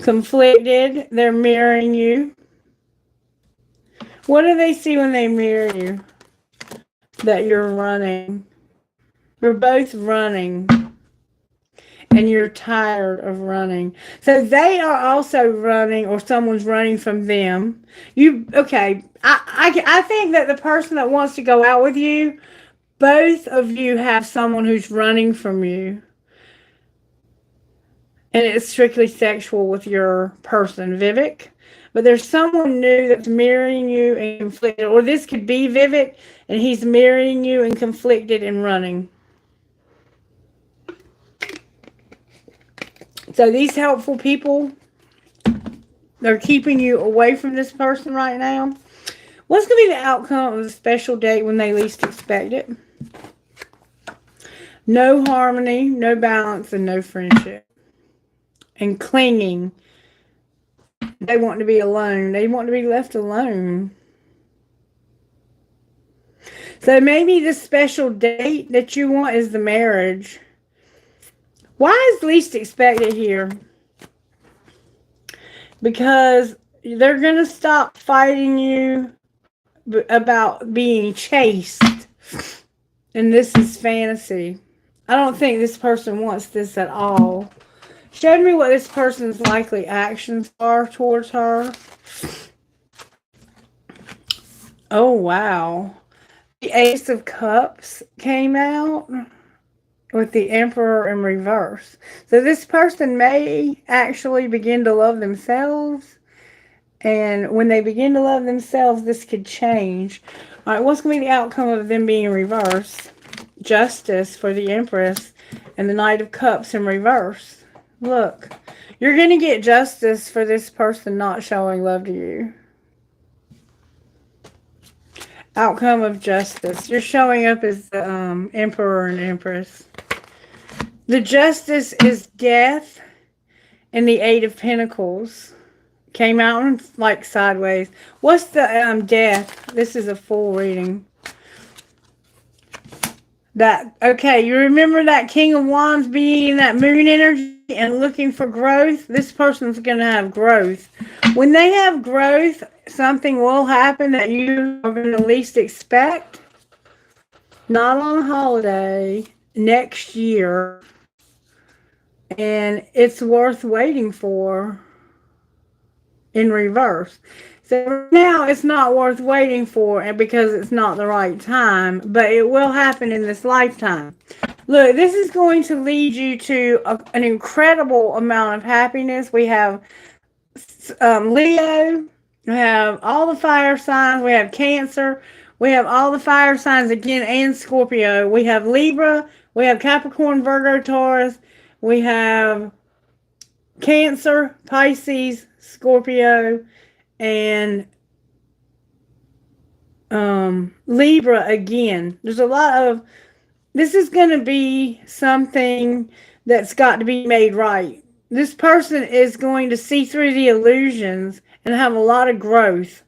Conflicted. They're mirroring you. What do they see when they mirror you? That you're running. You're both running. And you're tired of running. So they are also running, or someone's running from them. Okay. I think that the person that wants to go out with you, both of you have someone who's running from you. And it's strictly sexual with your person, Vivek. But there's someone new that's mirroring you and conflicted. Or this could be Vivek, and he's mirroring you and conflicted and running. So these helpful people, they're keeping you away from this person right now. What's going to be the outcome of the special date when they least expect it? No harmony, no balance, and no friendship. And clinging. They want to be alone. They want to be left alone. So maybe the special date that you want is the marriage. Why is least expected here? Because they're going to stop fighting you about being chased. And this is fantasy. I don't think this person wants this at all. Show me what this person's likely actions are towards her. Oh, wow. The Ace of Cups came out with the Emperor in reverse. So this person may actually begin to love themselves. And when they begin to love themselves, this could change. All right, what's going to be the outcome of them being in reverse? Justice for the Empress and the Knight of Cups in reverse. Look, you're going to get justice for this person not showing love to you. Outcome of justice. You're showing up as the Emperor and Empress. The Justice is death, and the Eight of Pentacles came out like sideways. What's the death? This is a full reading. Okay, you remember that King of Wands being in that moon energy and looking for growth? This person's going to have growth. When they have growth, something will happen that you are going to least expect. Not on a holiday. Next year. And it's worth waiting for in reverse. So now it's not worth waiting for, and because it's not the right time, but it will happen in this lifetime. Look, this is going to lead you to an incredible amount of happiness. We have Leo, we have all the fire signs, we have Cancer, we have all the fire signs again, and Scorpio. We have Libra, we have Capricorn, Virgo, Taurus, we have Cancer, Pisces, Scorpio, and Libra again. There's a lot of, this is going to be something that's got to be made right. This person is going to see through the illusions and have a lot of growth.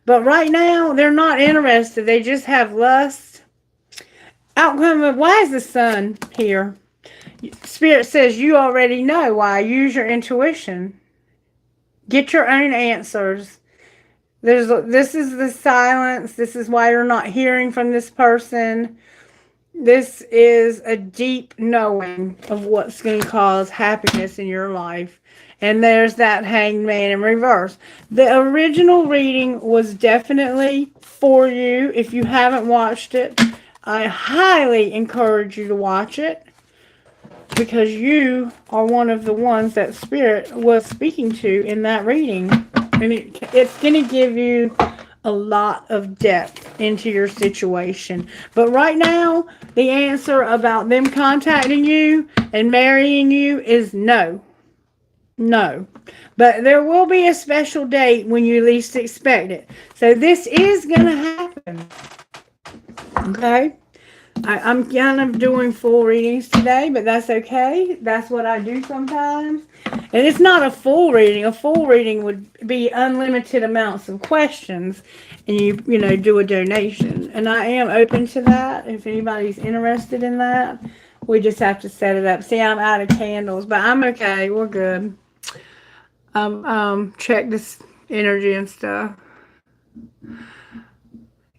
But right now, they're not interested. They just have lust. Outcome of, why is the sun here? Spirit says you already know why. Use your intuition. Get your own answers. This is the silence. This is why you're not hearing from this person. This is a deep knowing of what's going to cause happiness in your life. And there's that Hanged Man in reverse. The original reading was definitely for you. If you haven't watched it, I highly encourage you to watch it, because you are one of the ones that Spirit was speaking to in that reading. And it's going to give you a lot of depth into your situation. But right now, the answer about them contacting you and marrying you is no. No. But there will be a special date when you least expect it. So this is going to happen. Okay? I'm kind of doing full readings today, but that's okay. That's what I do sometimes. And it's not a full reading. A full reading would be unlimited amounts of questions, and you know, do a donation. And I am open to that if anybody's interested in that. We just have to set it up. See, I'm out of candles, but I'm okay. We're good. Check this energy and stuff.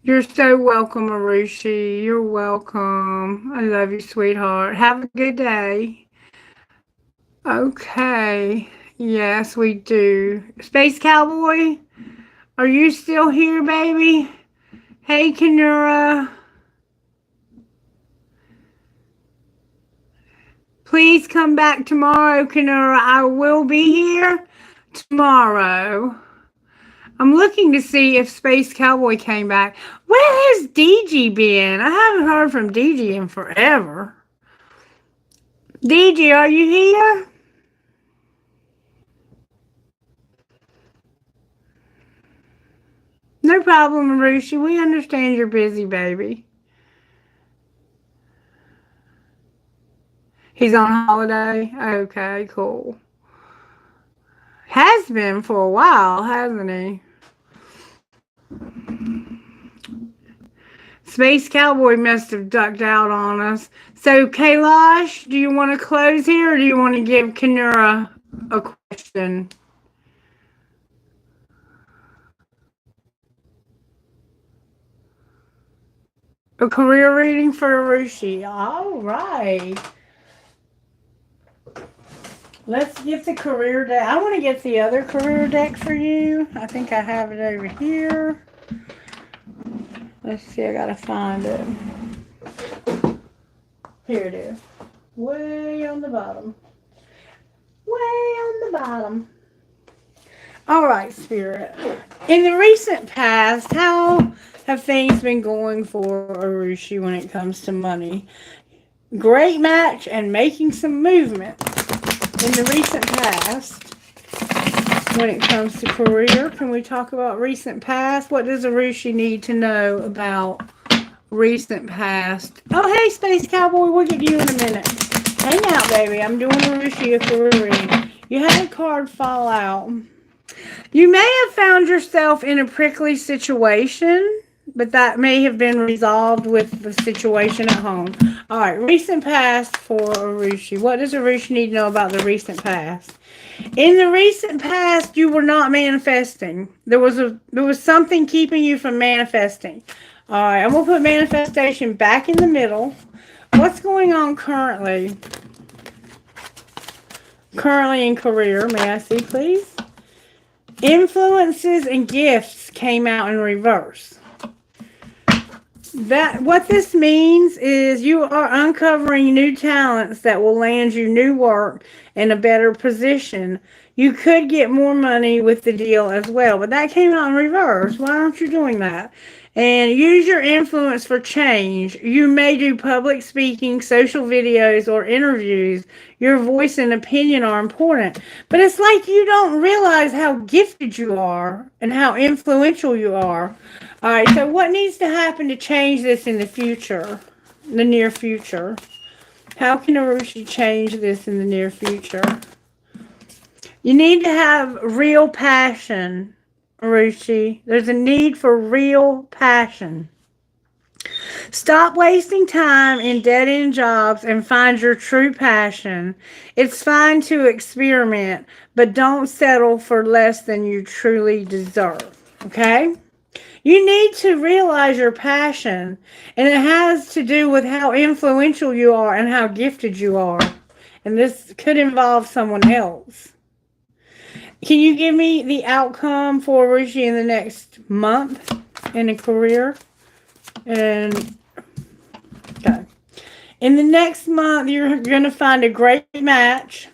You're so welcome, Arushi. You're welcome. I love you, sweetheart. Have a good day. Okay. Yes, we do. Space Cowboy, are you still here, baby? Hey, Kenura. Please come back tomorrow, Kenura. I will be here tomorrow. I'm looking to see if Space Cowboy came back. Where has DG been? I haven't heard from DG in forever. DG, are you here? No problem, Marushi. We understand you're busy, baby. He's on holiday? Okay, cool. Has been for a while, hasn't he? Space Cowboy must have ducked out on us. So, Kailash, do you want to close here, or do you want to give Kenura a question? A career reading for Arushi. All right. Let's get the career deck. I want to get the other career deck for you. I think I have it over here. Let's see. I got to find it. Here it is. Way on the bottom. Way on the bottom. All right, Spirit. In the recent past, how have things been going for Arushi when it comes to money? Great match and making some movement. In the recent past, when it comes to career, can we talk about recent past? What does Arushi need to know about recent past? Oh, hey, Space Cowboy, we'll get you in a minute. Hang out, baby. I'm doing Arushi a career reading. You had a card fall out. You may have found yourself in a prickly situation, but that may have been resolved with the situation at home. All right, recent past for Arushi. What does Arushi need to know about the recent past? In the recent past, you were not manifesting. There was something keeping you from manifesting. All right, I'm going to put manifestation back in the middle. What's going on currently? Currently in career, may I see, please? Influences and gifts came out in reverse. What this means is you are uncovering new talents that will land you new work in a better position. You could get more money with the deal as well, but that came out in reverse. Why aren't you doing that? And use your influence for change. You may do public speaking, social videos, or interviews. Your voice and opinion are important. But it's like you don't realize how gifted you are and how influential you are. All right, so what needs to happen to change this in the future, the near future? How can Arushi change this in the near future? You need to have real passion, Arushi. There's a need for real passion. Stop wasting time in dead-end jobs and find your true passion. It's fine to experiment, but don't settle for less than you truly deserve, okay? You need to realize your passion, and it has to do with how influential you are and how gifted you are. And this could involve someone else. Can you give me the outcome for Rishi in the next month in a career? And okay. In the next month, you're going to find a great match.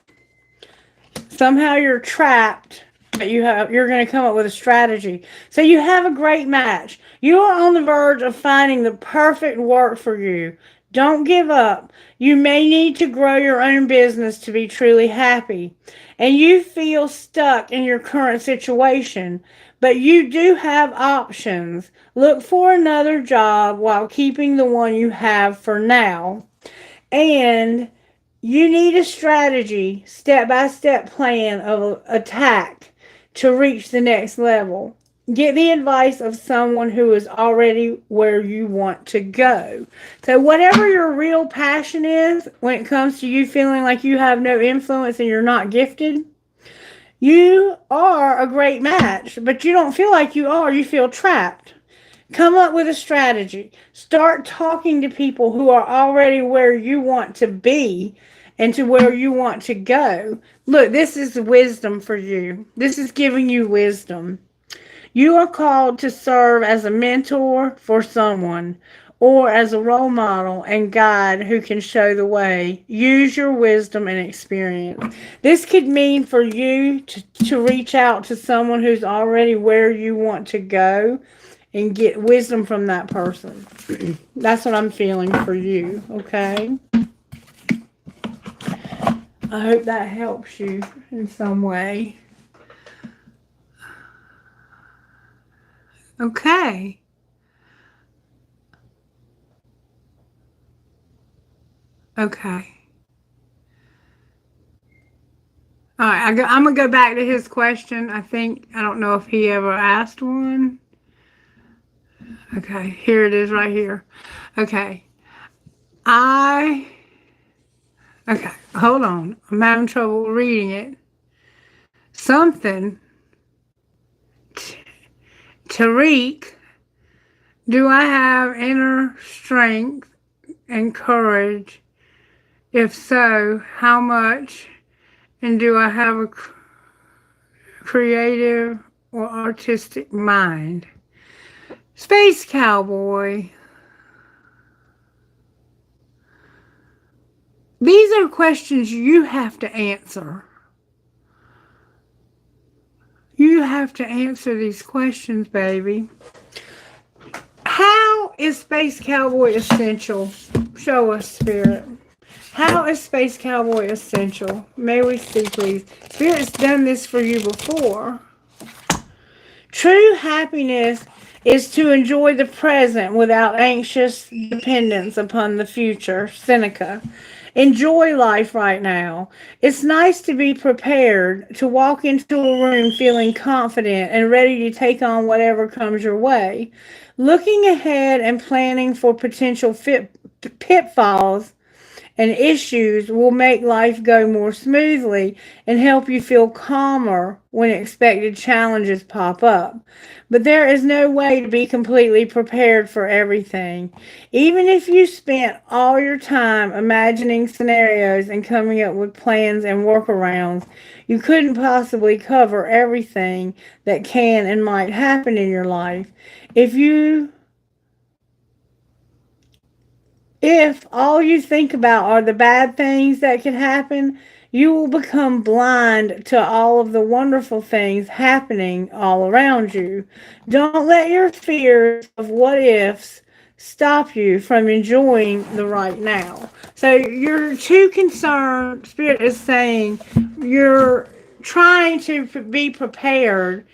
Somehow you're trapped, but you're going to come up with a strategy. So you have a great match. You are on the verge of finding the perfect work for you. Don't give up. You may need to grow your own business to be truly happy. And you feel stuck in your current situation, but you do have options. Look for another job while keeping the one you have for now. And you need a strategy, step-by-step plan of attack to reach the next level. Get the advice of someone who is already where you want to go. So whatever your real passion is, when it comes to you feeling like you have no influence and you're not gifted, you are a great match, but you don't feel like you are. You feel trapped. Come up with a strategy. Start talking to people who are already where you want to be and to where you want to go. Look, this is wisdom for you. This is giving you wisdom. You are called to serve as a mentor for someone or as a role model and guide who can show the way. Use your wisdom and experience. This could mean for you to reach out to someone who's already where you want to go and get wisdom from that person. That's what I'm feeling for you, okay? I hope that helps you in some way. Okay. Okay. All right, I'm going to go back to his question. I don't know if he ever asked one. Okay, here it is right here. Okay. Okay, hold on. I'm having trouble reading it. Something. Tariq, do I have inner strength and courage? If so, how much? And do I have a creative or artistic mind? Space Cowboy. These are questions you have to answer. You have to answer these questions, baby. How is Space Cowboy essential? Show us, Spirit. How is Space Cowboy essential? May we see, please. Spirit's done this for you before. True happiness is to enjoy the present without anxious dependence upon the future. Seneca. Enjoy life right now. It's nice to be prepared, to walk into a room feeling confident and ready to take on whatever comes your way. Looking ahead and planning for potential pitfalls and issues will make life go more smoothly and help you feel calmer when expected challenges pop up. But there is no way to be completely prepared for everything. Even if you spent all your time imagining scenarios and coming up with plans and workarounds, you couldn't possibly cover everything that can and might happen in your life. If you If all you think about are the bad things that could happen, you will become blind to all of the wonderful things happening all around you. Don't let your fears of what ifs stop you from enjoying the right now. So you're too concerned. Spirit is saying you're trying to be prepared,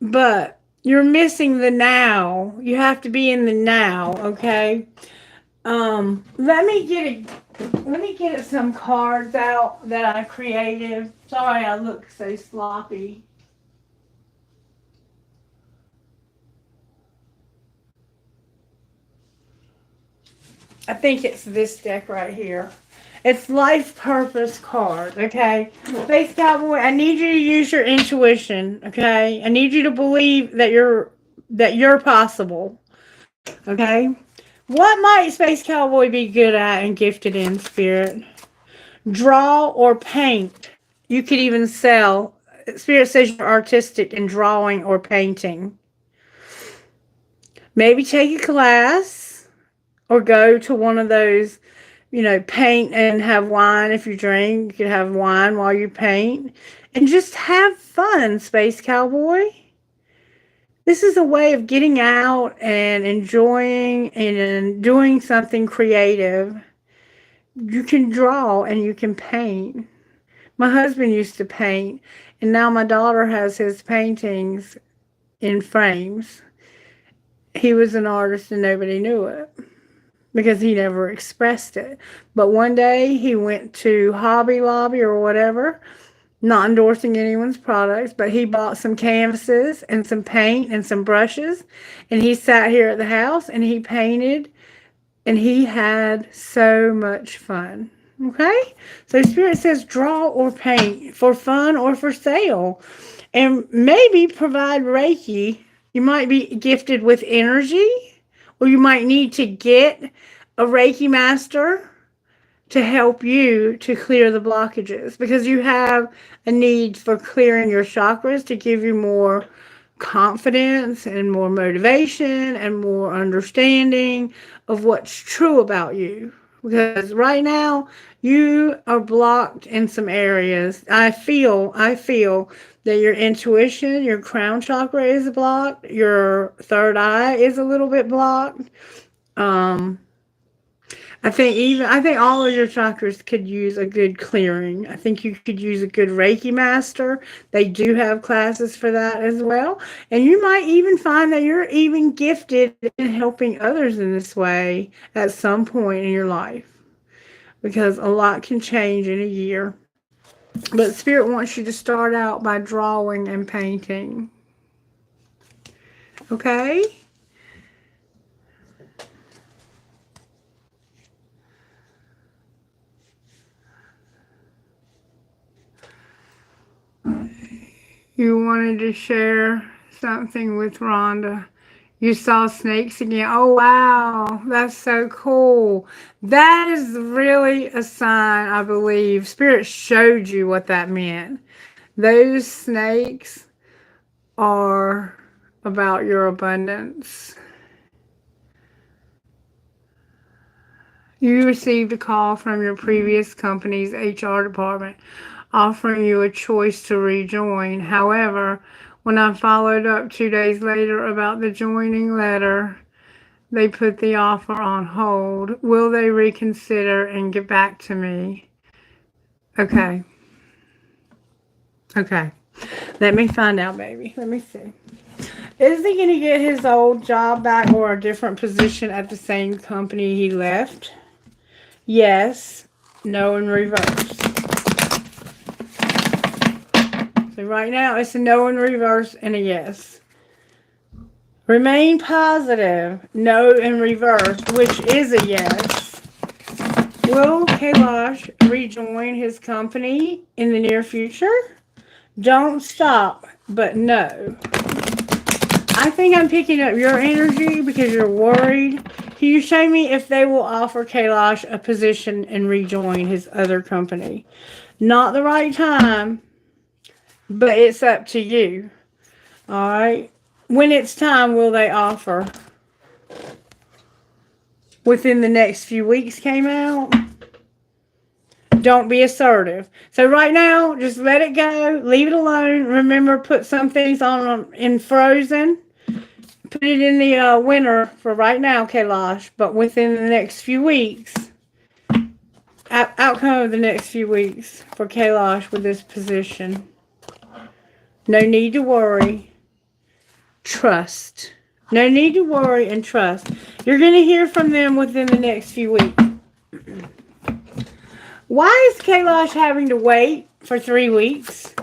but you're missing the now. You have to be in the now, okay? Let me get some cards out that I created. Sorry I look so sloppy. I think it's this deck right here. It's life purpose card, okay? Space Cowboy, I need you to use your intuition, okay? I need you to believe that you're possible, okay? What might Space Cowboy be good at and gifted in, Spirit? Draw or paint. You could even sell. Spirit says you're artistic in drawing or painting. Maybe take a class or go to one of those, paint and have wine if you drink. You could have wine while you paint. And just have fun, Space Cowboy. This is a way of getting out and enjoying and doing something creative. You can draw and you can paint. My husband used to paint, and now my daughter has his paintings in frames. He was an artist and nobody knew it because he never expressed it. But one day he went to Hobby Lobby or whatever, not endorsing anyone's products, but he bought some canvases and some paint and some brushes, and he sat here at the house and he painted, and he had so much fun. Okay? So Spirit says draw or paint for fun or for sale. And maybe provide Reiki. You might be gifted with energy, or you might need to get a Reiki master to help you to clear the blockages, because you have a need for clearing your chakras to give you more confidence and more motivation and more understanding of what's true about you. Because right now you are blocked in some areas. I feel that your intuition, your crown chakra is blocked, your third eye is a little bit blocked. I think all of your chakras could use a good clearing. I think you could use a good Reiki master. They do have classes for that as well. And you might even find that you're even gifted in helping others in this way at some point in your life. Because a lot can change in a year. But Spirit wants you to start out by drawing and painting. Okay? You wanted to share something with Rhonda. You saw snakes again. Oh, wow. That's so cool. That is really a sign, I believe. Spirit showed you what that meant. Those snakes are about your abundance. You received a call from your previous company's HR department offering you a choice to rejoin. However, when I followed up 2 days later about the joining letter, they put the offer on hold. Will they reconsider and get back to me? Okay. Let me find out, baby. Let me see. Is he going to get his old job back or a different position at the same company he left? Yes. No in reverse. So right now it's a no in reverse and a yes. Remain positive. No in reverse, which is a yes. Will Kailash rejoin his company in the near future? Don't stop, but no. I think I'm picking up your energy because you're worried. Can you show me if they will offer Kailash a position and rejoin his other company? Not the right time, but it's up to you. All right. When it's time, will they offer? Within the next few weeks came out. Don't be assertive. So right now, just let it go. Leave it alone. Remember, put some things on in frozen. Put it in the winter for right now, Kailash. But within the next few weeks, outcome of the next few weeks for Kailash with this position. No need to worry. Trust. No need to worry and trust. You're going to hear from them within the next few weeks. Why is Kailash having to wait for 3 weeks?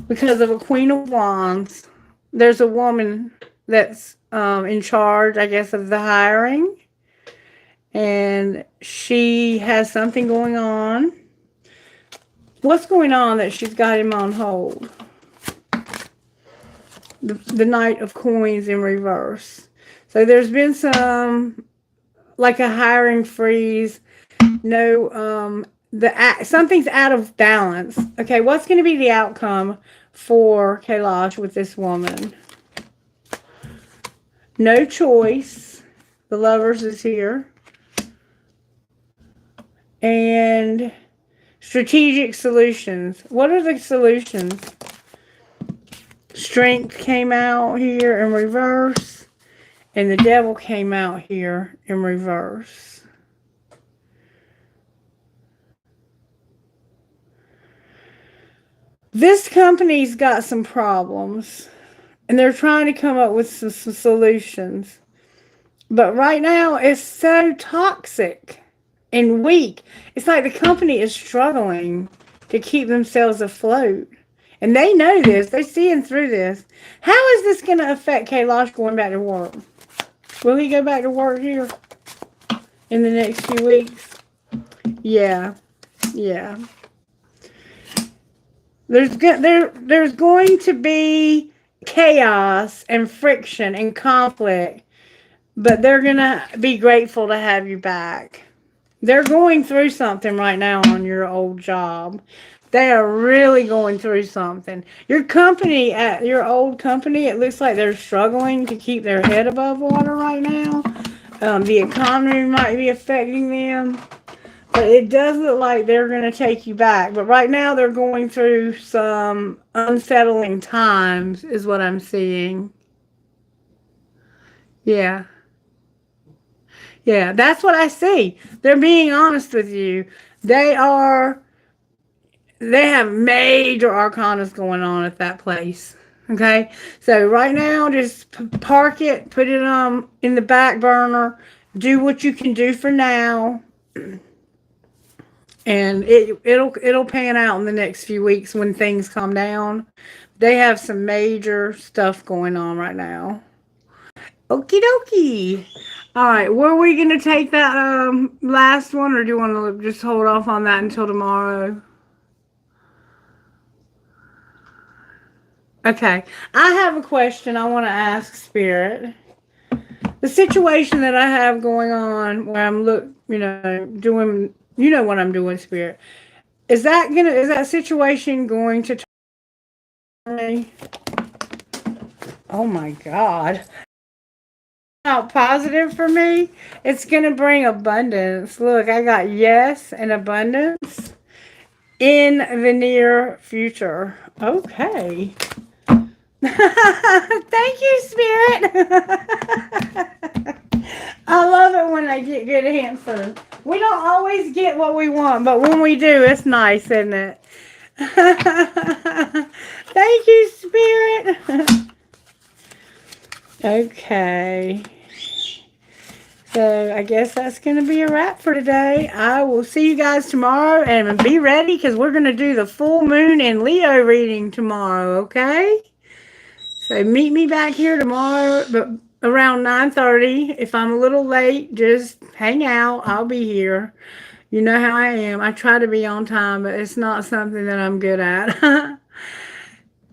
Because of a Queen of Wands. There's a woman that's in charge, I guess, of the hiring. And she has something going on. What's going on that she's got him on hold? The Knight of Coins in reverse. So there's been some, like a hiring freeze. No, something's out of balance. Okay, what's going to be the outcome for Kailash with this woman? No choice. The Lovers is here. And strategic solutions. What are the solutions? Strength came out here in reverse. And the Devil came out here in reverse. This company's got some problems. And they're trying to come up with some solutions. But right now, it's so toxic and weak. It's like the company is struggling to keep themselves afloat. And they know this. They're seeing through this. How is this going to affect Kailash going back to work? Will he go back to work here in the next few weeks? Yeah. Yeah. There's going to be chaos and friction and conflict. But they're going to be grateful to have you back. They're going through something right now on your old job. They are really going through something. Your company, at your old company, it looks like they're struggling to keep their head above water right now. The economy might be affecting them. But it does look like they're going to take you back. But right now they're going through some unsettling times is what I'm seeing. Yeah. Yeah, that's what I see. They're being honest with you. They have major arcanas going on at that place. Okay? So right now, just park it, put it in the back burner, do what you can do for now. And it'll pan out in the next few weeks when things calm down. They have some major stuff going on right now. Okie dokie. All right, were we going to take that last one, or do you want to just hold off on that until tomorrow? Okay, I have a question I want to ask Spirit. The situation that I have going on where I'm doing, what I'm doing, Spirit. Is that situation going to turn me? Oh my God. Out positive for me. It's going to bring abundance. Look, I got yes and abundance in the near future. Okay. Thank you, Spirit. I love it when I get good answers. We don't always get what we want, but when we do, it's nice, isn't it? Thank you, Spirit. Okay. So I guess that's going to be a wrap for today. I will see you guys tomorrow, and be ready because we're going to do the full moon and Leo reading tomorrow, okay? So meet me back here tomorrow. But around 9:30. If I'm a little late, just hang out. I'll be here. You know how I am. I try to be on time, but it's not something that I'm good at.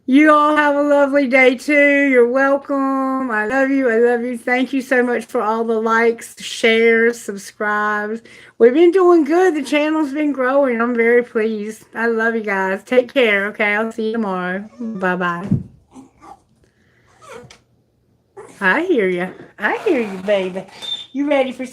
You all have a lovely day too. You're welcome. I love you. I love you. Thank you so much for all the likes, shares, subscribes. We've been doing good. The channel's been growing. I'm very pleased. I love you guys. Take care. Okay, I'll see you tomorrow. Bye bye. I hear you. I hear you, baby. You ready for something?